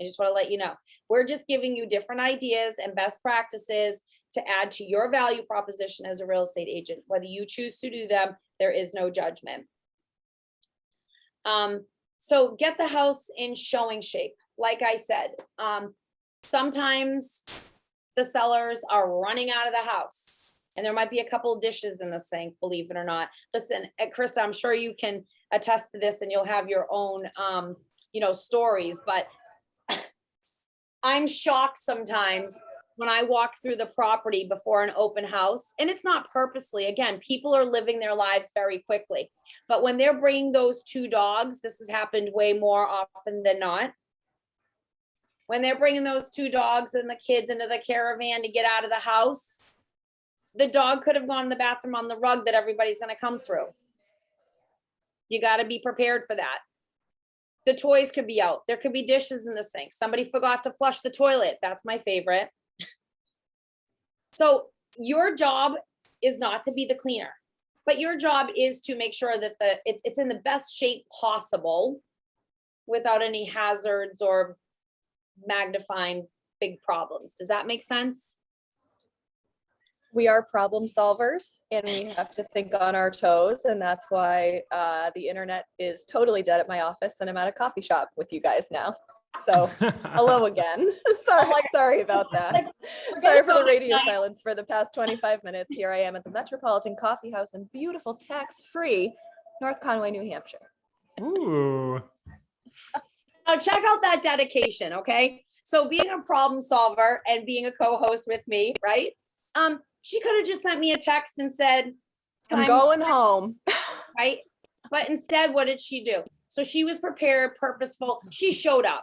I just want to let you know, we're just giving you different ideas and best practices to add to your value proposition as a real estate agent. Whether you choose to do them, there is no judgment. So get the house in showing shape. Like I said, sometimes the sellers are running out of the house. And there might be a couple of dishes in the sink, believe it or not. Listen, Krista, I'm sure you can attest to this and you'll have your own, you know, stories, but I'm shocked sometimes when I walk through the property before an open house, and it's not purposely. Again, people are living their lives very quickly, but when they're bringing those 2 dogs, this has happened way more often than not. When they're bringing those 2 dogs and the kids into the caravan to get out of the house, the dog could have gone in the bathroom on the rug that everybody's going to come through. You got to be prepared for that. The toys could be out. There could be dishes in the sink. Somebody forgot to flush the toilet. That's my favorite. So your job is not to be the cleaner, but your job is to make sure that it's in the best shape possible without any hazards or magnifying big problems. Does that make sense? We are problem solvers and we have to think on our toes. And that's why the internet is totally dead at my office and I'm at a coffee shop with you guys now. So hello again. Sorry about that. Sorry for the radio silence for the past 25 minutes. Here I am at the Metropolitan Coffee House in beautiful tax-free North Conway, New Hampshire. Ooh. Now check out that dedication, okay? So being a problem solver and being a co-host with me, right? She could have just sent me a text and said, I'm going home. Right? But instead, what did she do? So she was prepared, purposeful. She showed up.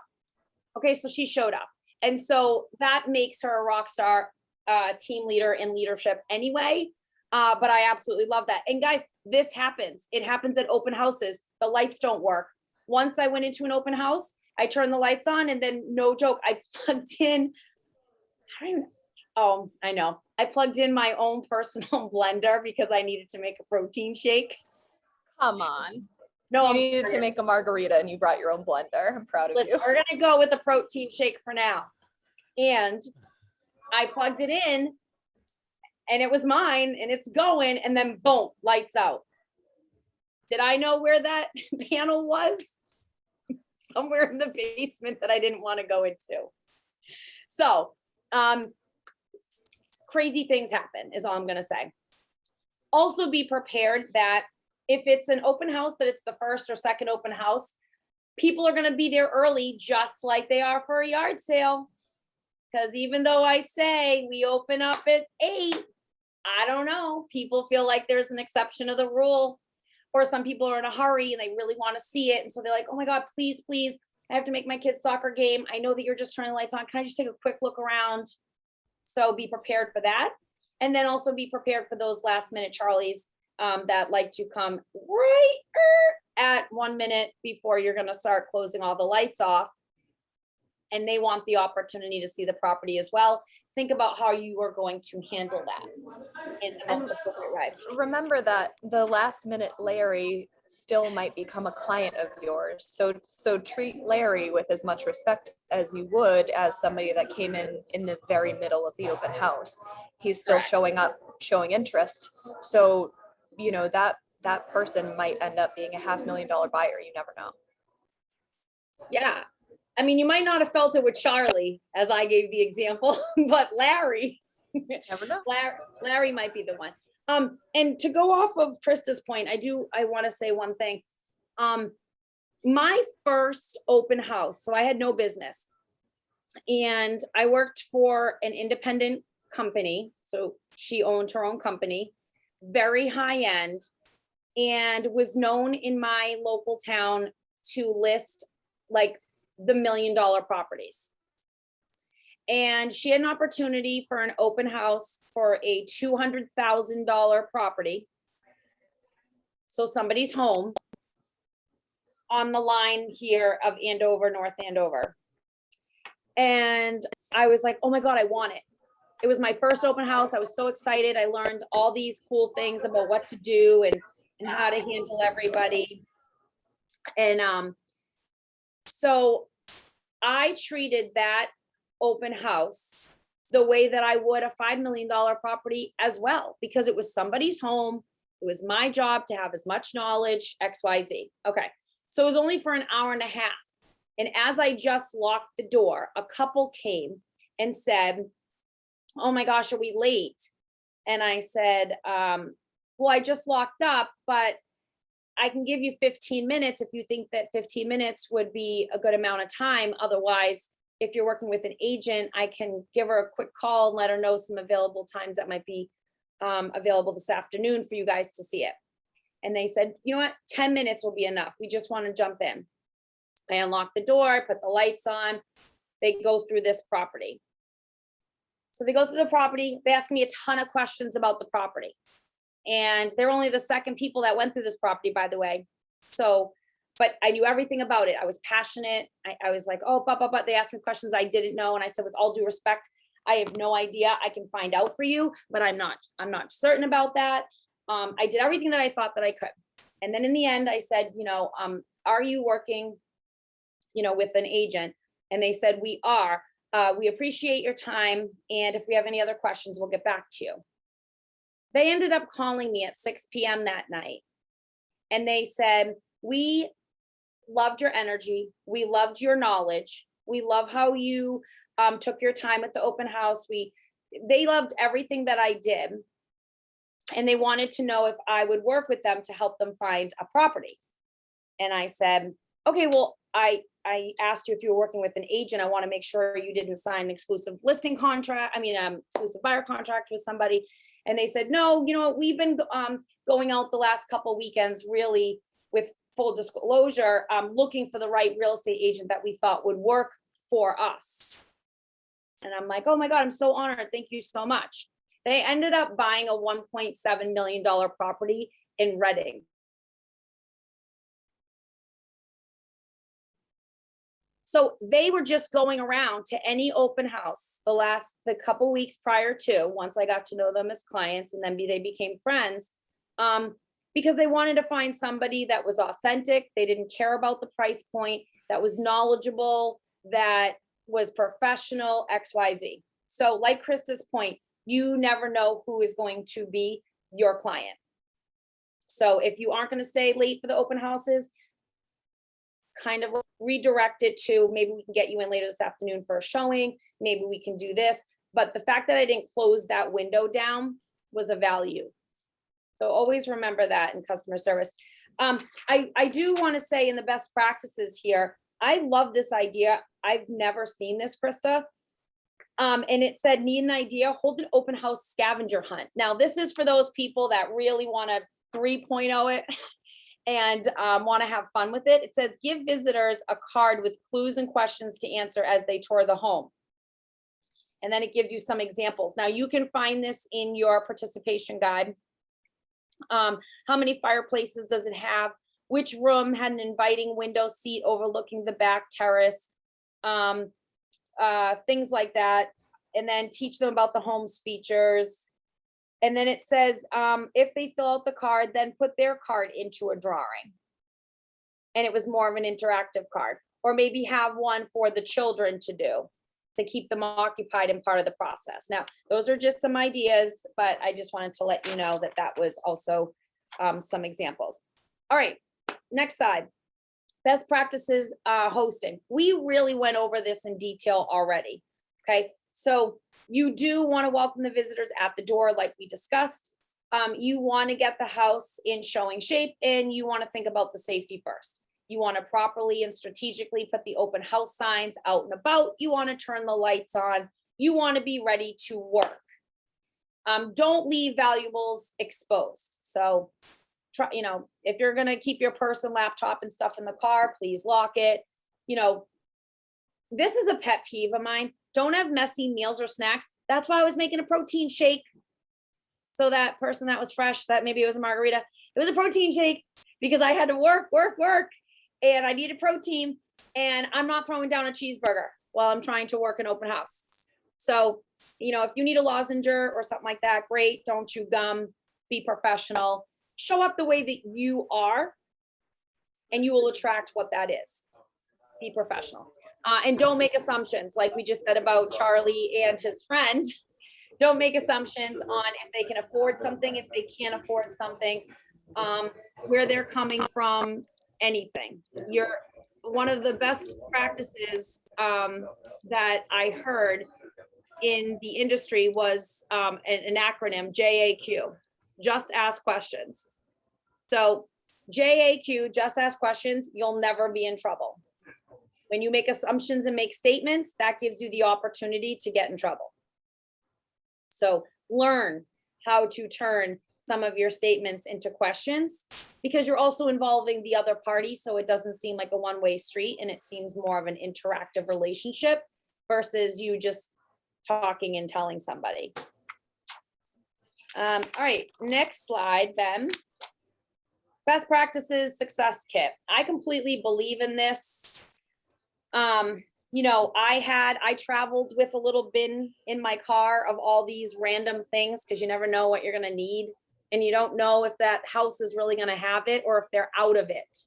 Okay, so she showed up. And so that makes her a rock star team leader in leadership anyway. But I absolutely love that. And guys, this happens. It happens at open houses. The lights don't work. Once I went into an open house, I turned the lights on and then no joke, I plugged in, I know. I plugged in my own personal blender because I needed to make a protein shake. Come on. No, you needed to make a margarita and you brought your own blender. I'm proud of you. We're going to go with the protein shake for now. And I plugged it in and it was mine and it's going and then boom, lights out. Did I know where that panel was? Somewhere in the basement that I didn't want to go into. So, crazy things happen is all I'm going to say. Also be prepared that if it's an open house, that it's the first or second open house, people are going to be there early, just like they are for a yard sale. Because even though I say we open up at 8, I don't know, people feel like there's an exception of the rule. Or some people are in a hurry and they really want to see it. And so they're like, oh my God, please, please, I have to make my kid's soccer game. I know that you're just turning the lights on. Can I just take a quick look around? So be prepared for that. And then also be prepared for those last minute Charlies that like to come right at 1 minute before you're going to start closing all the lights off. And they want the opportunity to see the property as well. Think about how you are going to handle that in the most appropriate way. Remember that the last minute Larry still might become a client of yours. So treat Larry with as much respect as you would as somebody that came in the very middle of the open house. He's still showing up, showing interest. So, you know, that person might end up being a $500,000 buyer. You never know. Yeah. I mean, you might not have felt it with Charlie, as I gave the example, but Larry, Never know. Larry might be the one. And to go off of Krista's point, I want to say one thing. My first open house, so I had no business and I worked for an independent company. So she owned her own company, very high end, and was known in my local town to list like the $1 million properties. And she had an opportunity for an open house for a $200,000 property. So somebody's home on the line here of Andover, North Andover. And I was like, oh my God, I want it. It was my first open house. I was so excited. I learned all these cool things about what to do and how to handle everybody. And so I treated that open house the way that I would a $5 million property as well, because it was somebody's home. It was my job to have as much knowledge, XYZ. Okay. So it was only for an hour and a half. And as I just locked the door, a couple came and said, oh my gosh, are we late? And I said, well, I just locked up, but I can give you 15 minutes if you think that 15 minutes would be a good amount of time. Otherwise, if you're working with an agent, I can give her a quick call and let her know some available times that might be available this afternoon for you guys to see it. And they said, you know what, 10 minutes will be enough. We just want to jump in. I unlocked the door, I put the lights on. They go through this property. So they go through the property. They ask me a ton of questions about the property. And they're only the second people that went through this property, by the way. So, but I knew everything about it. I was passionate. I was like, oh, but they asked me questions I didn't know. And I said, with all due respect, I have no idea. I can find out for you, but I'm not certain about that. I did everything that I thought that I could. And then in the end, I said, you know, are you working, you know, with an agent? And they said, we are. We appreciate your time. And if we have any other questions, we'll get back to you. They ended up calling me at 6 p.m. that night. And they said, we loved your energy. We loved your knowledge. We love how you took your time at the open house. They loved everything that I did. And they wanted to know if I would work with them to help them find a property. And I said, okay, well, I asked you if you were working with an agent. I want to make sure you didn't sign an exclusive listing contract. Exclusive buyer contract with somebody. And they said, no, you know, we've been going out the last couple of weekends, really, with full disclosure, looking for the right real estate agent that we thought would work for us. And I'm like, oh my God, I'm so honored. Thank you so much. They ended up buying a $1.7 million property in Reading. So they were just going around to any open house the couple weeks prior to, once I got to know them as clients, and then they became friends, because they wanted to find somebody that was authentic. They didn't care about the price point, that was knowledgeable, that was professional, XYZ. So like Krista's point, you never know who is going to be your client. So if you aren't going to stay late for the open houses, kind of redirect it to, maybe we can get you in later this afternoon for a showing. Maybe we can do this. But the fact that I didn't close that window down was a value. So always remember that in customer service. I do want to say in the best practices here, I love this idea. I've never seen this, Krista. And it said, need an idea, hold an open house scavenger hunt. Now, this is for those people that really want to 3.0 it and want to have fun with it. It says, give visitors a card with clues and questions to answer as they tour the home. And then it gives you some examples. Now, you can find this in your participation guide. How many fireplaces does it have? Which room had an inviting window seat overlooking the back terrace? Things like that. And then teach them about the home's features. And then it says, if they fill out the card, then put their card into a drawing. And it was more of an interactive card, or maybe have one for the children to do, to keep them occupied in part of the process. Now, those are just some ideas, but I just wanted to let you know that that was also some examples. All right, next slide. Best practices hosting. We really went over this in detail already, okay? So you do want to welcome the visitors at the door like we discussed. You want to get the house in showing shape, and you want to think about the safety first. You want to properly and strategically put the open house signs out and about. You want to turn the lights on. You want to be ready to work. Don't leave valuables exposed. So try, you know, if you're going to keep your purse and laptop and stuff in the car, please lock it. You know, this is a pet peeve of mine. Don't have messy meals or snacks. That's why I was making a protein shake. So that person that was fresh, that maybe it was a margarita, it was a protein shake because I had to work. And I needed protein, and I'm not throwing down a cheeseburger while I'm trying to work an open house. So, you know, if you need a lozenge or something like that, great. Don't chew gum, be professional, show up the way that you are, and you will attract what that is. Be professional. And don't make assumptions like we just said about Charlie and his friend. Don't make assumptions on if they can afford something, if they can't afford something, where they're coming from, anything. You're one of the best practices that I heard in the industry was an acronym, JAQ, just ask questions. So JAQ, just ask questions, you'll never be in trouble. When you make assumptions and make statements, that gives you the opportunity to get in trouble. So learn how to turn some of your statements into questions, because you're also involving the other party. So it doesn't seem like a one-way street, and it seems more of an interactive relationship versus you just talking and telling somebody. All right, next slide, Ben. Best practices success kit. I completely believe in this. You know, I traveled with a little bin in my car of all these random things, because you never know what you're going to need. And you don't know if that house is really going to have it or if they're out of it.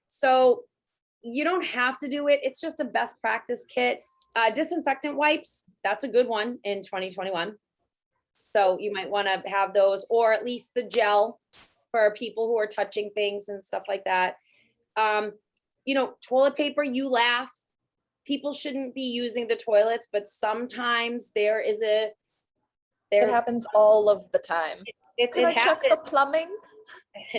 So you don't have to do it. It's just a best practice kit. Disinfectant wipes, that's a good one in 2021. So you might want to have those, or at least the gel for people who are touching things and stuff like that. You know, toilet paper, you laugh. People shouldn't be using the toilets, but sometimes it happens all of the time. Can I check the happens. plumbing?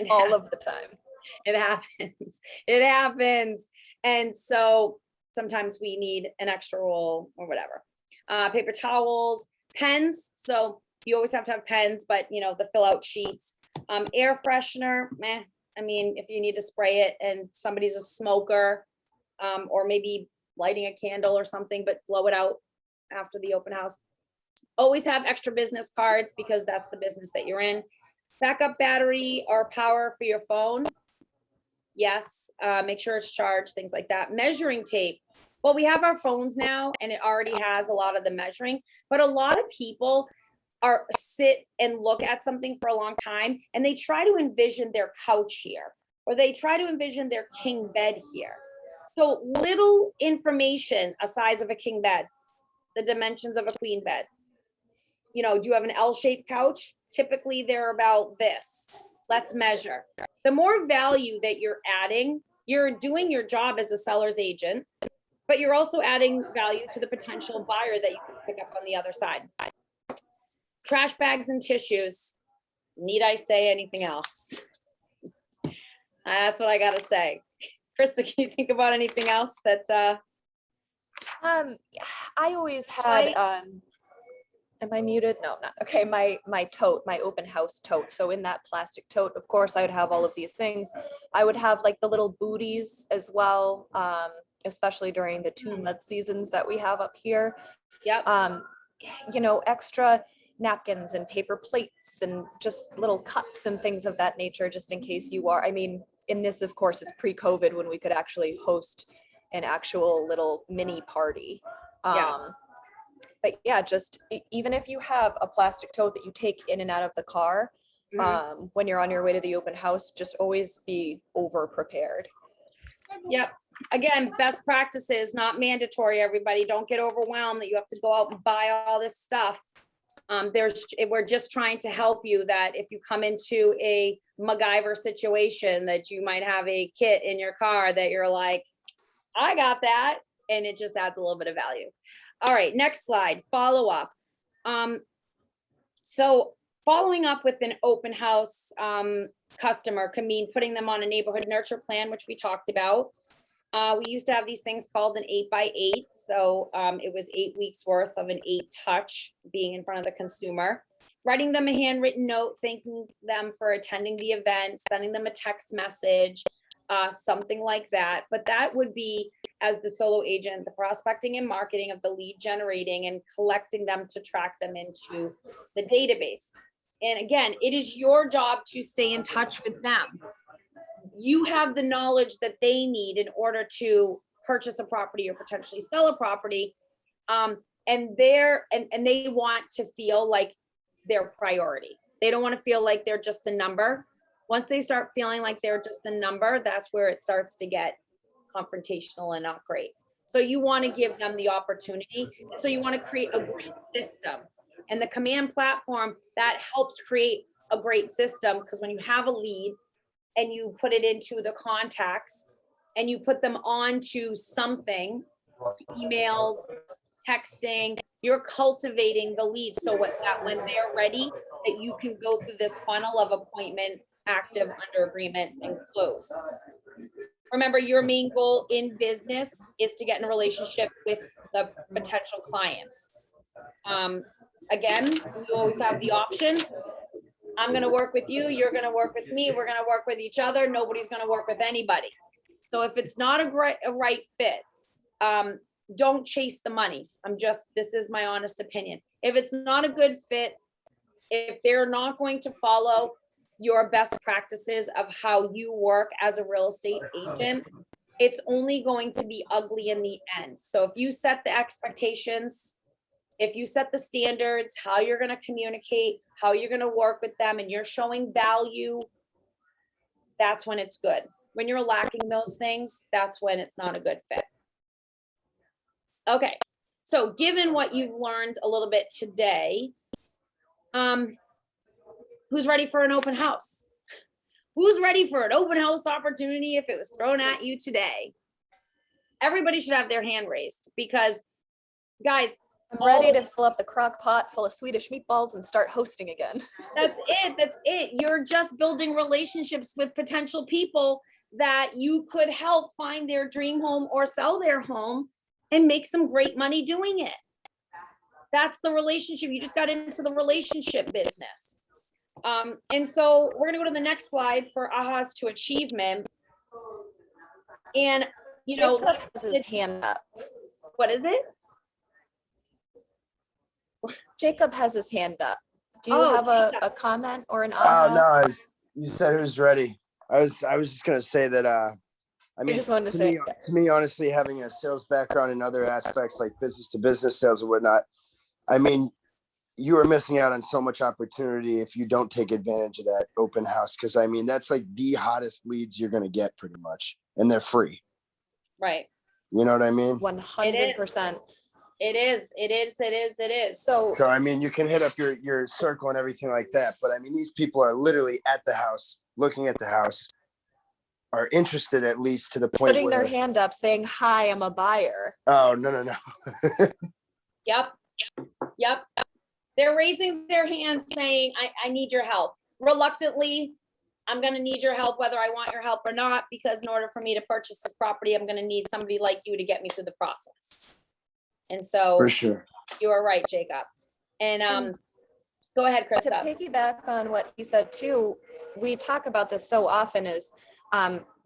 All of the time. It happens. It happens. And so sometimes we need an extra roll or whatever. Paper towels, pens. So you always have to have pens, but you know, the fill out sheets, air freshener, meh. I mean, if you need to spray it and somebody's a smoker, or maybe lighting a candle or something, but blow it out after the open house. Always have extra business cards, because that's the business that you're in. Backup battery or power for your phone. Yes, make sure it's charged, things like that. Measuring tape. Well, we have our phones now, and it already has a lot of the measuring, but a lot of people sit and look at something for a long time, and they try to envision their couch here, or they try to envision their king bed here. So little information, a size of a king bed, the dimensions of a queen bed. You know, do you have an L-shaped couch? Typically they're about this. Let's measure. The more value that you're adding, you're doing your job as a seller's agent, but you're also adding value to the potential buyer that you can pick up on the other side. Trash bags and tissues. Need I say anything else? That's what I gotta say. Krista, can you think about anything else that I always had, am I muted? No, I'm not. Okay, my tote, my open house tote. So in that plastic tote, of course, I would have all of these things. I would have like the little booties as well, especially during the 2 mud seasons that we have up here. Yep. You know, extra napkins and paper plates and just little cups and things of that nature, just in case you are, I mean, in this, of course, is pre-COVID when we could actually host an actual little mini party. Yeah. But yeah, just even if you have a plastic tote that you take in and out of the car, when you're on your way to the open house, just always be over prepared. Yep. Again, best practices, not mandatory, everybody. Don't get overwhelmed that you have to go out and buy all this stuff. We're just trying to help you that if you come into a MacGyver situation, that you might have a kit in your car that you're like, I got that. And it just adds a little bit of value. All right, next slide, follow up. So following up with an open house customer can mean putting them on a neighborhood nurture plan, which we talked about. We used to have these things called an 8x8. So it was 8 weeks worth of an 8 touch being in front of the consumer, writing them a handwritten note, thanking them for attending the event, sending them a text message, something like that. But that would be, as the solo agent, the prospecting and marketing of the lead generating and collecting them to track them into the database. And again, it is your job to stay in touch with them. You have the knowledge that they need in order to purchase a property or potentially sell a property. And they want to feel like their priority. They don't want to feel like they're just a number. Once they start feeling like they're just a number, that's where it starts to get confrontational and not great. So you want to give them the opportunity. So you want to create a great system. And the command platform that helps create a great system, because when you have a lead and you put it into the contacts and you put them onto something, emails, texting, you're cultivating the lead. So when they're ready, that you can go through this funnel of appointment, active, under agreement, and close. Remember, your main goal in business is to get in a relationship with the potential clients. Again, you always have the option. I'm going to work with you. You're going to work with me. We're going to work with each other. Nobody's going to work with anybody. So if it's not a right fit, don't chase the money. This is my honest opinion. If it's not a good fit, if they're not going to follow your best practices of how you work as a real estate agent, it's only going to be ugly in the end. So if you set the expectations, if you set the standards, how you're going to communicate, how you're going to work with them, and you're showing value, that's when it's good. When you're lacking those things, that's when it's not a good fit. Okay, so given what you've learned a little bit today, who's ready for an open house? Who's ready for an open house opportunity if it was thrown at you today? Everybody should have their hand raised, because guys, I'm ready to fill up the crock pot full of Swedish meatballs and start hosting again. That's it. You're just building relationships with potential people that you could help find their dream home or sell their home and make some great money doing it. That's the relationship. You just got into the relationship business. And so we're gonna go to the next slide for ahas to achievement. And Jacob has his hand up. What is it? Jacob has his hand up. Do you have a comment or an Oh no, you said it was ready. I was just gonna say that I mean, just wanted to to say me, honestly, having a sales background in other aspects like business to business sales and whatnot, I mean, you are missing out on so much opportunity if you don't take advantage of that open house. Cause I mean, that's like the hottest leads you're gonna get pretty much, and they're free. Right. You know what I mean? 100%. It is. So I mean, you can hit up your circle and everything like that. But I mean, these people are literally at the house, looking at the house, are interested at least to the point putting where their hand up saying, hi, I'm a buyer. Oh, no. Yep. They're raising their hands saying, I need your help. Reluctantly, I'm going to need your help, whether I want your help or not, because in order for me to purchase this property, I'm going to need somebody like you to get me through the process. And so For sure. you are right, Jacob. And go ahead, To Krista. piggyback on what he said too, we talk about this so often is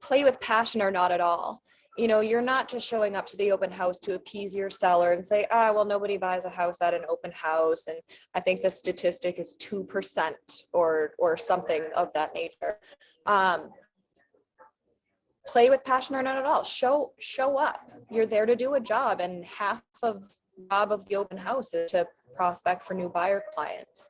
play with passion or not at all. You know, you're not just showing up to the open house to appease your seller and say, well, nobody buys a house at an open house. And I think the statistic is 2% or something of that nature. Play with passion or not at all. Show up. You're there to do a job, and half of the job of the open house is to prospect for new buyer clients.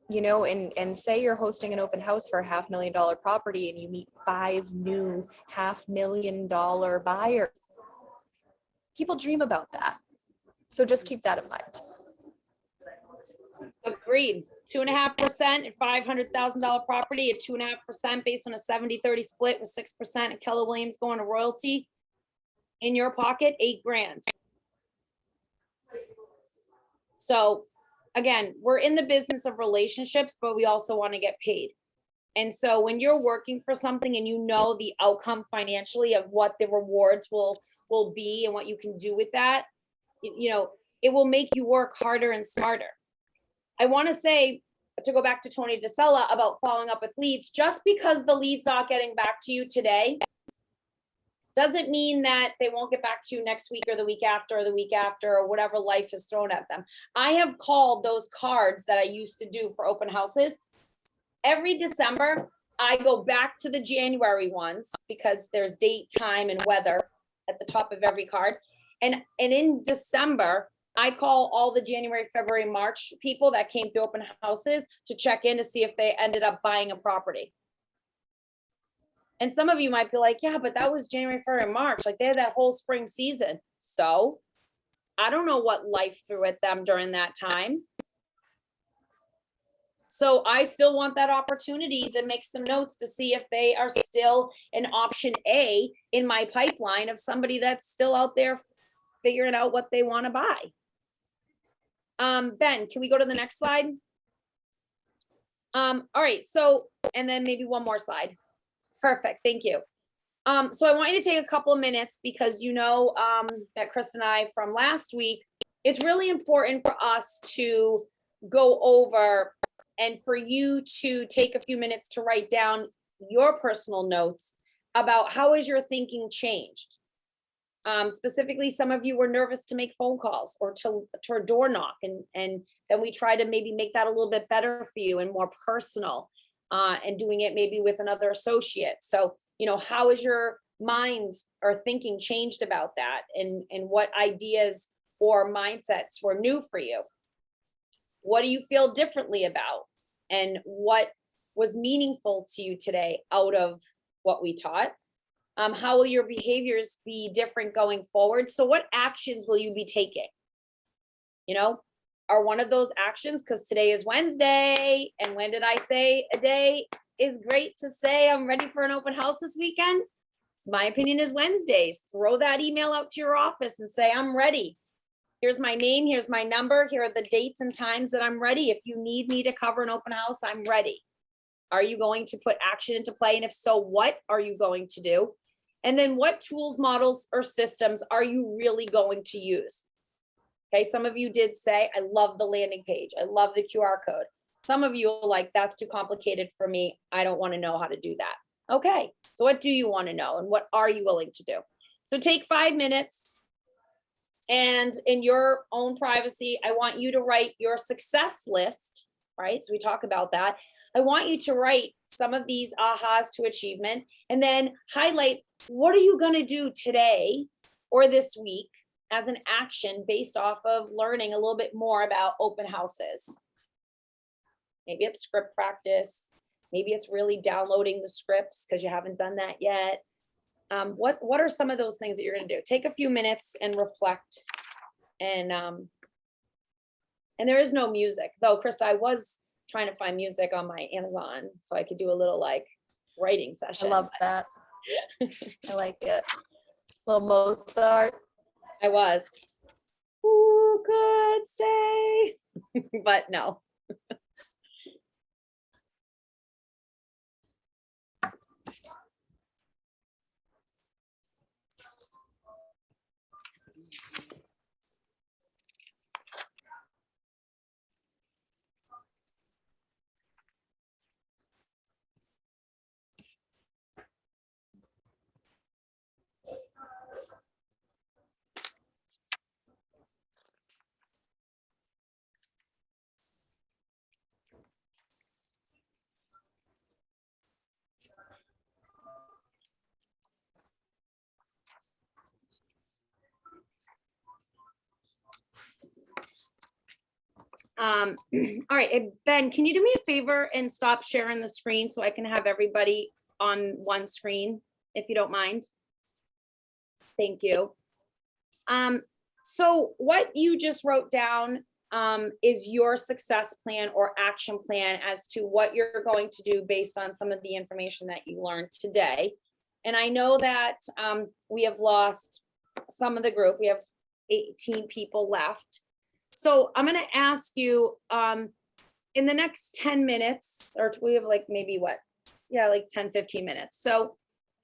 You know, and say you're hosting an open house for a $500,000 property and you meet 5 new $500,000 buyers. People dream about that. So just keep that in mind. Agreed. 2.5% at $500,000 property at 2.5% based on a 70-30 split with 6% of Keller Williams going to royalty. In your pocket, $8,000. So again, we're in the business of relationships, but we also want to get paid. And so when you're working for something and you know the outcome financially of what the rewards will be and what you can do with that, you know, it will make you work harder and smarter. I want to say, to go back to Tony DeSella about following up with leads, just because the lead's not getting back to you today doesn't mean that they won't get back to you next week or the week after or the week after or whatever life has thrown at them. I have called those cards that I used to do for open houses. Every December, I go back to the January ones because there's date, time, and weather at the top of every card. And in December, I call all the January, February, March people that came through open houses to check in to see if they ended up buying a property. And some of you might be like, yeah, but that was January, February, March. Like they had that whole spring season. So I don't know what life threw at them during that time. So I still want that opportunity to make some notes to see if they are still an option A in my pipeline of somebody that's still out there figuring out what they want to buy. Ben, can we go to the next slide? All right, so, and then maybe one more slide. Perfect, thank you. So I want you to take a couple of minutes because you know that Chris and I from last week, it's really important for us to go over and for you to take a few minutes to write down your personal notes about how has your thinking changed. Specifically, some of you were nervous to make phone calls or to a door knock, and then we try to maybe make that a little bit better for you and more personal, and doing it maybe with another associate. So, you know, how has your mind or thinking changed about that, and what ideas or mindsets were new for you? What do you feel differently about, and what was meaningful to you today out of what we taught? How will your behaviors be different going forward? So what actions will you be taking? You know, are one of those actions, because today is Wednesday, and when did I say a day is great to say I'm ready for an open house this weekend? My opinion is Wednesdays. Throw that email out to your office and say, I'm ready. Here's my name, here's my number, here are the dates and times that I'm ready. If you need me to cover an open house, I'm ready. Are you going to put action into play? And if so, what are you going to do? And then what tools, models, or systems are you really going to use? Okay, some of you did say, I love the landing page. I love the QR code. Some of you are like, that's too complicated for me. I don't want to know how to do that. Okay, so what do you want to know, and what are you willing to do? So take 5 minutes, and in your own privacy, I want you to write your success list, right? So we talk about that. I want you to write some of these ahas to achievement, and then highlight what are you going to do today or this week as an action based off of learning a little bit more about open houses. Maybe it's script practice. Maybe it's really downloading the scripts because you haven't done that yet. What are some of those things that you're going to do? Take a few minutes and reflect. And there is no music, though, Krista, I was trying to find music on my Amazon so I could do a little like writing session. I love that. I like it. Little Mozart. I was. Who could say? But no. All right, Ben, can you do me a favor and stop sharing the screen so I can have everybody on one screen, if you don't mind? Thank you. So what you just wrote down is your success plan or action plan as to what you're going to do based on some of the information that you learned today. And I know that we have lost some of the group. We have 18 people left. So I'm going to ask you in the next 10 minutes, or we have like maybe what? Yeah, like 10, 15 minutes. So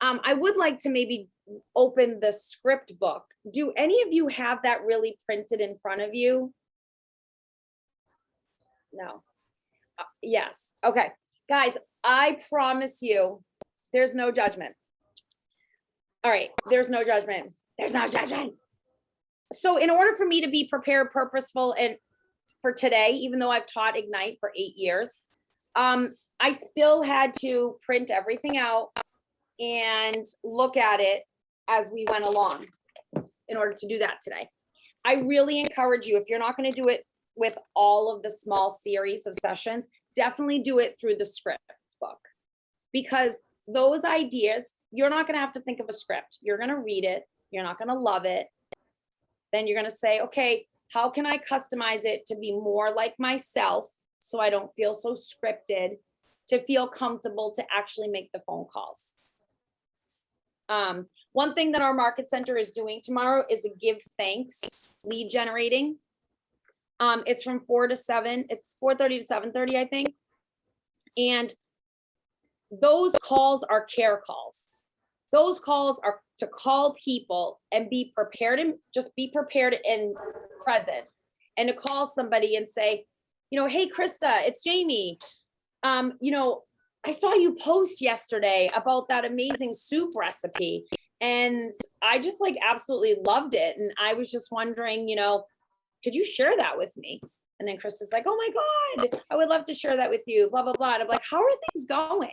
I would like to maybe open the script book. Do any of you have that really printed in front of you? No. Yes. Okay. Guys, I promise you, there's no judgment. All right. There's no judgment. There's no judgment. So in order for me to be prepared, purposeful, and for today, even though I've taught Ignite for 8 years, I still had to print everything out and look at it as we went along in order to do that today. I really encourage you, if you're not going to do it with all of the small series of sessions, definitely do it through the script book, because those ideas, you're not going to have to think of a script. You're going to read it. You're not going to love it. Then you're going to say, okay, how can I customize it to be more like myself so I don't feel so scripted, to feel comfortable to actually make the phone calls. One thing that our market center is doing tomorrow is a give thanks lead generating. It's from 4 to 7. It's 4:30 to 7:30, I think. And those calls are care calls. Those calls are to call people and be prepared, and just be prepared and present, and to call somebody and say, you know, hey, Krista, it's Jamie. You know, I saw you post yesterday about that amazing soup recipe, and I just like absolutely loved it. And I was just wondering, you know, could you share that with me? And then Krista's like, oh my God, I would love to share that with you, blah, blah, blah. And I'm like, how are things going?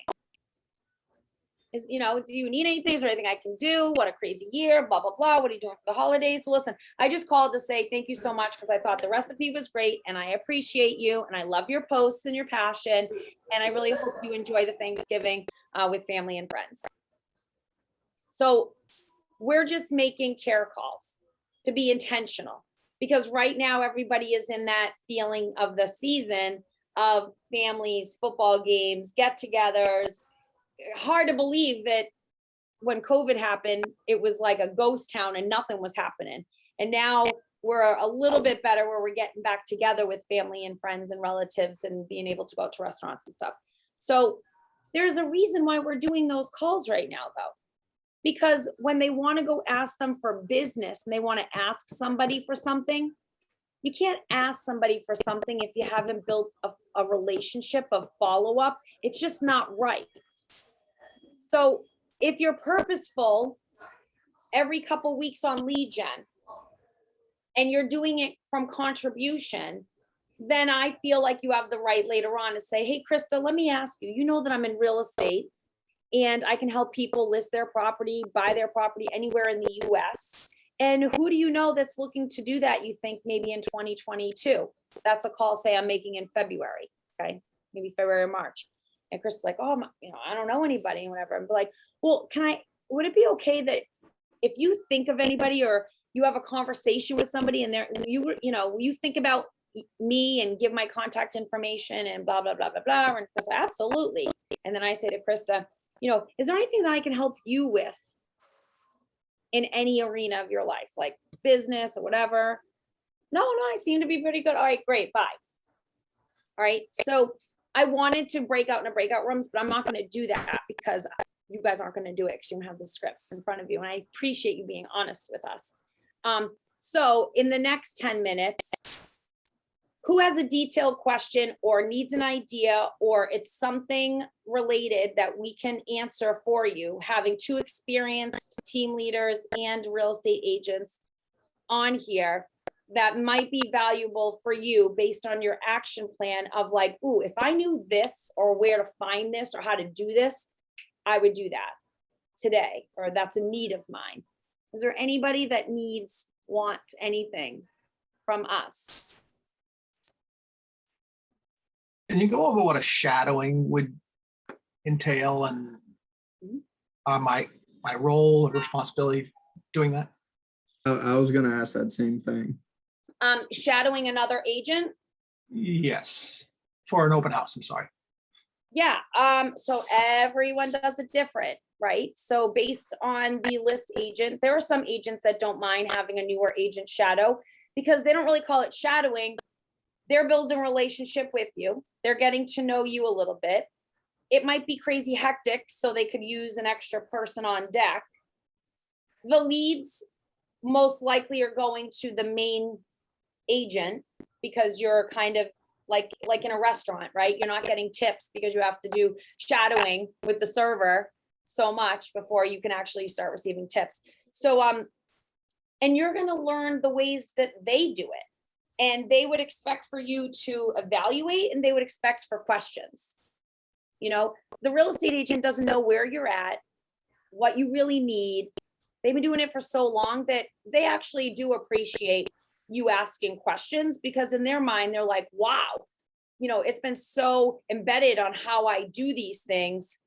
Is, you know, do you need anything? Is there anything I can do? What a crazy year, blah, blah, blah. What are you doing for the holidays? Well, listen, I just called to say thank you so much, because I thought the recipe was great and I appreciate you and I love your posts and your passion. And I really hope you enjoy the Thanksgiving with family and friends. So we're just making care calls to be intentional, because right now everybody is in that feeling of the season of families, football games, get-togethers. Hard to believe that when COVID happened, it was like a ghost town and nothing was happening. And now we're a little bit better, where we're getting back together with family and friends and relatives and being able to go out to restaurants and stuff. So there's a reason why we're doing those calls right now, though, because when they want to go ask them for business and they want to ask somebody for something, you can't ask somebody for something if you haven't built a relationship of follow-up. It's just not right. So if you're purposeful every couple weeks on lead gen and you're doing it from contribution, then I feel like you have the right later on to say, hey, Krista, let me ask you, you know that I'm in real estate and I can help people list their property, buy their property anywhere in the US. And who do you know that's looking to do that, you think, maybe in 2022? That's a call, say, I'm making in February, okay? Maybe February or March. And Chris is like, oh, you know, I don't know anybody and whatever. I'm like, well, would it be okay that if you think of anybody or you have a conversation with somebody and you think about me and give my contact information and blah, blah, blah, blah, blah. And Chris, absolutely. And then I say to Krista, you know, is there anything that I can help you with in any arena of your life, like business or whatever? No, I seem to be pretty good. All right, great, bye. All right, so I wanted to break out into breakout rooms, but I'm not going to do that because you guys aren't going to do it because you don't have the scripts in front of you. And I appreciate you being honest with us. So in the next 10 minutes, who has a detailed question or needs an idea, or it's something related that we can answer for you, having 2 experienced team leaders and real estate agents on here that might be valuable for you based on your action plan of like, ooh, if I knew this or where to find this or how to do this, I would do that today, or that's a need of mine. Is there anybody that wants anything from us? Can you go over what a shadowing would entail and my role and responsibility doing that? I was gonna ask that same thing. Shadowing another agent. Yes, for an open house, I'm sorry. Yeah, so everyone does it different, right? So based on the list agent, there are some agents that don't mind having a newer agent shadow because they don't really call it shadowing. They're building a relationship with you. They're getting to know you a little bit. It might be crazy hectic, so they could use an extra person on deck. The leads most likely are going to the main agent because you're kind of like in a restaurant, right? You're not getting tips because you have to do shadowing with the server so much before you can actually start receiving tips. So, and you're going to learn the ways that they do it. And they would expect for you to evaluate and they would expect for questions. You know, the real estate agent doesn't know where you're at, what you really need. They've been doing it for so long that they actually do appreciate you asking questions because in their mind, they're like, wow, you know, it's been so embedded on how I do these things.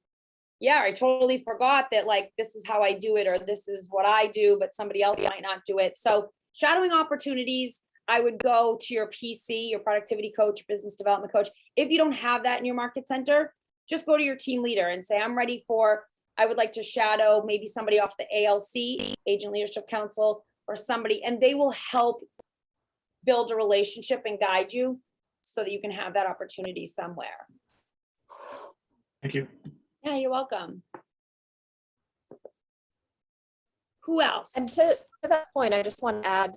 Yeah, I totally forgot that like, this is how I do it, or this is what I do, but somebody else might not do it. So shadowing opportunities, I would go to your PC, your productivity coach, business development coach. If you don't have that in your market center, just go to your team leader and say, I'm ready for, I would like to shadow maybe somebody off the ALC, Agent Leadership Council, or somebody, and they will help build a relationship and guide you so that you can have that opportunity somewhere. Thank you. Yeah, you're welcome. Who else? And to that point, I just want to add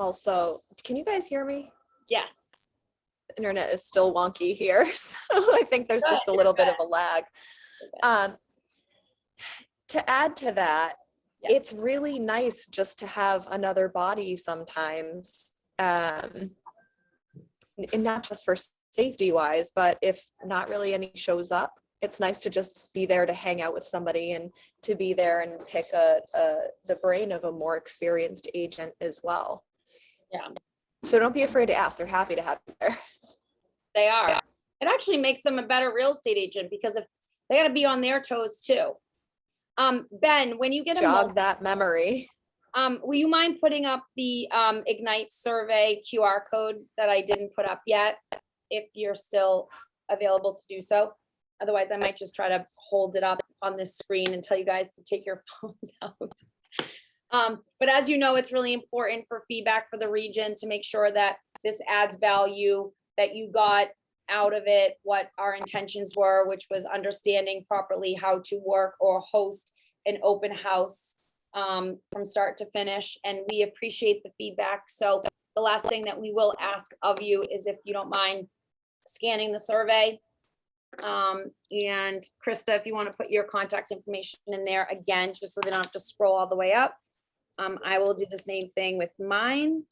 also, can you guys hear me? Yes. The internet is still wonky here, so I think there's just a little bit of a lag. To add to that, it's really nice just to have another body sometimes, and not just for safety wise, but if not really any shows up, it's nice to just be there to hang out with somebody and to be there and pick the brain of a more experienced agent as well. Yeah. So don't be afraid to ask. They're happy to have you there. They are. It actually makes them a better real estate agent because if they got to be on their toes too. Ben, when you get a jog that memory, will you mind putting up the Ignite survey QR code that I didn't put up yet, if you're still available to do so? Otherwise, I might just try to hold it up on this screen and tell you guys to take your phones out. But as you know, it's really important for feedback for the region to make sure that this adds value, that you got out of it what our intentions were, which was understanding properly how to work or host an open house from start to finish. And we appreciate the feedback. So the last thing that we will ask of you is if you don't mind scanning the survey. And Krista, if you want to put your contact information in there again, just so they don't have to scroll all the way up. I will do the same thing with mine.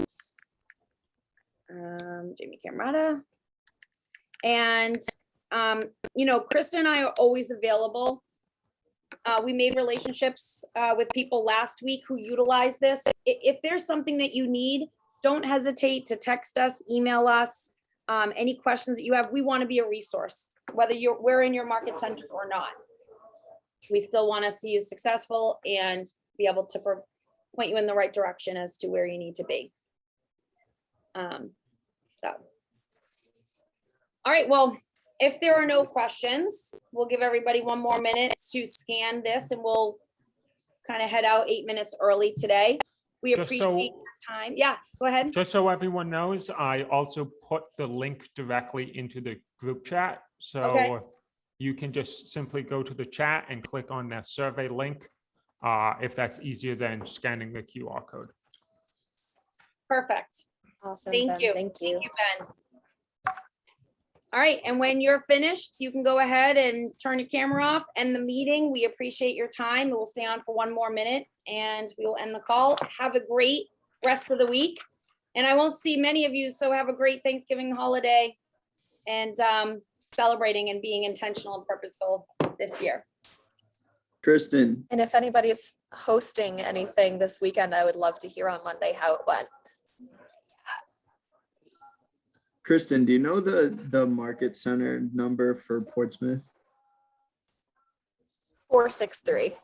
Jamie Camarata. And, you know, Krista and I are always available. We made relationships with people last week who utilize this. If there's something that you need, don't hesitate to text us, email us. Any questions that you have, we want to be a resource, whether we're in your market center or not. We still want to see you successful and be able to point you in the right direction as to where you need to be. All right, well, if there are no questions, we'll give everybody one more minute to scan this and we'll kind of head out 8 minutes early today. We appreciate your time. Yeah, go ahead. Just so everyone knows, I also put the link directly into the group chat. So you can just simply go to the chat and click on the survey link if that's easier than scanning the QR code. Perfect. Awesome. Thank Ben. you. Thank you. Thank you, Ben. All right, and when you're finished, you can go ahead and turn your camera off, end the meeting. We appreciate your time. We'll stay on for one more minute and we will end the call. Have a great rest of the week. And I won't see many of you, so have a great Thanksgiving holiday and celebrating and being intentional and purposeful this year. Kristen, And if anybody's hosting anything this weekend, I would love to hear on Monday how it went. Kristen, do you know the market center number for Portsmouth? 463.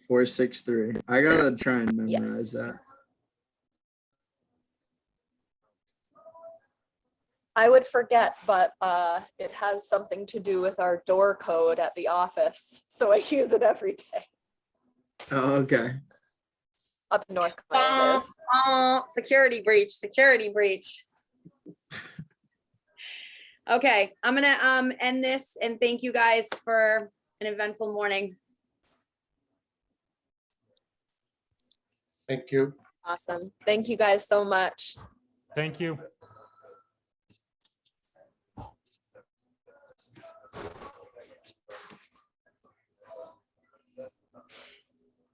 463. I gotta try and memorize that. I would forget, but it has something to do with our door code at the office. So I use it every day. Oh, okay. Up in North Carolina. Security breach, security breach. Okay, I'm gonna end this and thank you guys for an eventful morning. Thank you. Awesome. Thank you guys so much. Thank you.